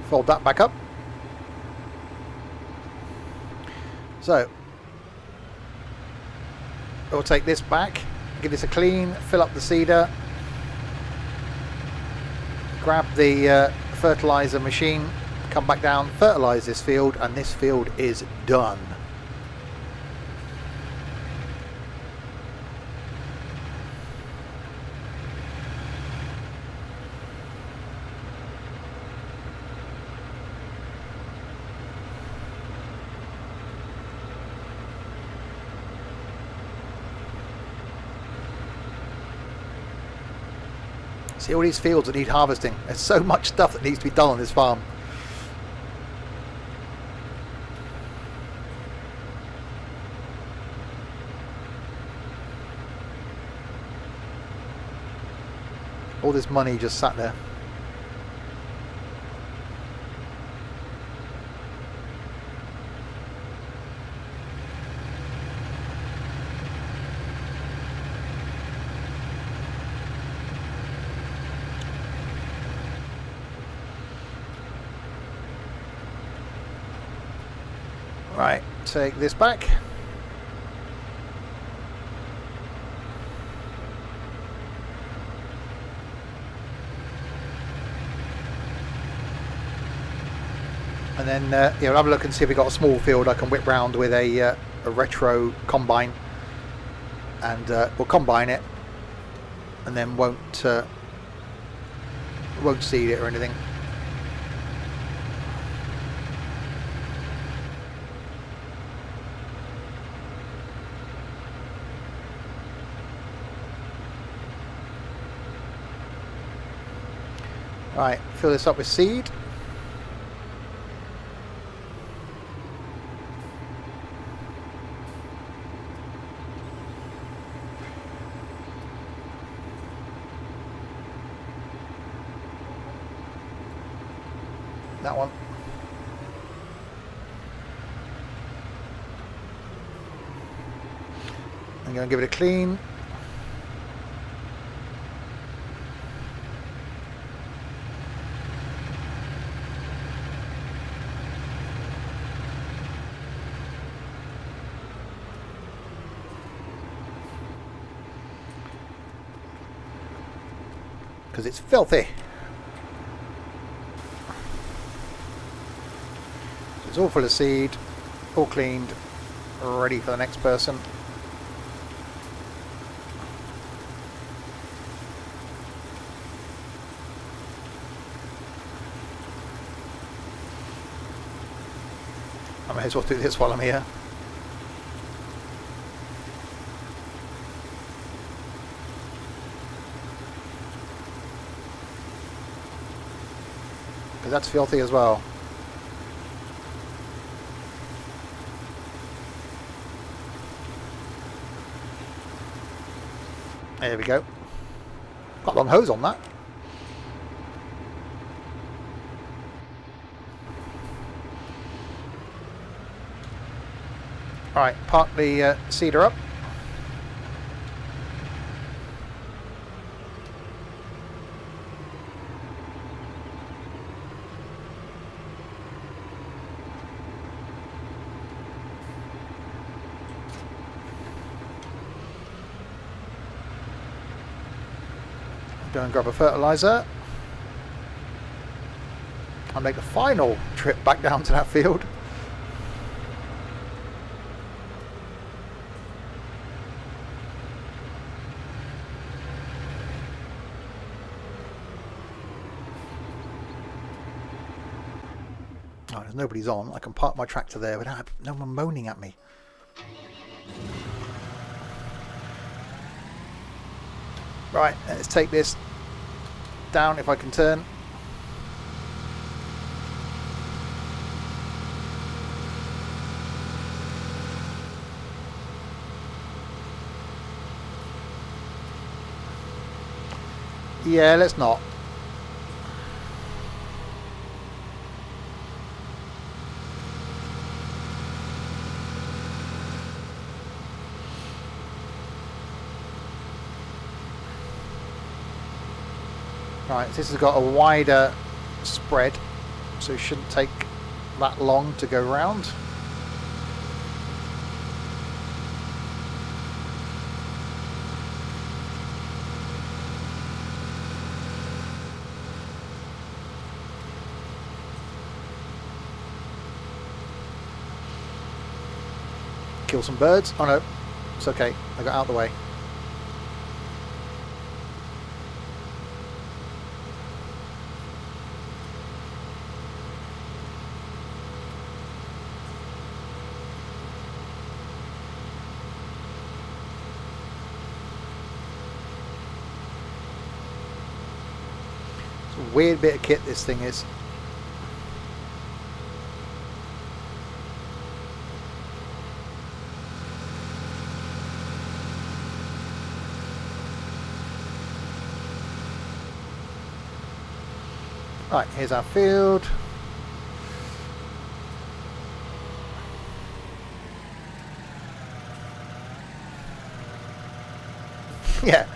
Fold that back up. So we'll take this back, give this a clean, fill up the seeder, grab the fertilizer machine, come back down, fertilize this field, and this field is done. See all these fields that need harvesting. There's so much stuff that needs to be done on this farm. All this money just sat there. Right, take this back. And then we'll have a look and see if we've got a small field I can whip round with a retro combine, and we'll combine it, and then won't seed it or anything. Right, fill this up with seed. That one. I'm going to give it a clean. Because it's filthy. It's all full of seed, all cleaned, ready for the next person. I may as well do this while I'm here. Because that's filthy as well. There we go. Got a long hose on that. Alright, park the seeder up. Go and grab a fertiliser. And make the final trip back down to that field. Oh, there's nobody's on. I can park my tractor there without no one moaning at me. Right, let's take this down if I can turn. Yeah, let's not. Right, this has got a wider spread, so it shouldn't take that long to go round. Kill some birds. Oh no, it's okay. I got out of the way. It's a weird bit of kit this thing is. Right, here's our field. Yeah,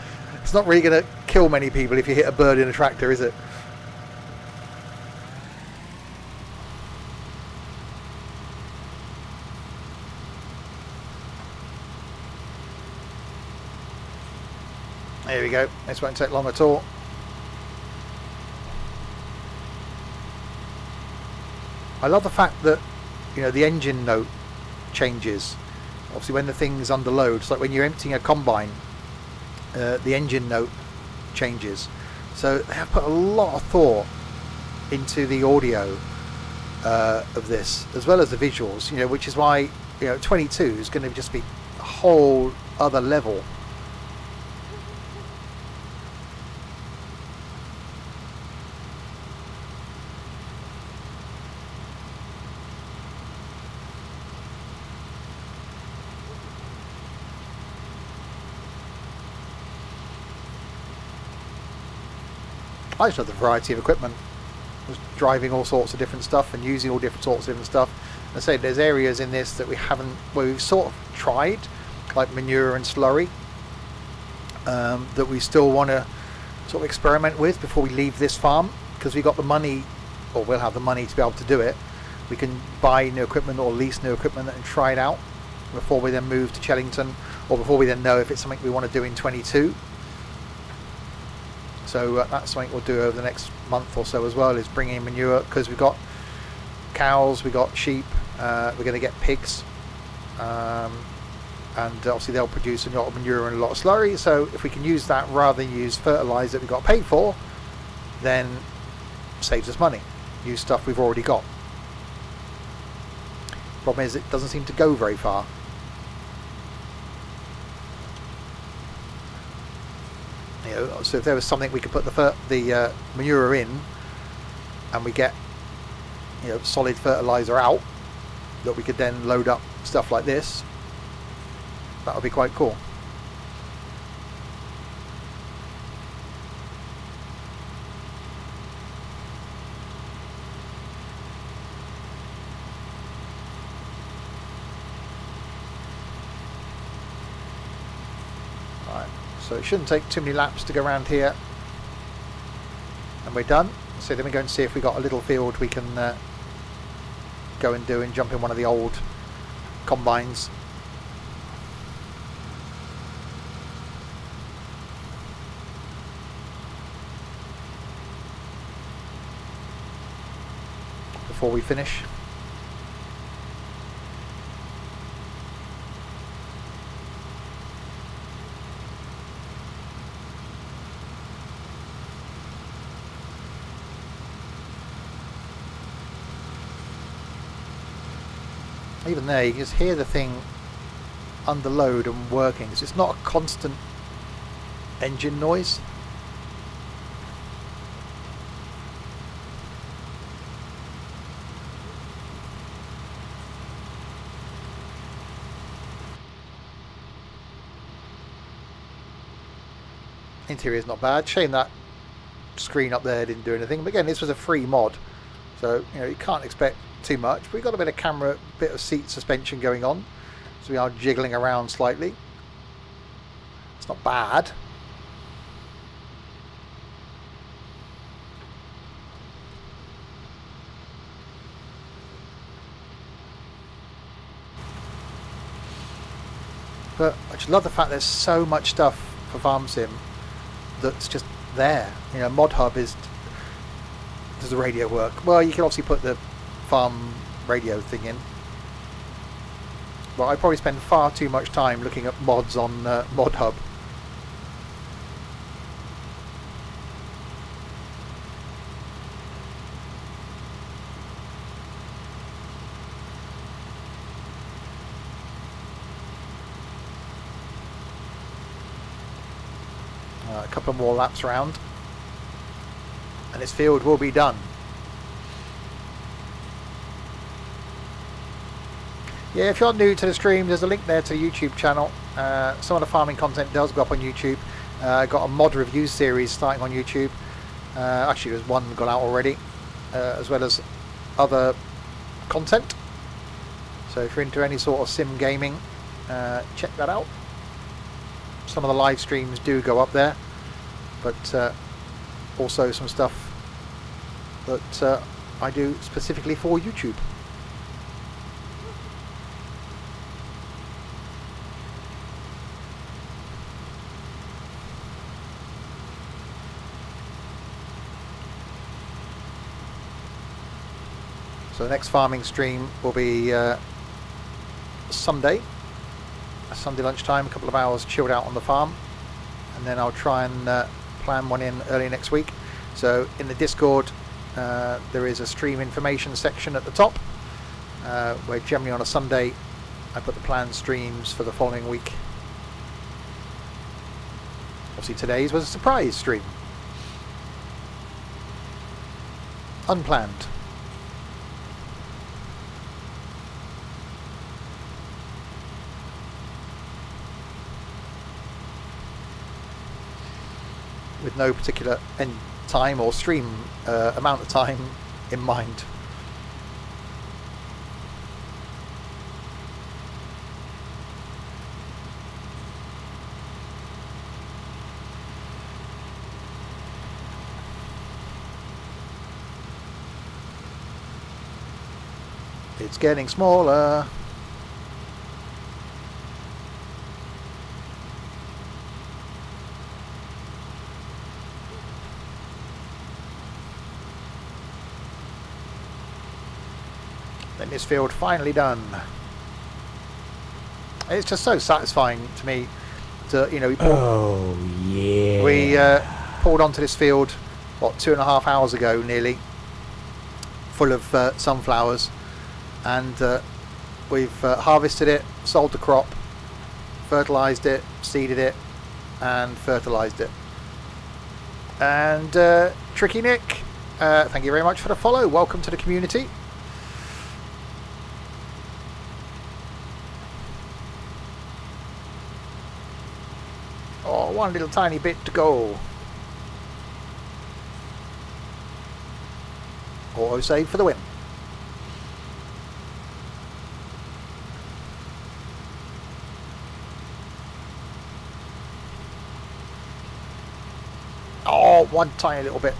it's not really going to kill many people if you hit a bird in a tractor, is it? There we go. This won't take long at all. I love the fact that, you know, the engine note changes. Obviously, when the thing's under load, it's like when you're emptying a combine, the engine note changes. So they have put a lot of thought into the audio of this, as well as the visuals. You know, which is why, you know, 22 is going to just be a whole other level. I just love the variety of equipment. Just driving all sorts of different stuff and using all different sorts of different stuff. I say there's areas in this that we haven't, well, we've sort of tried, like manure and slurry, that we still want to sort of experiment with before we leave this farm, because we got the money, or we'll have the money to be able to do it. We can buy new equipment or lease new equipment and try it out before we then move to Chellington, or before we then know if it's something we want to do in 22. So that's something we'll do over the next month or so as well, is bring in manure, because we've got cows, we've got sheep, we're going to get pigs, and obviously they'll produce a lot of manure and a lot of slurry. So if we can use that rather than use fertiliser that we got paid for, then saves us money. Use stuff we've already got. Problem is, it doesn't seem to go very far. You know, so if there was something we could put the manure in, and we get, you know, solid fertiliser out, that we could then load up stuff like this, that would be quite cool. So it shouldn't take too many laps to go around here, and we're done. So then we go and see if we got a little field we can go and do, and jump in one of the old combines. before we finish. Even there, you can just hear the thing under load and working. So it's not a constant engine noise. Interior is not bad. Shame that screen up there didn't do anything. But again, this was a free mod, so you can't expect too much. But we've got a bit of camera, bit of seat suspension going on, so we are jiggling around slightly. It's not bad. But I just love the fact there's so much stuff for Farm Sim that's just there. Mod Hub is... Does the radio work? Well, you can obviously put the farm radio thing in. But I probably spend far too much time looking at mods on Mod Hub. A couple more laps round and this field will be done. Yeah, if you're new to the stream, there's a link there to the YouTube channel. Some of the farming content does go up on YouTube. Got a mod review series starting on YouTube. Actually, there's one gone out already, as well as other content. So if you're into any sort of sim gaming, check that out. Some of the live streams do go up there, but also some stuff that I do specifically for YouTube. So the next farming stream will be Sunday lunchtime, a couple of hours chilled out on the farm, and then I'll try and plan one in early next week. So in the Discord there is a stream information section at the top where generally on a Sunday I put the planned streams for the following week. Obviously today's was a surprise stream, unplanned. With no particular end time or stream amount of time in mind. It's getting smaller. Then this field finally done. It's just so satisfying to me to, we pulled onto this field, what, 2.5 hours ago nearly, full of sunflowers, and we've harvested it, sold the crop, fertilised it, seeded it, and fertilised it. And Tricky Nick, thank you very much for the follow. Welcome to the community. Oh, one little tiny bit to go. Auto save for the win. Oh, one tiny little bit.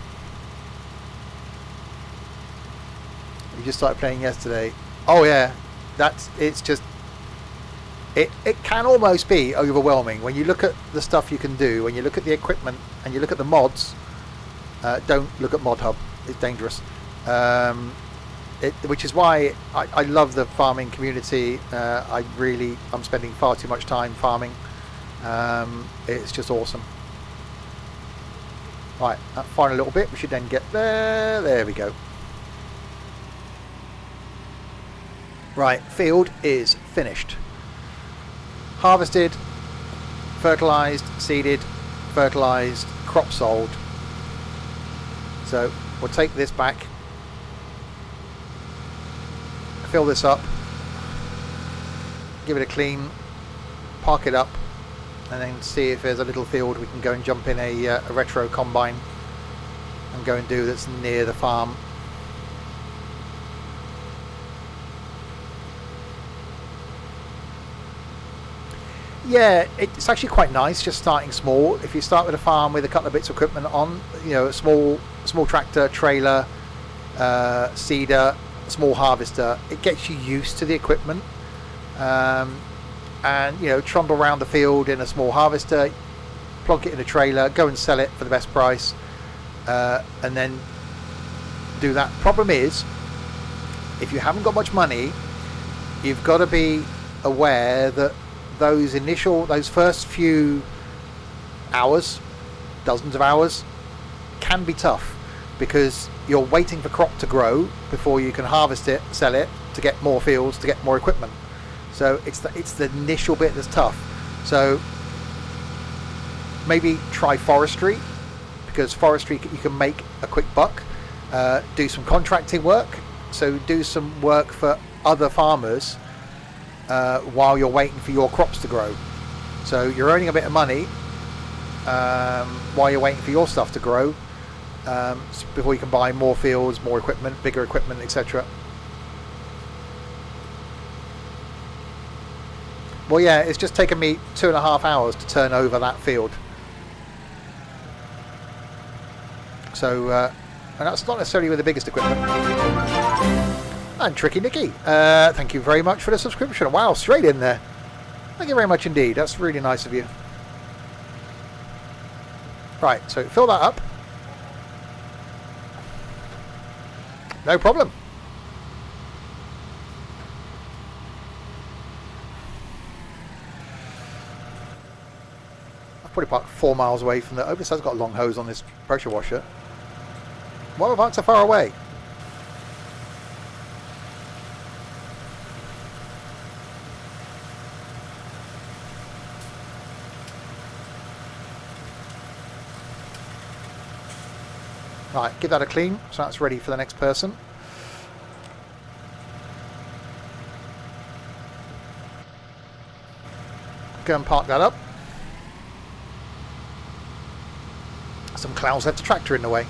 We just started playing yesterday. Oh yeah, it's just it can almost be overwhelming when you look at the stuff you can do, when you look at the equipment and you look at the mods. Don't look at Mod Hub, it's dangerous. which is why I love the farming community. I'm spending far too much time farming. It's just awesome. Right, that final little bit, we should then get there. There we go. Right, field is finished. Harvested, fertilised, seeded, fertilised, crop sold. So we'll take this back, fill this up, give it a clean, park it up, and then see if there's a little field we can go and jump in a retro combine and go and do that's near the farm. Yeah, it's actually quite nice just starting small. If you start with a farm with a couple of bits of equipment on, you know, a small tractor, trailer, seeder, small harvester, it gets you used to the equipment. And you know, trundle around the field in a small harvester, plonk it in a trailer, go and sell it for the best price, and then do that. Problem is, if you haven't got much money, you've got to be aware that those first few hours, dozens of hours, can be tough, because you're waiting for crop to grow before you can harvest it, sell it, to get more fields, to get more equipment. So it's the initial bit that's tough. So maybe try forestry, because forestry you can make a quick buck. Do some contracting work. So do some work for other farmers while you're waiting for your crops to grow. So you're earning a bit of money while you're waiting for your stuff to grow, before you can buy more fields, more equipment, bigger equipment, etc. Well, yeah, it's just taken me 2.5 hours to turn over that field. So, and that's not necessarily with the biggest equipment. And Tricky Nicky, thank you very much for the subscription. Wow, straight in there. Thank you very much indeed. That's really nice of you. Right, so fill that up. No problem. Probably parked 4 miles away from the... Obviously, I've got a long hose on this pressure washer. Why have I parked so far away? Right, give that a clean, so that's ready for the next person. Go and park that up. Some clowns left a tractor in the way.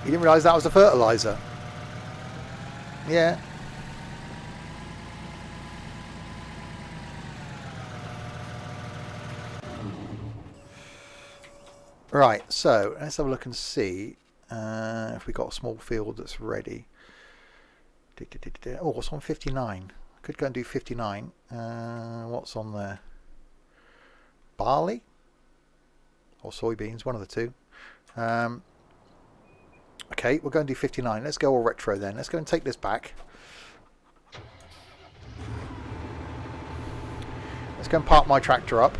You didn't realise that was a fertiliser? Yeah. Right, so let's have a look and see if we've got a small field that's ready. Oh, it's on 59. Could go and do 59. What's on there? Barley or soybeans, one of the two. Okay, we'll go and do 59. Let's go all retro then. Let's go and take this back. Let's go and park my tractor up.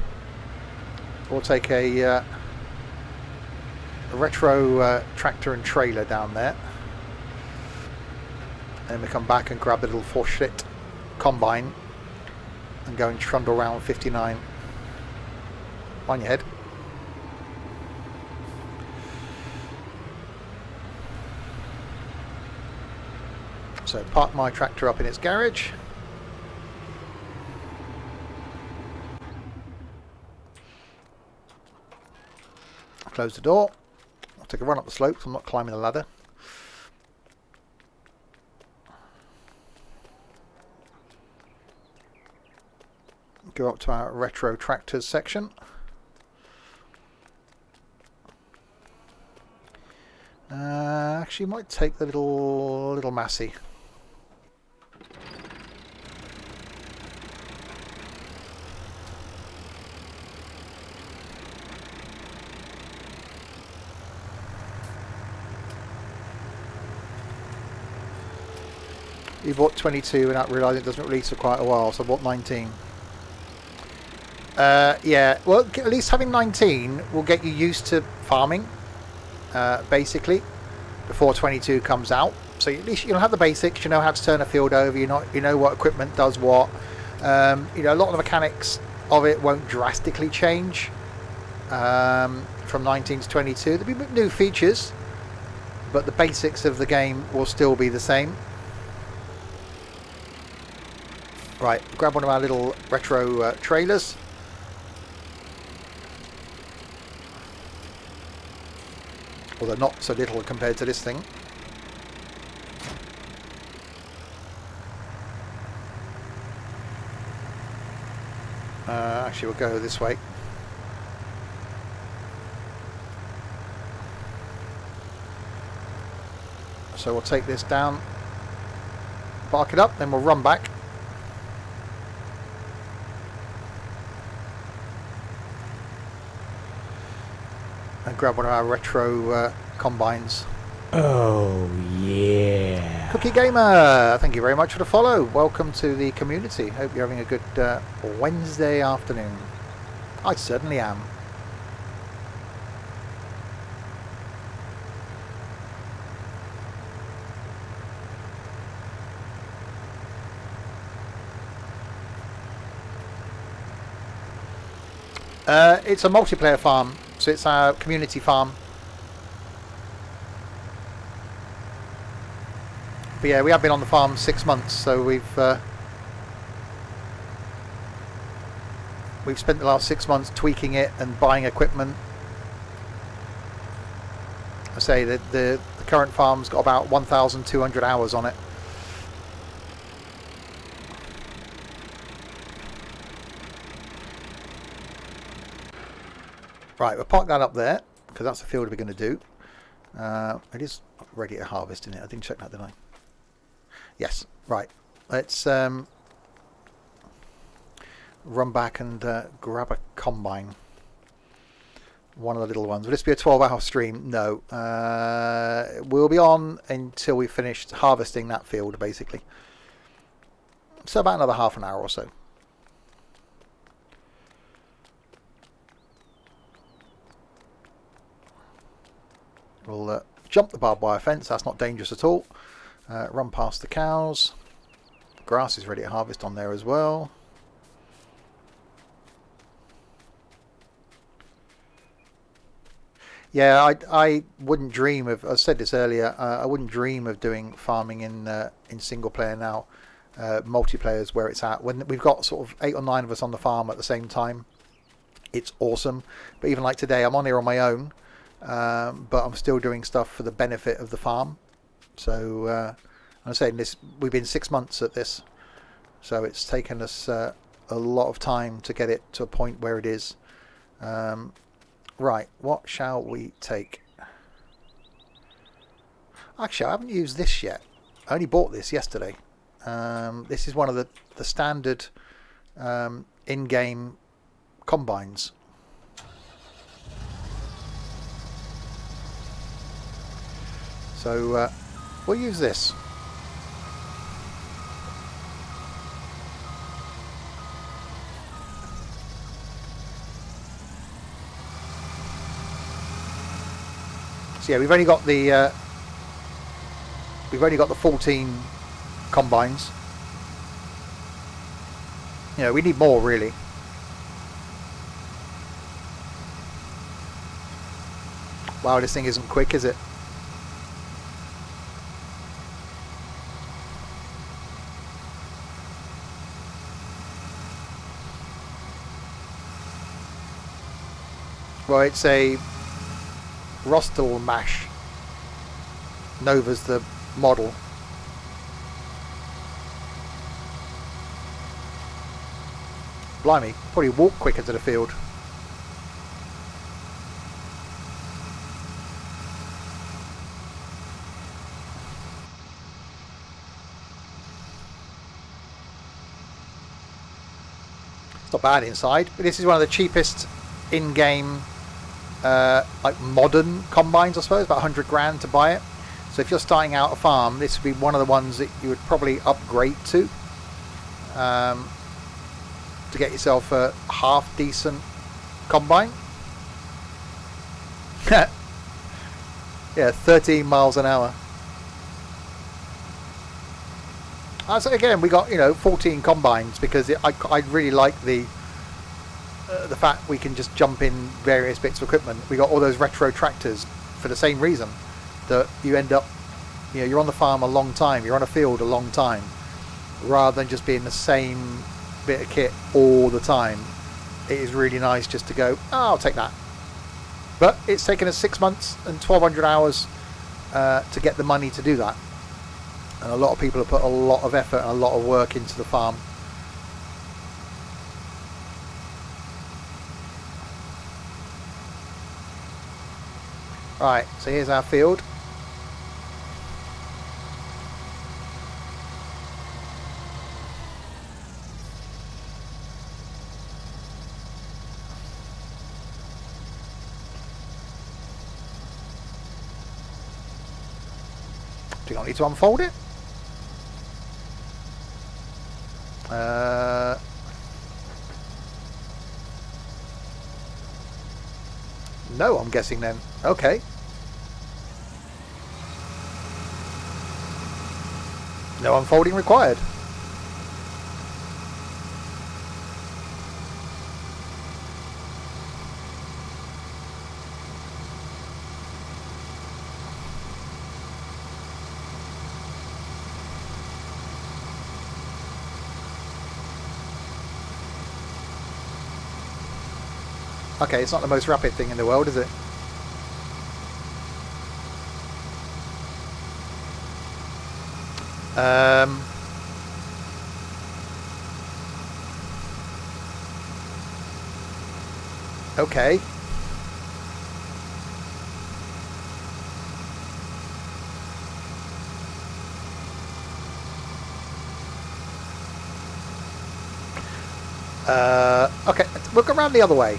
We'll take a retro tractor and trailer down there. And we come back and grab the little 4-shit combine and go and trundle around 59. On your head. So park my tractor up in its garage. Close the door. I'll take a run up the slope, so I'm not climbing the ladder. Go up to our retro tractors section. Actually, might take the little Massey. You bought 22 without realising it doesn't release for quite a while, so I bought 19. Yeah, well, at least having 19 will get you used to farming, basically, before 22 comes out. So at least you'll have the basics. You know how to turn a field over. You know what equipment does what. You know, a lot of the mechanics of it won't drastically change from 19 to 22. There'll be new features, but the basics of the game will still be the same. Right, grab one of our little retro trailers. Although not so little compared to this thing. Actually, we'll go this way. So we'll take this down, park it up, then we'll run back. And grab one of our retro combines. Oh yeah. Cookie Gamer, thank you very much for the follow. Welcome to the community. Hope you're having a good Wednesday afternoon. I certainly am. It's a multiplayer farm, so it's our community farm. But yeah, we have been on the farm 6 months, so we've spent the last 6 months tweaking it and buying equipment. I say that the current farm's got about 1,200 hours on it. Right, we'll park that up there because that's the field we're going to do. It is ready to harvest, isn't it? I didn't check that, did I? Yes. Right. Let's run back and grab a combine. One of the little ones. Will this be a 12-hour stream? No. We'll be on until we finished harvesting that field, basically. So about another half an hour or so. We'll jump the barbed wire fence. That's not dangerous at all. Run past the cows. Grass is ready to harvest on there as well. Yeah, I wouldn't dream of. I said this earlier. I wouldn't dream of doing farming in single player now. Multiplayer is where it's at. When we've got sort of 8 or 9 of us on the farm at the same time, it's awesome. But even like today, I'm on here on my own. But I'm still doing stuff for the benefit of the farm. So I'm saying this. We've been 6 months at this, so it's taken us a lot of time to get it to a point where it is. Right, what shall we take? Actually, I haven't used this yet. I only bought this yesterday. This is one of the standard in-game combines. So we'll use this. So yeah, we've only got the 14 combines. You know, we need more really. Wow, this thing isn't quick, is it? Well, it's a Rostal Mash. Nova's the model. Blimey, probably walk quicker to the field. It's not bad inside, but this is one of the cheapest in-game like modern combines, I suppose, about 100 grand to buy it. So if you're starting out a farm, this would be one of the ones that you would probably upgrade to get yourself a half decent combine. Yeah, 13 miles an hour. So again, we got 14 combines because I really like the fact we can just jump in various bits of equipment. We got all those retro tractors for the same reason, that you end up, you're on the farm a long time, you're on a field a long time, rather than just being the same bit of kit all the time. It is really nice just to go, oh, I'll take that. But it's taken us 6 months and 1,200 hours to get the money to do that. And a lot of people have put a lot of effort and a lot of work into the farm. Right, so here's our field. Do you not need to unfold it? No, I'm guessing then. Okay. No unfolding required. Okay, it's not the most rapid thing in the world, is it? Okay. Okay, we'll go around the other way.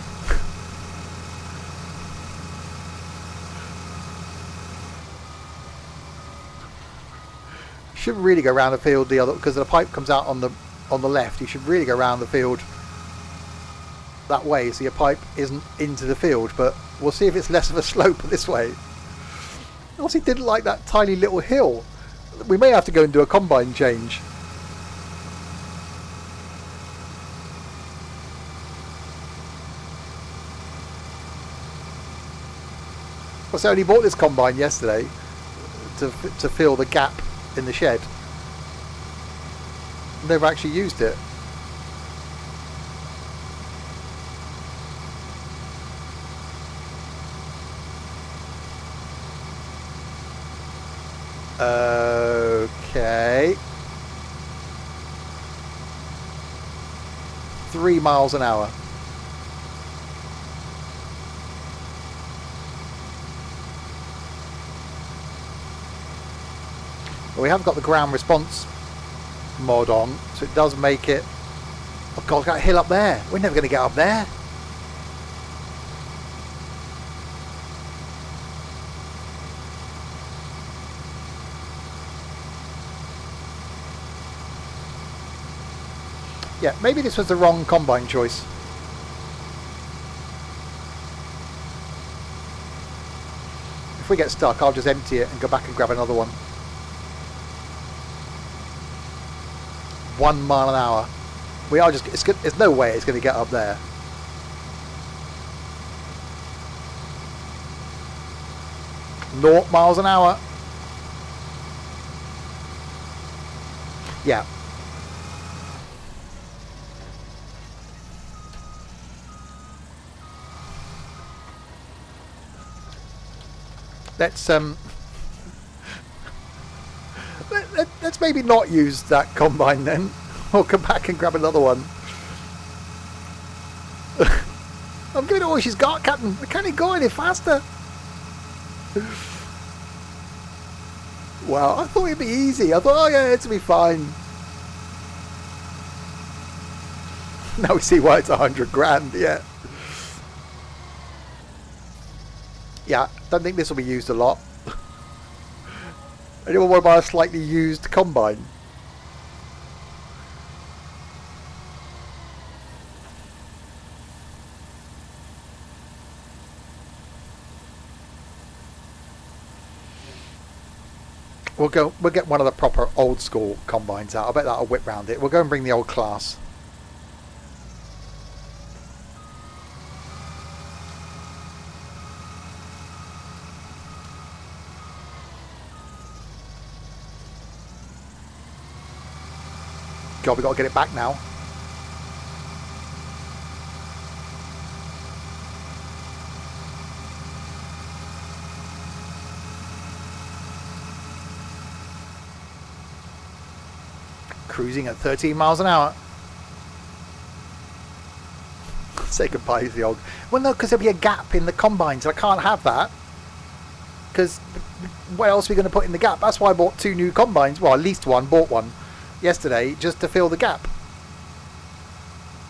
Shouldn't really go around the field the other, because the pipe comes out on the left. You should really go around the field that way, so your pipe isn't into the field. But we'll see if it's less of a slope this way. Also, he didn't like that tiny little hill. We may have to go and do a combine change. I only bought this combine yesterday to fill the gap in the shed. Never actually used it. Okay. 3 miles an hour. We have got the ground response mod on, so it does make it. Oh God, got a hill up there. We're never going to get up there. Yeah, maybe this was the wrong combine choice. If we get stuck, I'll just empty it and go back and grab another one. 1 mile an hour. We are just. It's good. There's no way it's going to get up there. Naught miles an hour. Yeah. Let's maybe not use that combine then. We'll come back and grab another one. I'm giving it all she's got, Captain. Can it go any faster? Wow, I thought it'd be easy. I thought, oh yeah, it'll be fine. Now we see why it's 100 grand, yeah. Yeah, don't think this will be used a lot. Anyone want to buy a slightly used combine? We'll get one of the proper old school combines out. I bet that'll whip round it. We'll go and bring the old class. God, we got to get it back now. Cruising at 13 miles an hour. Say goodbye to the old... Well, no, because there'll be a gap in the combines. I can't have that. Because what else are we going to put in the gap? That's why I bought 2 new combines. Well, at least one. Bought one yesterday just to fill the gap.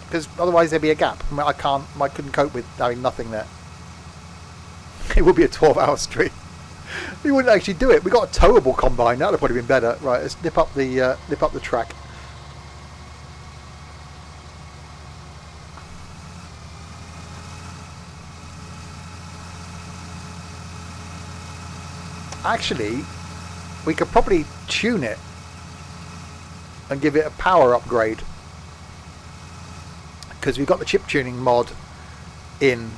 Because otherwise there'd be a gap. I couldn't cope with having nothing there. It would be a 12-hour stream. We wouldn't actually do it. We got a towable combine. That would have probably been better. Right, let's nip up the track. Actually, we could probably tune it and give it a power upgrade, because we've got the chip tuning mod in.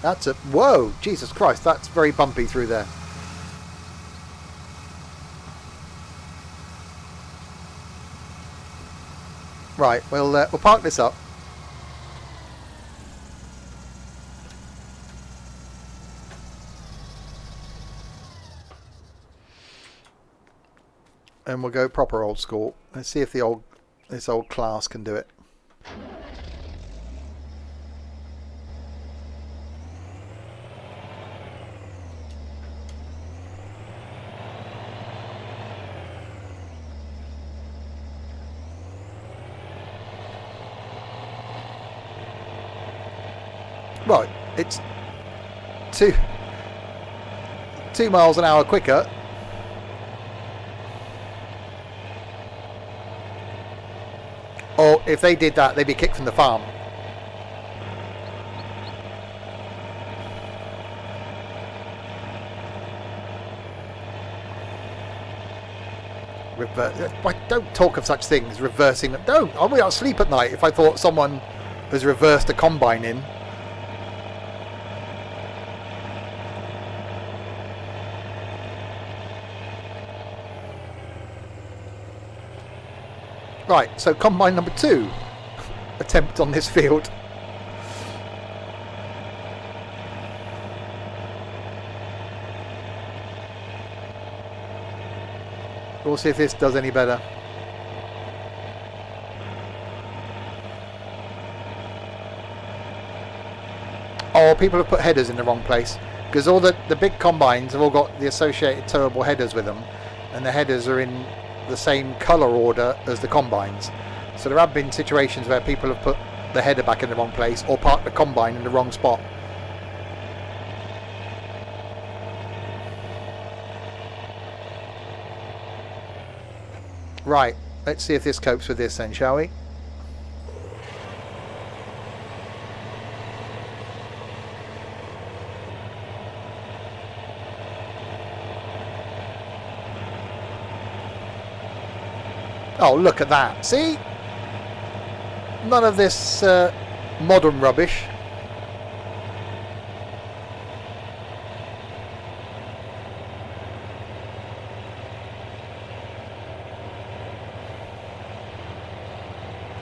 That's a... Whoa! Jesus Christ, that's very bumpy through there. Right, we'll park this up. And we'll go proper old school. Let's see if this old class can do it. Right, it's 2 miles an hour quicker. Or if they did that, they'd be kicked from the farm. Don't talk of such things, reversing them. Don't. I would not sleep at night if I thought someone has reversed a combine in. Right, so combine number 2 attempt on this field. We'll see if this does any better. Oh, people have put headers in the wrong place, because all the big combines have all got the associated towable headers with them, and the headers are in the same colour order as the combines. So there have been situations where people have put the header back in the wrong place or parked the combine in the wrong spot. Right, let's see if this copes with this then, shall we? Oh, look at that. See? None of this modern rubbish.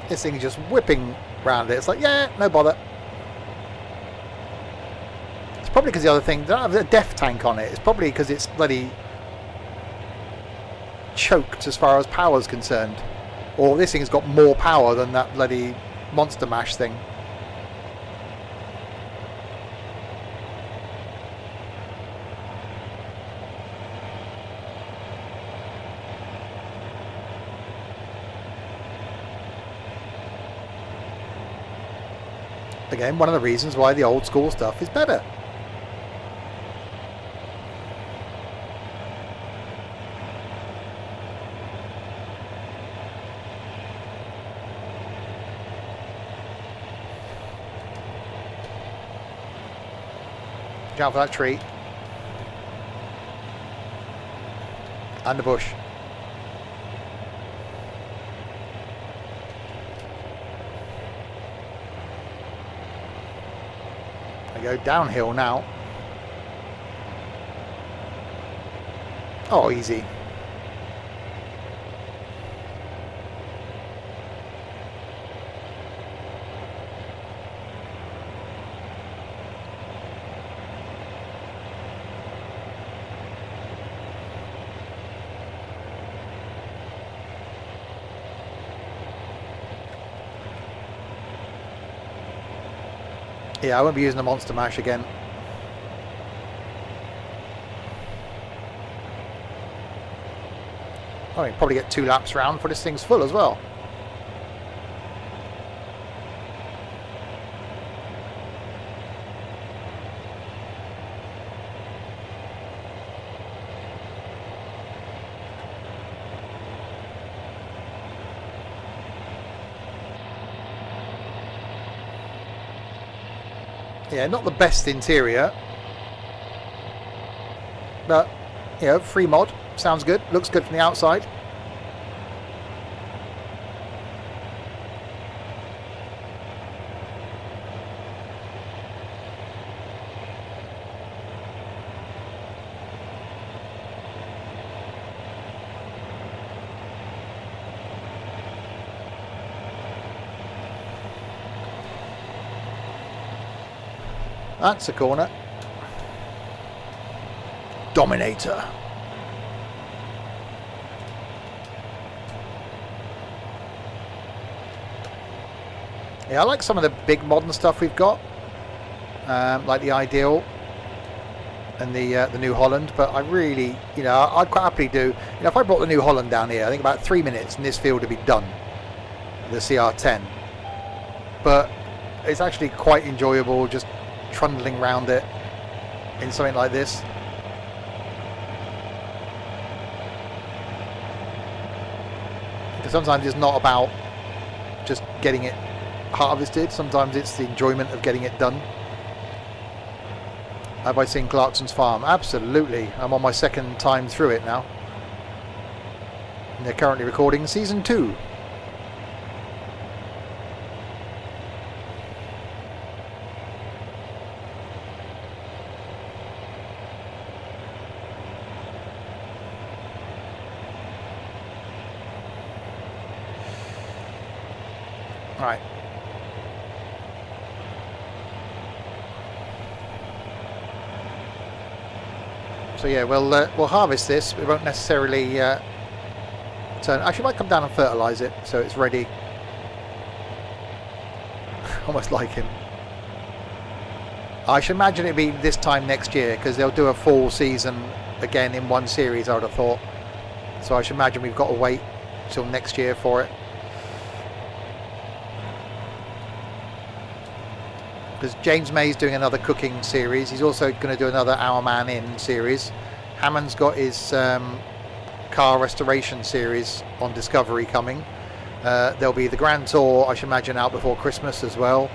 This thing is just whipping round it. It's like, yeah, no bother. It's probably because the other thing, they don't have a def tank on it. It's probably because it's bloody choked as far as power is concerned, or this thing's got more power than that bloody Monster Mash thing. Again, one of the reasons why the old school stuff is better. Watch out for that tree. And the bush. I go downhill now. Oh, easy. Yeah, I won't be using the Monster Mash again. Oh, I can probably get 2 laps round for this thing's full as well. Yeah, not the best interior, but you know, free mod sounds good. Looks good from the outside. That's a corner. Dominator. Yeah, I like some of the big modern stuff we've got, like the Ideal and the New Holland. But I really, you know, I'd quite happily do. You know, if I brought the New Holland down here, I think about 3 minutes, and this field would be done. The CR10, but it's actually quite enjoyable just trundling around it in something like this. Because sometimes it's not about just getting it harvested, sometimes it's the enjoyment of getting it done. Have I seen Clarkson's Farm? Absolutely. I'm on my 2nd time through it now. And they're currently recording season 2. Right. So yeah, we'll harvest this. We won't necessarily turn. Actually, I might come down and fertilise it so it's ready. Almost like him. I should imagine it'd be this time next year because they'll do a full season again in one series. I would have thought. So I should imagine we've got to wait till next year for it. Because James May's doing another cooking series. He's also going to do another Our Man Inn series. Hammond's got his car restoration series on Discovery coming. There'll be the Grand Tour, I should imagine, out before Christmas as well.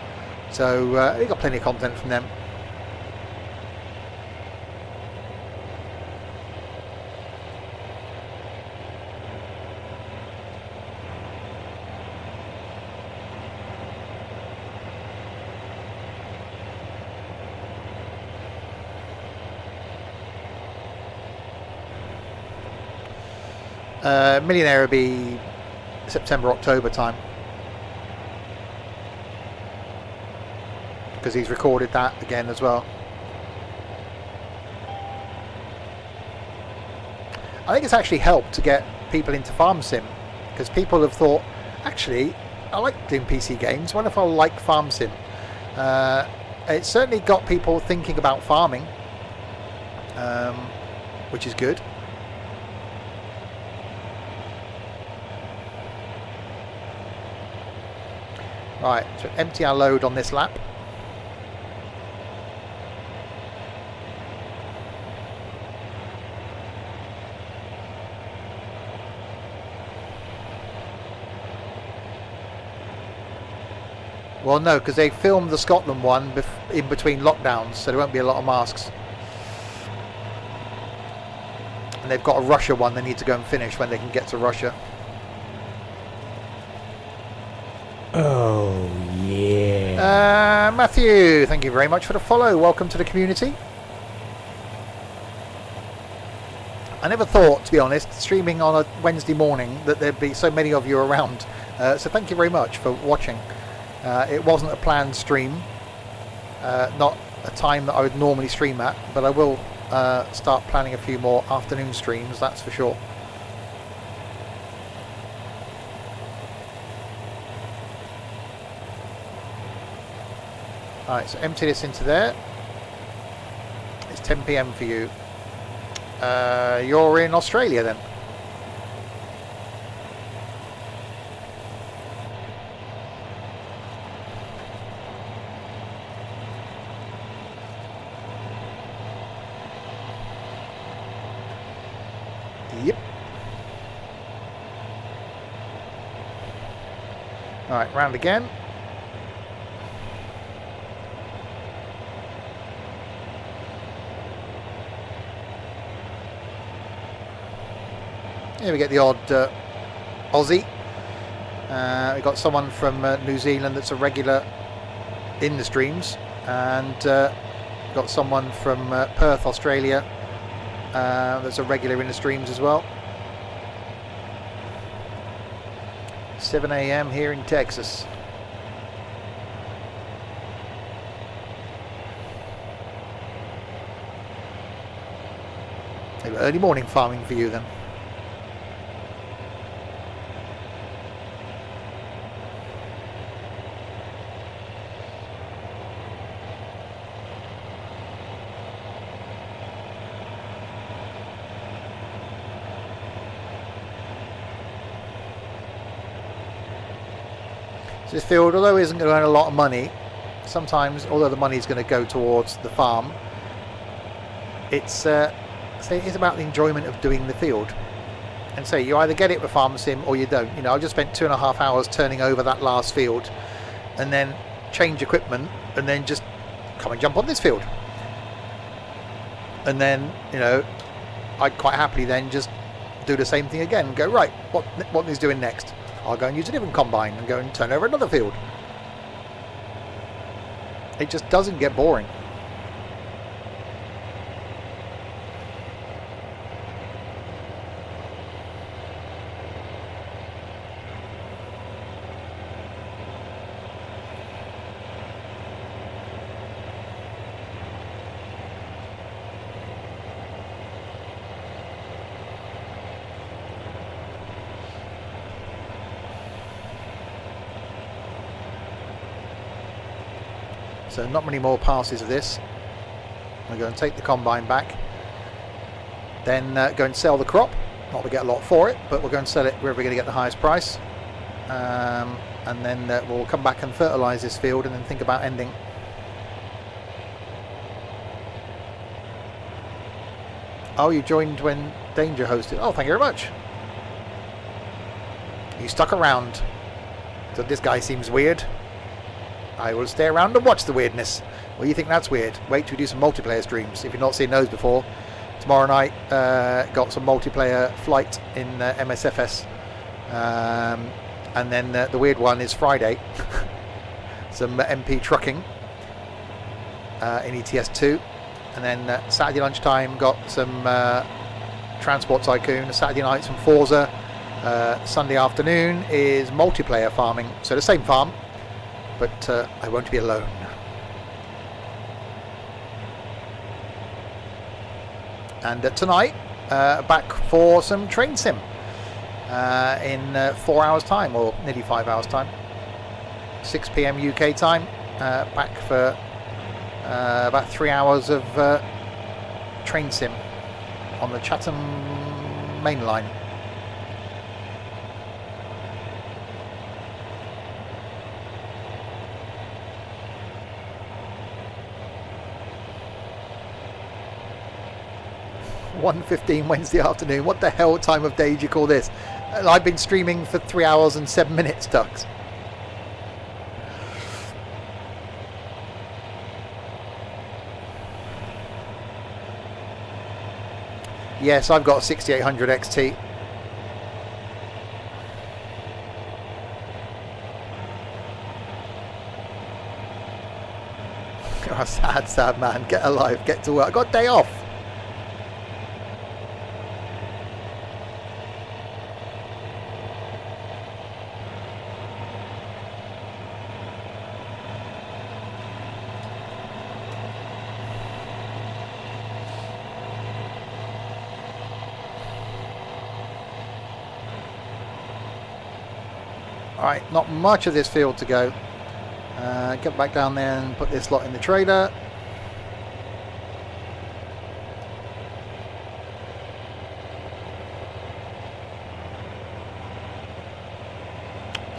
So we've got plenty of content from them. Millionaire will be September, October time. Because he's recorded that again as well. I think it's actually helped to get people into Farm Sim. Because people have thought, actually, I like doing PC games. What if I like Farm Sim? It's certainly got people thinking about farming. Which is good. Right, so empty our load on this lap. Well, no, because they filmed the Scotland one in between lockdowns, so there won't be a lot of masks. And they've got a Russia one they need to go and finish when they can get to Russia. Oh, yeah. Matthew, thank you very much for the follow. Welcome to the community. I never thought, to be honest, streaming on a Wednesday morning, that there'd be so many of you around. So thank you very much for watching. It wasn't a planned stream, not a time that I would normally stream at, but I will start planning a few more afternoon streams, that's for sure. Alright, so empty this into there. It's 10 PM for you. You're in Australia then? Yep. Alright, round again. Here we get the odd Aussie. We've got someone from New Zealand that's a regular in the streams, and got someone from Perth, Australia, that's a regular in the streams as well. 7 AM here in Texas. Early morning farming for you then. This field, although it isn't going to earn a lot of money, sometimes, although the money is going to go towards the farm, it's about the enjoyment of doing the field. And so you either get it with Farm Sim or you don't. You know, I just spent 2.5 hours turning over that last field, and then change equipment, and then just come and jump on this field. And then, you know, I'd quite happily then just do the same thing again and go, right, what is doing next? I'll go and use a different combine and go and turn over another field. It just doesn't get boring. So not many more passes of this. We're going to take the combine back, then go and sell the crop. Not to get a lot for it, but we're going to sell it wherever we're going to get the highest price, and then we'll come back and fertilise this field and then think about ending. Oh, you joined when Danger hosted. Oh, thank you very much. You stuck around. So this guy seems weird. I will stay around and watch the weirdness. Well, you think that's weird? Wait till we do some multiplayer streams. If you've not seen those before, tomorrow night got some multiplayer flight in MSFS, and then the weird one is Friday. Some MP trucking in ETS2, and then Saturday lunchtime got some Transport Tycoon. Saturday night some Forza. Sunday afternoon is multiplayer farming. So the same farm, but I won't be alone. And tonight, back for some train sim in 4 hours time, or nearly 5 hours time. 6 PM UK time, back for about 3 hours of train sim on the Chatham main line. (1:15) Wednesday afternoon. What the hell time of day do you call this? I've been streaming for 3 hours and 7 minutes, Ducks. Yes, I've got a 6800 XT. Oh, sad man. Get alive. Get to work. I got a day off. Alright, not much of this field to go. Get back down there and put this lot in the trailer.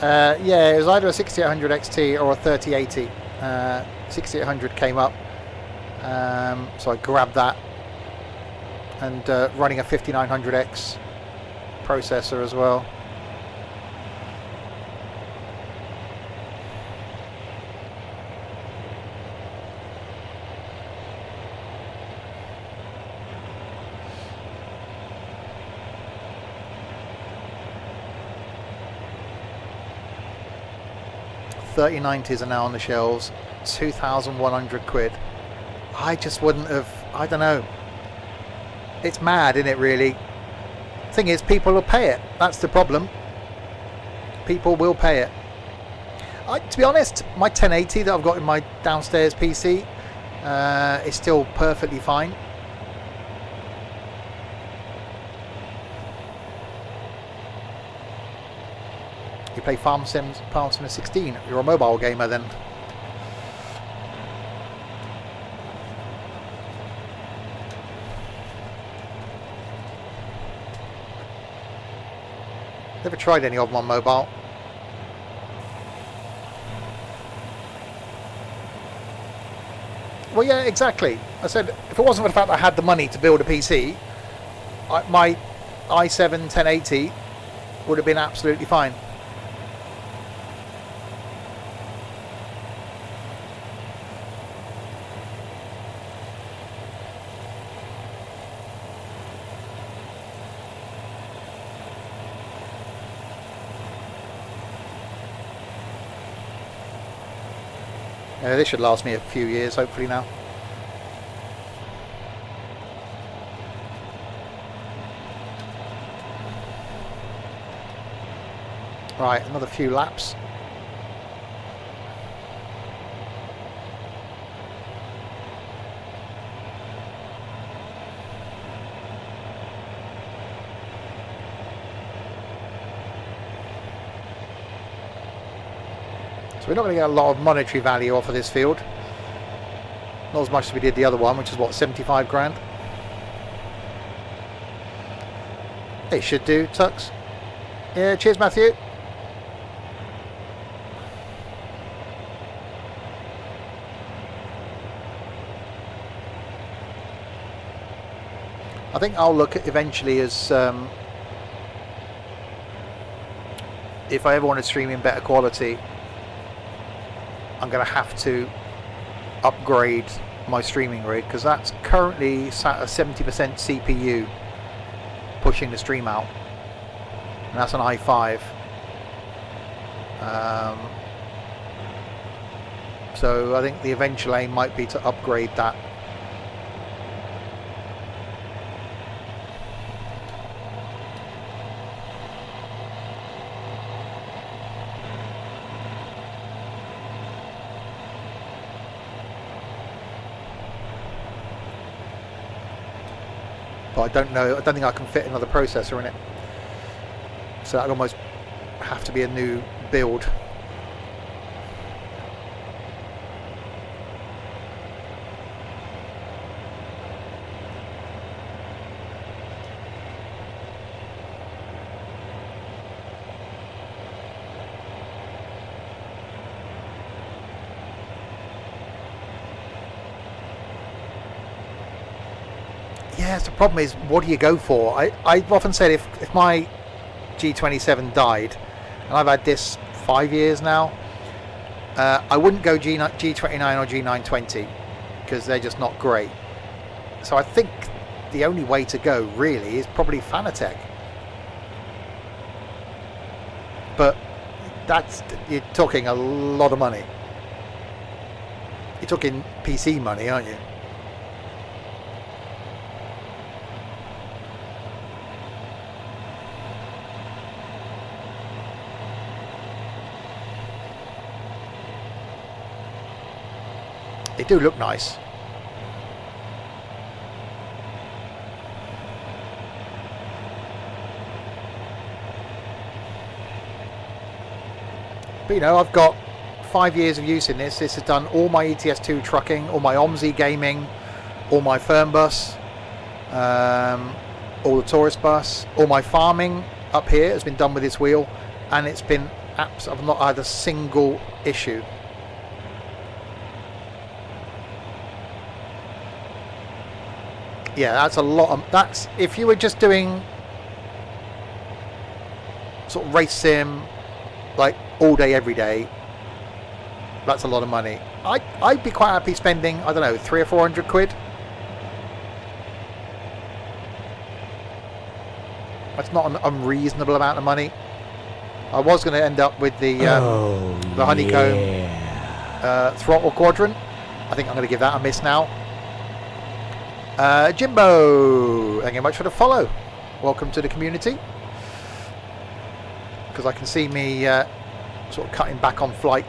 Yeah, it was either a 6800 XT or a 3080. 6800 came up, so I grabbed that, and running a 5900X processor as well. £3090s are now on the shelves, 2,100 quid. I just wouldn't have, I don't know. It's mad, isn't it, really? Thing is, people will pay it. That's the problem. People will pay it. To be honest, my 1080 that I've got in my downstairs PC is still perfectly fine. You play Farm Sim 16. You're a mobile gamer then. Never tried any of them on mobile. Well, yeah, exactly. I said if it wasn't for the fact that I had the money to build a PC, my i7 1080 would have been absolutely fine. This should last me a few years, hopefully now. Right, another few laps. So we're not going to get a lot of monetary value off of this field. Not as much as we did the other one, which is what, 75 grand? They should do, Tux. Yeah, cheers, Matthew. I think I'll look at eventually as if I ever want to stream in better quality, I'm going to have to upgrade my streaming rig, because that's currently sat at 70% CPU pushing the stream out, and that's an i5. So I think the eventual aim might be to upgrade that. But I don't know, I don't think I can fit another processor in it. So that'd almost have to be a new build. Yes, the problem is, what do you go for? I've often said if my G27 died, and I've had this 5 years now, I wouldn't go G29 or G920, because they're just not great. So I think the only way to go really is probably Fanatec. But you're talking a lot of money. You're talking PC money, aren't you? They do look nice. But, you know, I've got 5 years of use in this. This has done all my ETS2 trucking, all my OMSI gaming, all my Fernbus, all the tourist bus, all my farming up here has been done with this wheel, and it's been I've not had a single issue. Yeah, that's a lot. That's if you were just doing sort of race sim, like all day, every day. That's a lot of money. I'd be quite happy spending, I don't know, 300 or 400 quid. That's not an unreasonable amount of money. I was going to end up with the honeycomb throttle quadrant. I think I'm going to give that a miss now. Jimbo, thank you much for the follow. Welcome to the community. Because I can see me sort of cutting back on flight.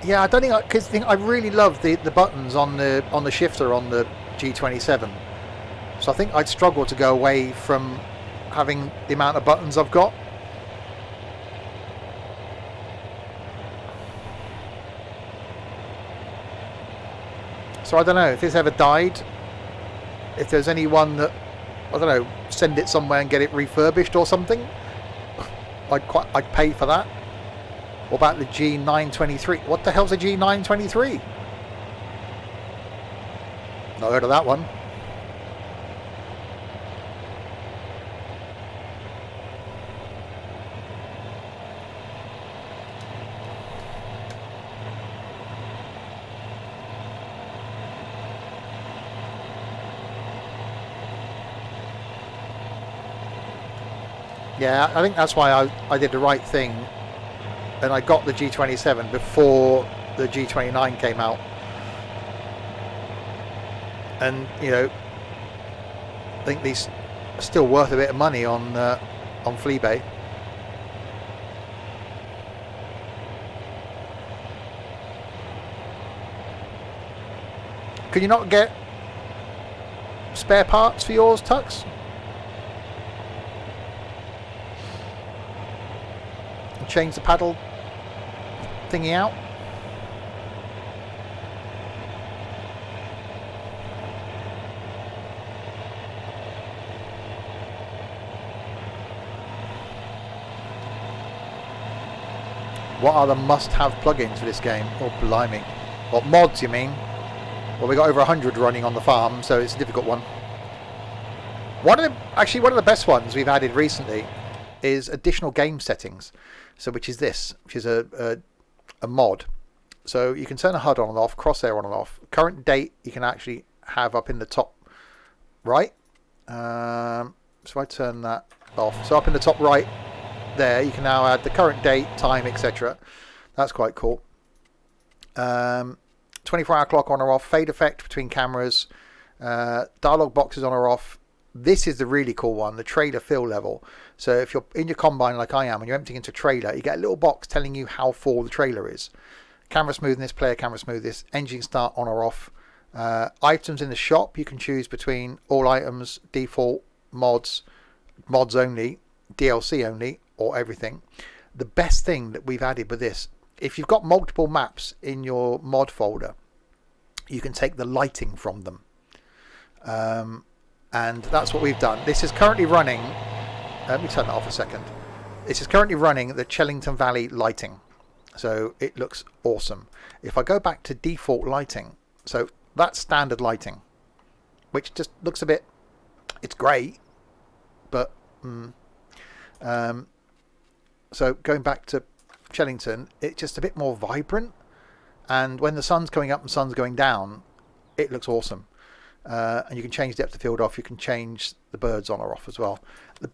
Yeah, I don't think I really love the buttons on the shifter on the G27. So I think I'd struggle to go away from having the amount of buttons I've got. So I don't know if this ever died. If there's anyone that, I don't know, send it somewhere and get it refurbished or something, I'd pay for that. What about the G923? What the hell's a G923? Not heard of that one. Yeah, I think that's why I did the right thing, and I got the G27 before the G29 came out. And you know, I think these are still worth a bit of money on Fleabay. Can you not get spare parts for yours, Tux? Change the paddle thingy out. What are the must-have plugins for this game? Oh, blimey. What mods, you mean? Well, we got over 100 running on the farm, so it's a difficult one. One of the best ones we've added recently is additional game settings. So which is this, which is a mod. So you can turn the HUD on and off, crosshair on and off. Current date you can actually have up in the top right. So I turn that off. So up in the top right there, you can now add the current date, time, etc. That's quite cool. 24-hour clock on or off, fade effect between cameras, dialog boxes on or off. This is the really cool one, the trailer fill level. So if you're in your combine like I am and you're emptying into a trailer, you get a little box telling you how full the trailer is. Camera smoothness, player camera smoothness, engine start on or off. Items in the shop, you can choose between all items, default, mods only, DLC only, or everything. The best thing that we've added with this, if you've got multiple maps in your mod folder, you can take the lighting from them. And that's what we've done. This is currently running, let me turn that off a second. This is currently running the Chellington Valley lighting. So it looks awesome. If I go back to default lighting, so that's standard lighting, which just looks a bit, it's great, but, so going back to Chellington, it's just a bit more vibrant. and when the sun's coming up and sun's going down, it looks awesome. And you can change depth of field off. You can change the birds on or off as well.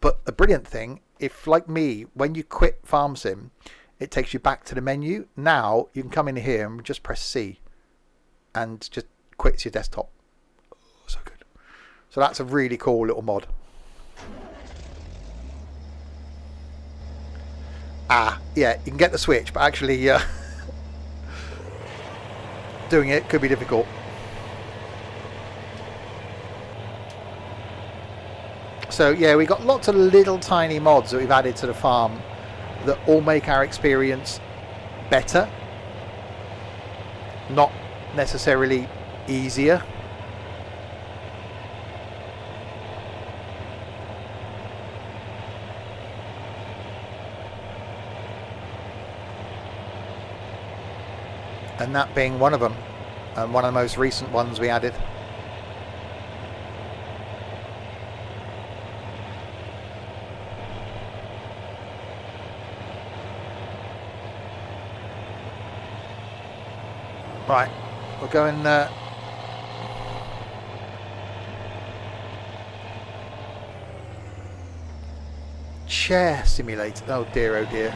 But the brilliant thing, if like me, when you quit Farm Sim, it takes you back to the menu. Now you can come in here and just press C, and just quits your desktop. Oh, so good. So that's a really cool little mod. Yeah, you can get the Switch, but actually doing it could be difficult. So yeah, we've got lots of little tiny mods that we've added to the farm that all make our experience better, not necessarily easier. And that being one of them, and one of the most recent ones we added. Right, we'll go and chair simulator. Oh dear, oh dear.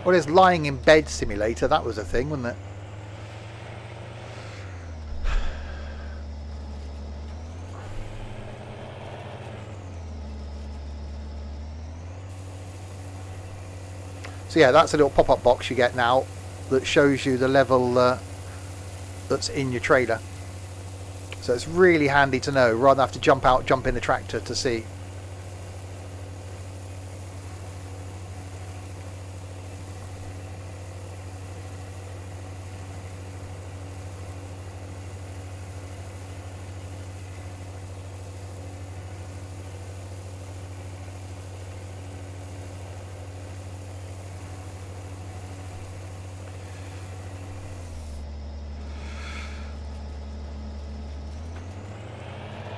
Well, there's lying in bed simulator. That was a thing, wasn't it? So yeah, that's a little pop-up box you get now that shows you the level that's in your trailer. So it's really handy to know, rather than have to jump out, jump in the tractor to see.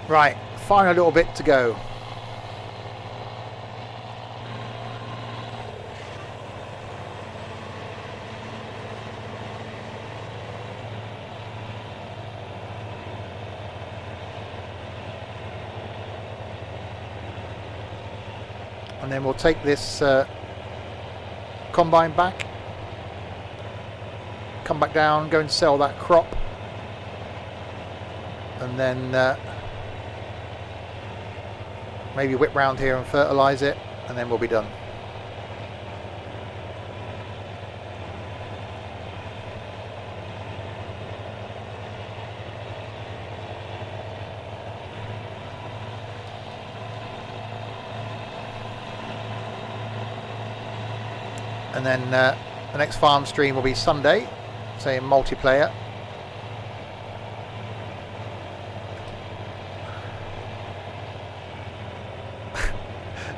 Right, final little bit to go. And then we'll take this combine back, come back down, go and sell that crop, and then maybe whip round here and fertilise it, and then we'll be done. And then the next farm stream will be Sunday, say in multiplayer.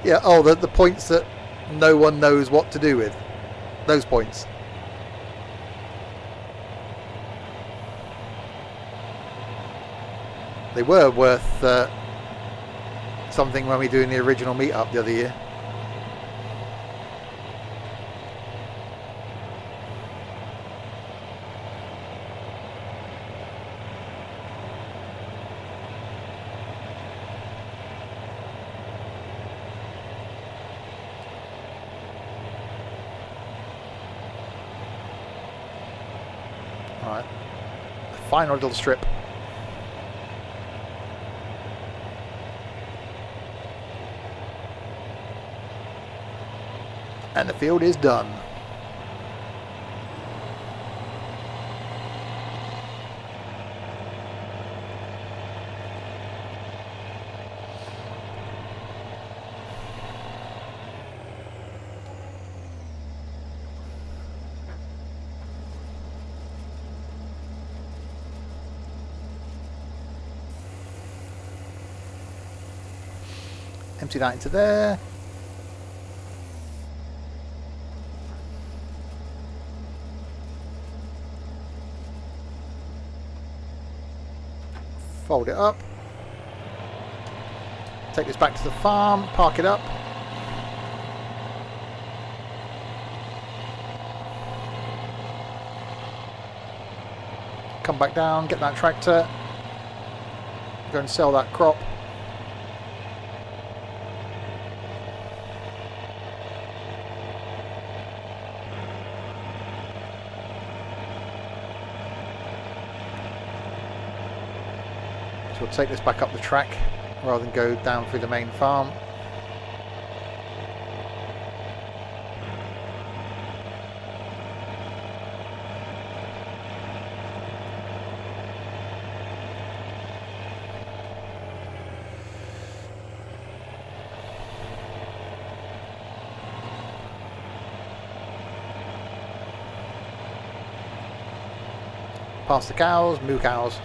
Yeah, oh, the points that no one knows what to do with. Those points. They were worth something when we were doing the original meetup the other year. Alright, final little strip. And the field is done. Empty that into there. Fold it up. Take this back to the farm, park it up. come back down, get that tractor, go and sell that crop. So we'll take this back up the track rather than go down through the main farm. Past the cows, moo cows.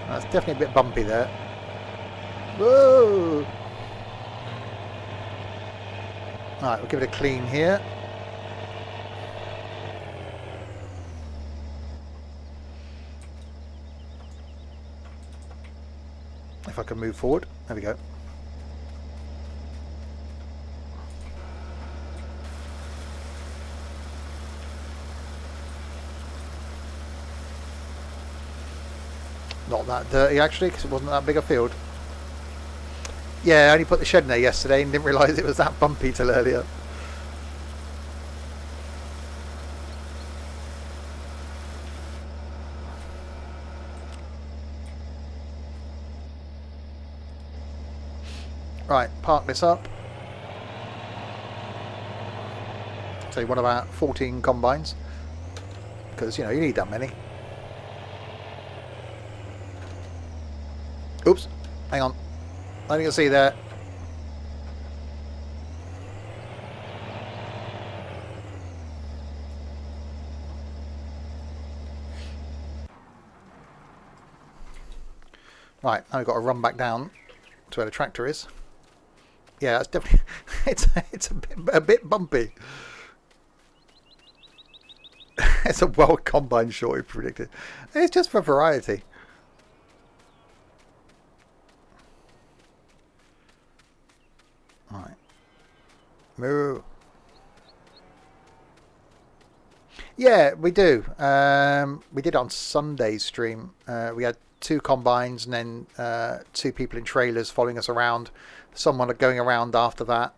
That's definitely a bit bumpy there. Whoa! Alright, we'll give it a clean here. If I can move forward. There we go. Not that dirty actually, because it wasn't that big a field. Yeah, I only put the shed in there yesterday and didn't realise it was that bumpy till earlier. Right, park this up. So one of our 14 combines, because you know you need that many. Oops, hang on. I think you'll see there. Right, now we've got to run back down to where the tractor is. Yeah, it's definitely it's a bit bumpy. It's a World Combine shortage predicted. It's just for variety. Right. Moo. Yeah, we do. We did on Sunday's stream. We had 2 combines and then 2 people in trailers following us around. Someone going around after that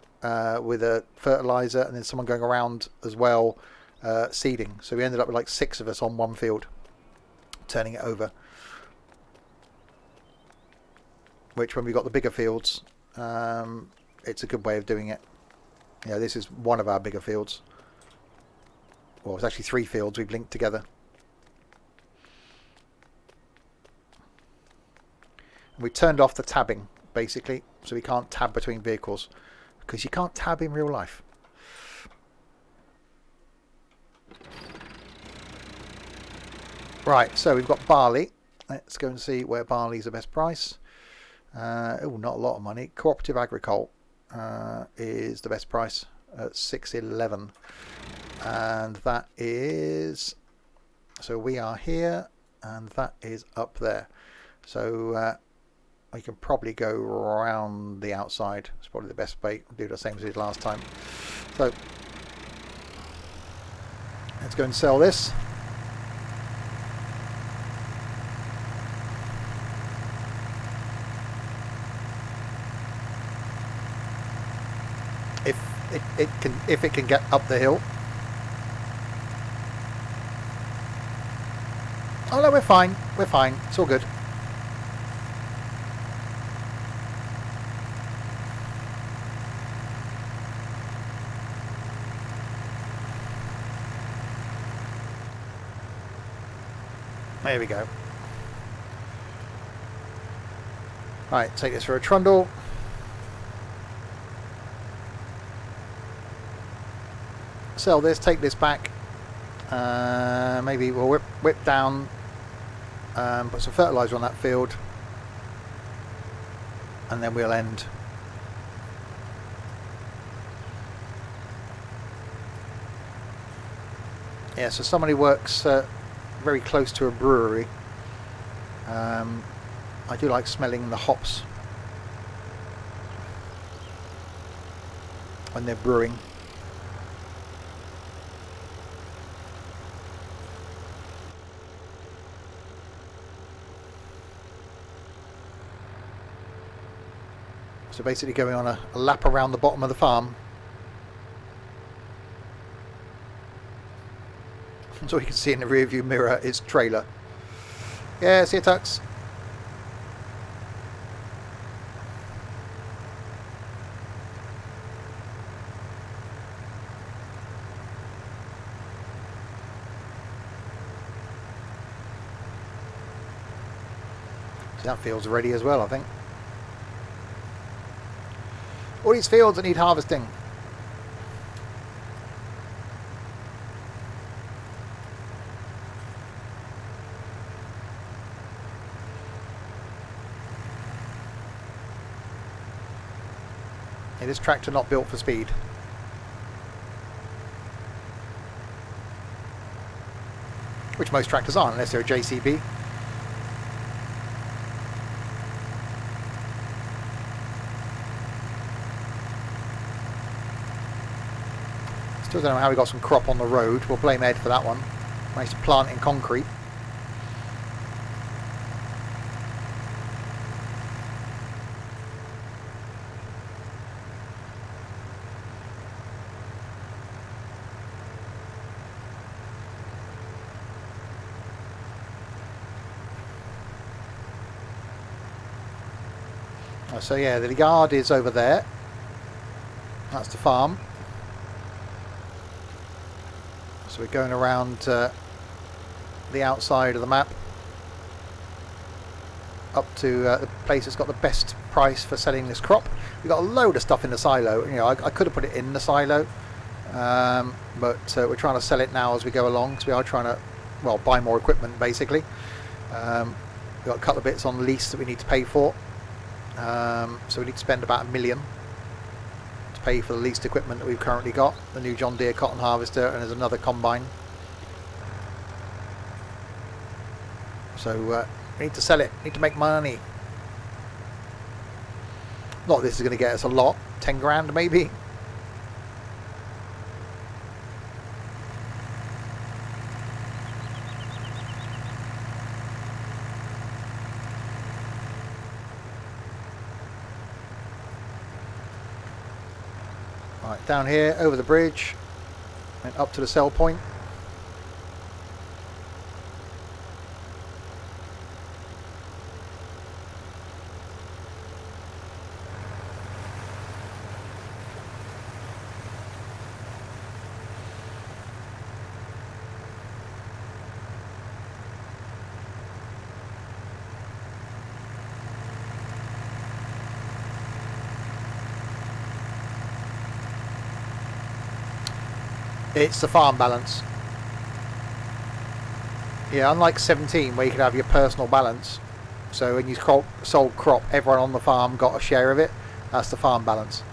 with a fertilizer, and then someone going around as well seeding. So we ended up with like 6 of us on one field, turning it over. Which, when we got the bigger fields, it's a good way of doing it. Yeah, this is one of our bigger fields. Well, it's actually 3 fields we've linked together. And we turned off the tabbing, basically, so we can't tab between vehicles, because you can't tab in real life. Right, so we've got barley. Let's go and see where barley's the best price. Oh, not a lot of money. Cooperative Agricole is the best price at 6.11, and that is, so we are here and that is up there, so we can probably go around the outside. It's probably the best way. Do the same as we did last time. So let's go and sell this. If it can get up the hill. Oh no, we're fine. We're fine. It's all good. There we go. Right, take this for a trundle. Sell this, take this back. Maybe we'll whip down, put some fertilizer on that field, and then we'll end. Yeah, so somebody works very close to a brewery. I do like smelling the hops when they're brewing. So basically going on a lap around the bottom of the farm. So you can see in the rear view mirror is trailer. Yeah, see you, Tux. So that field's ready as well, I think. All these fields that need harvesting. It is tractor not built for speed. Which most tractors aren't, unless they're a JCB. Still don't know how we got some crop on the road. We'll blame Ed for that one. Managed to plant in concrete. So yeah, the yard is over there. That's the farm. So we're going around the outside of the map up to the place that's got the best price for selling this crop. We've got a load of stuff in the silo. You know, I could have put it in the silo, but we're trying to sell it now as we go along, because we are trying to, well, buy more equipment basically. We've got a couple of bits on lease that we need to pay for. So we need to spend about $1 million to pay for the leased equipment that we've currently got. The new John Deere cotton harvester, and there's another combine. So we need to sell it, need to make money. Not this is going to get us a lot, 10 grand maybe. Right, down here, over the bridge, and up to the sell point. It's the farm balance. Yeah, unlike 17 where you could have your personal balance. So when you sold crop, everyone on the farm got a share of it. That's the farm balance.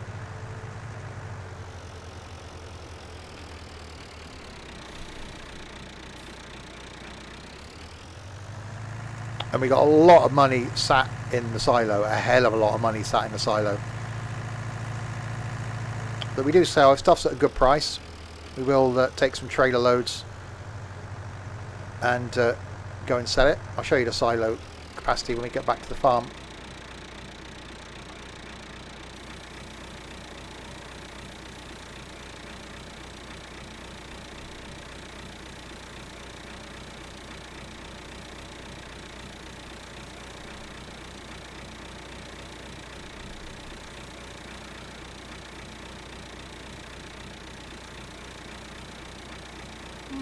And we got a lot of money sat in the silo, a hell of a lot of money sat in the silo. But we do sell stuff's at a good price. We will take some trailer loads and go and sell it. I'll show you the silo capacity when we get back to the farm.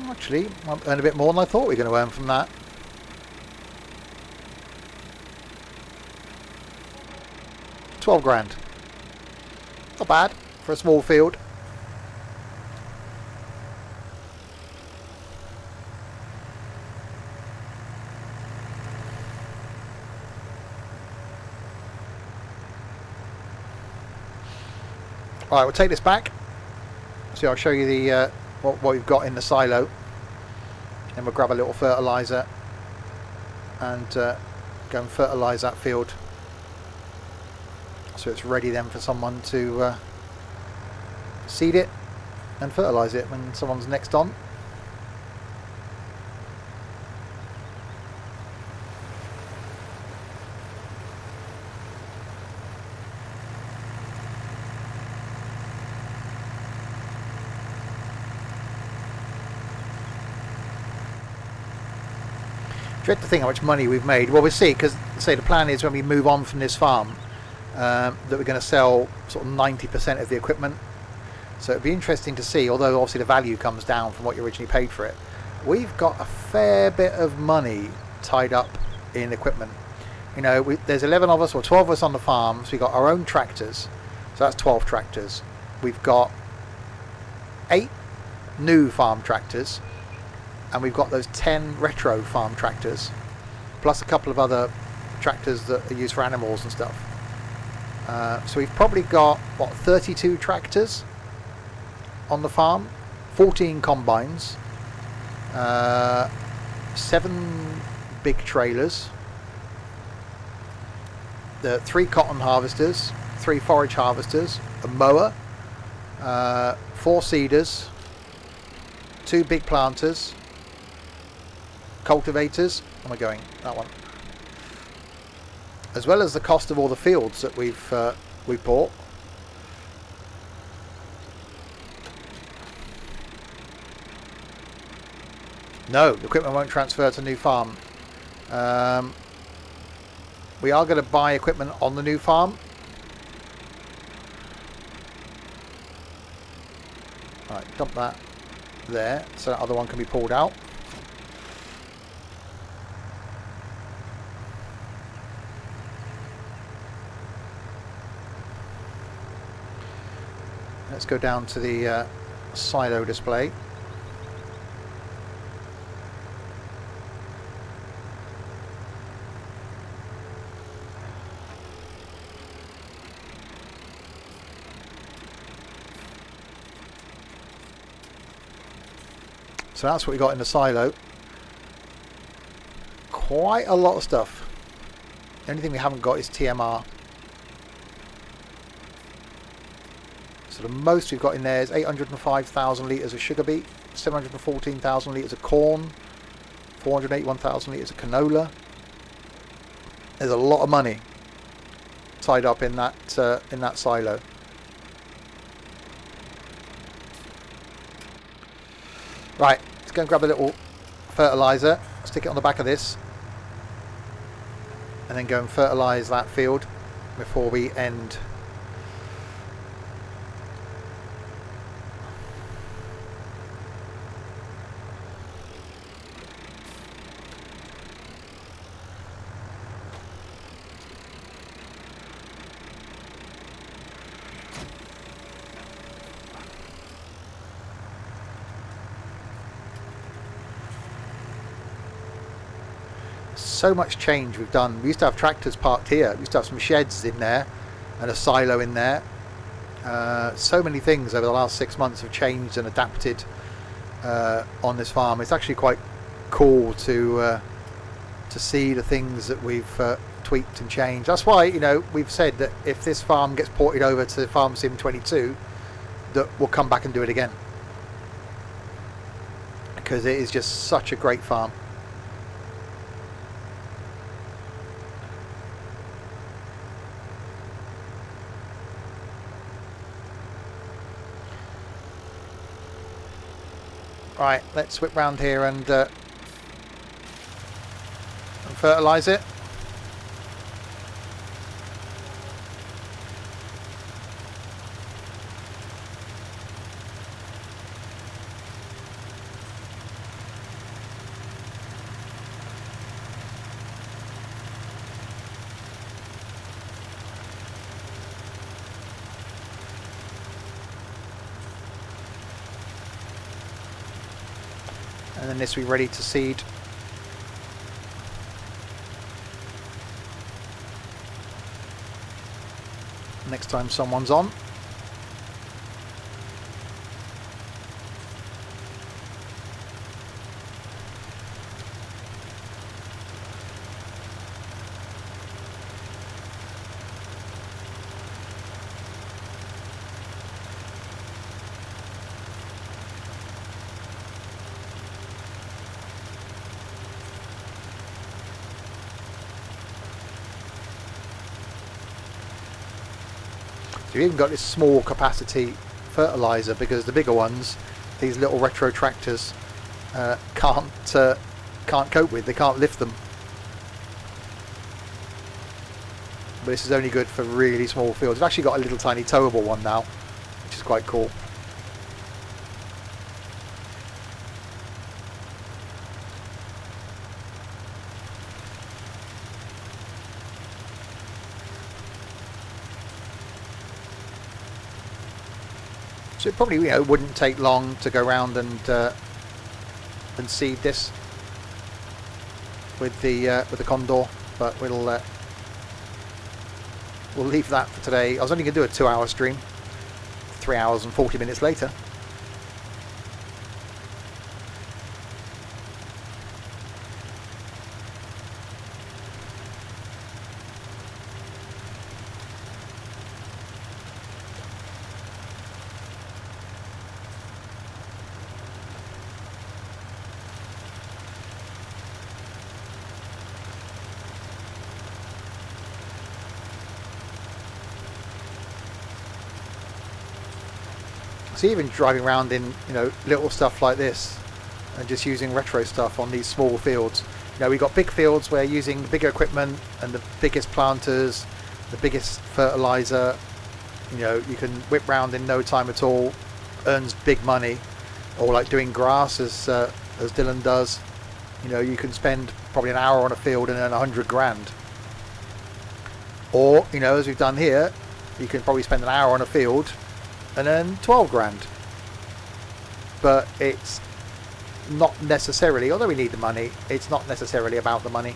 Actually, I'll earn a bit more than I thought we were going to earn from that. $12 grand. Not bad for a small field. Alright, we'll take this back. So I'll show you the what we've got in the silo. Then we'll grab a little fertiliser and go and fertilise that field, so it's ready then for someone to seed it and fertilise it when someone's next on. Dread to think how much money we've made. Well, we'll see, because say the plan is when we move on from this farm that we're going to sell sort of 90% of the equipment. So it'd be interesting to see, although obviously the value comes down from what you originally paid for it. We've got a fair bit of money tied up in equipment. You know, there's 11 of us or 12 of us on the farm, so we've got our own tractors. So that's 12 tractors. We've got 8 new farm tractors. And we've got those 10 retro farm tractors, plus a couple of other tractors that are used for animals and stuff. So we've probably got, what, 32 tractors on the farm, 14 combines, 7 big trailers, the 3 cotton harvesters, 3 forage harvesters, a mower, 4 seeders, 2 big planters, cultivators, where am I going? That one. As well as the cost of all the fields that we've bought. No, the equipment won't transfer to the new farm. We are going to buy equipment on the new farm. Right, dump that there, so that other one can be pulled out. Let's go down to the silo display. So that's what we got in the silo. Quite a lot of stuff. The only thing we haven't got is TMR. So the most we've got in there is 805,000 litres of sugar beet, 714,000 litres of corn, 481,000 litres of canola. There's a lot of money tied up in that silo. Right, let's go and grab a little fertiliser, stick it on the back of this, and then go and fertilise that field before we end. So much change we've done. We used to have tractors parked here. We used to have some sheds in there and a silo in there. So many things over the last 6 months have changed and adapted on this farm. It's actually quite cool to see the things that we've tweaked and changed. That's why, you know, we've said that if this farm gets ported over to Farm Sim 22, that we'll come back and do it again, because it is just such a great farm. Right, let's whip round here and fertilise it. And then this will be ready to seed. Next time someone's on. You've even got this small capacity fertilizer because the bigger ones, these little retro tractors, can't cope with. They can't lift them. But this is only good for really small fields. I've actually got a little tiny towable one now, which is quite cool. So it probably, wouldn't take long to go around and seed this with the Condor, but we'll leave that for today. I was only going to do a 2-hour stream. 3 hours and 40 minutes later. So even driving around in little stuff like this and just using retro stuff on these small fields. We've got big fields where using the bigger equipment and the biggest planters, the biggest fertilizer, you can whip round in no time at all, earns big money. Or like doing grass as Dylan does, you can spend probably an hour on a field and earn 100 grand. Or as we've done here, you can probably spend an hour on a field and earn 12 grand. But it's not necessarily, although we need the money, it's not necessarily about the money.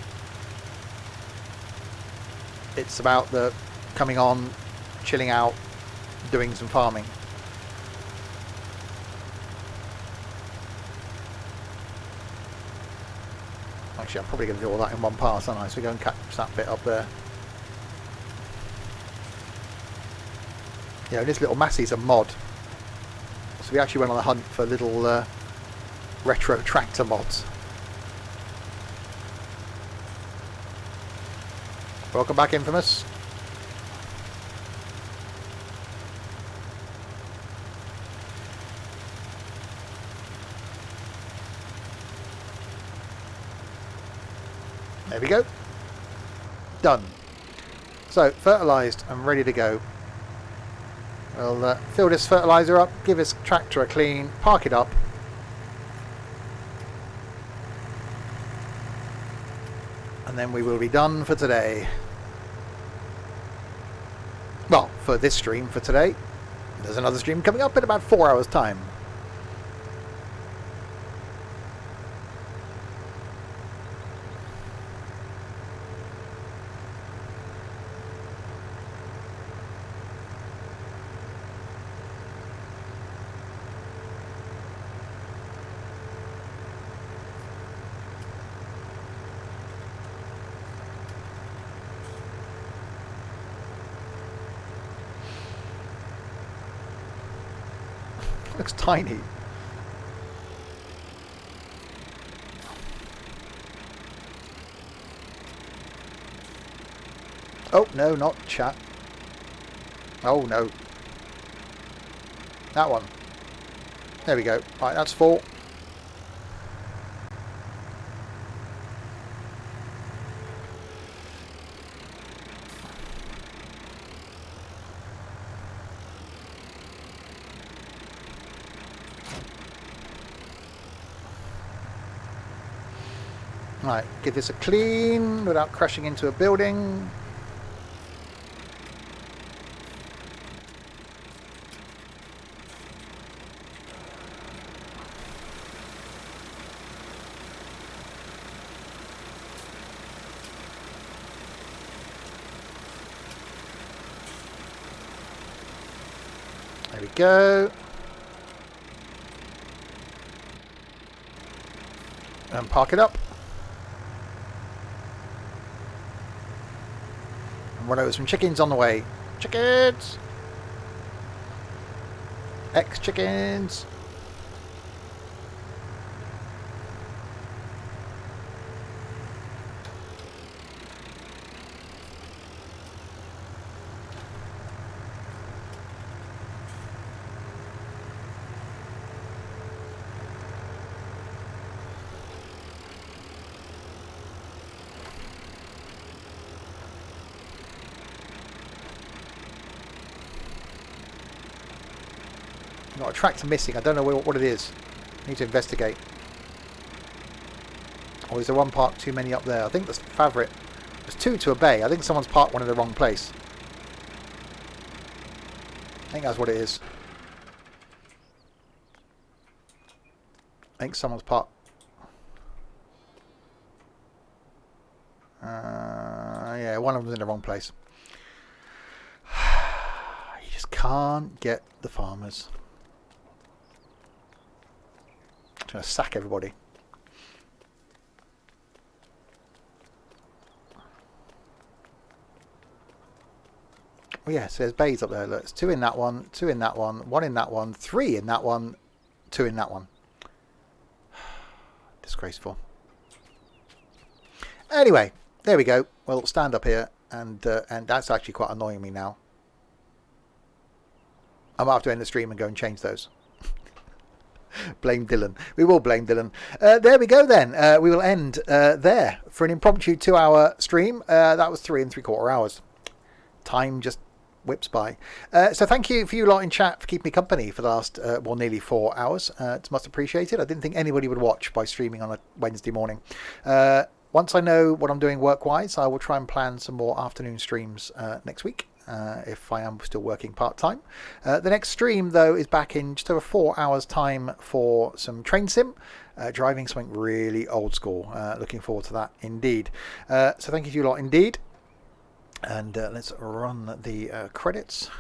It's about the coming on, chilling out, doing some farming. Actually, I'm probably going to do all that in one pass, aren't I? So we go and catch that bit up there. This little Massey's a mod. So we actually went on a hunt for little retro tractor mods. Welcome back, Infamous. There we go. Done. So, fertilised and ready to go. We'll fill this fertiliser up, give this tractor a clean, park it up. And then we will be done for today. Well, for this stream for today. There's another stream coming up in about 4 hours' time. Looks tiny. Oh, no, not chat. Oh, no. That one. There we go. Right, that's full. Right, give this a clean without crashing into a building. There we go. And park it up. Run over some chickens on the way. Chickens! Chickens! Got a tractor missing. I don't know what it is. Need to investigate. Or is there one park too many up there? I think that's Favorite. There's 2 to a bay. I think someone's parked one in the wrong place. I think that's what it is. I think someone's parked. Yeah, one of them's in the wrong place. You just can't get the farmers. I'm trying to sack everybody. Oh yeah, so there's bays up there. Look, it's 2 in that one, 2 in that one, 1 in that one, 3 in that one, 2 in that one. Disgraceful. Anyway, there we go. We'll stand up here, and that's actually quite annoying me now. I might have to end the stream and go and change those. Blame Dylan. We will blame Dylan. There we go then. We will end there for an impromptu 2-hour stream. That was 3 3/4 hours. Time just whips by. So thank you for you lot in chat for keeping me company for the last, nearly 4 hours. It's much appreciated. I didn't think anybody would watch by streaming on a Wednesday morning. Once I know what I'm doing work-wise, I will try and plan some more afternoon streams next week. If I am still working part-time. The next stream, though, is back in just over 4 hours' time for some train sim, driving something really old school. Looking forward to that indeed. So thank you to you lot indeed. And let's run the credits.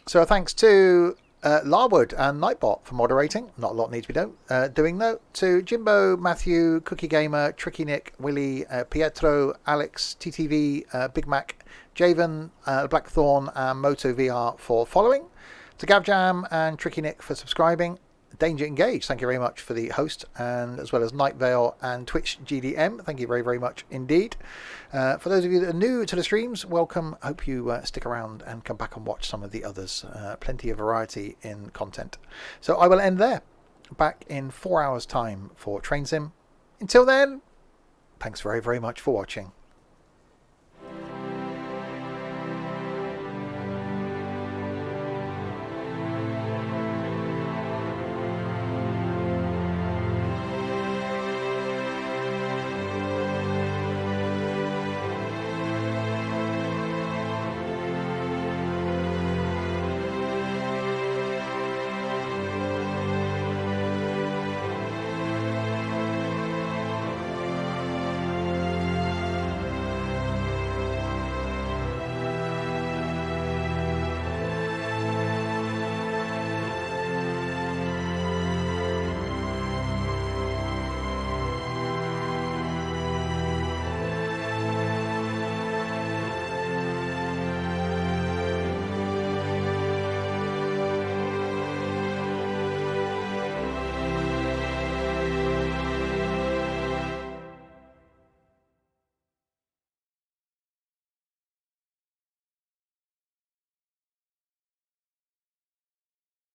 So thanks to Larwood and Nightbot for moderating. Not a lot needs to be doing though. To Jimbo, Matthew, Cookie Gamer, Tricky Nick, Willie, Pietro, Alex, TTV, Big Mac, Javen, Blackthorn, and Moto VR for following. To Gavjam and Tricky Nick for subscribing. Danger Engage, thank you very much for the host, and as well as Night Vale and Twitch GDM, thank you very, very much indeed. For those of you that are new to the streams, welcome. Hope you stick around and come back and watch some of the others. Plenty of variety in content. So I will end there. Back in 4 hours' time for Train Sim. Until then, thanks very, very much for watching.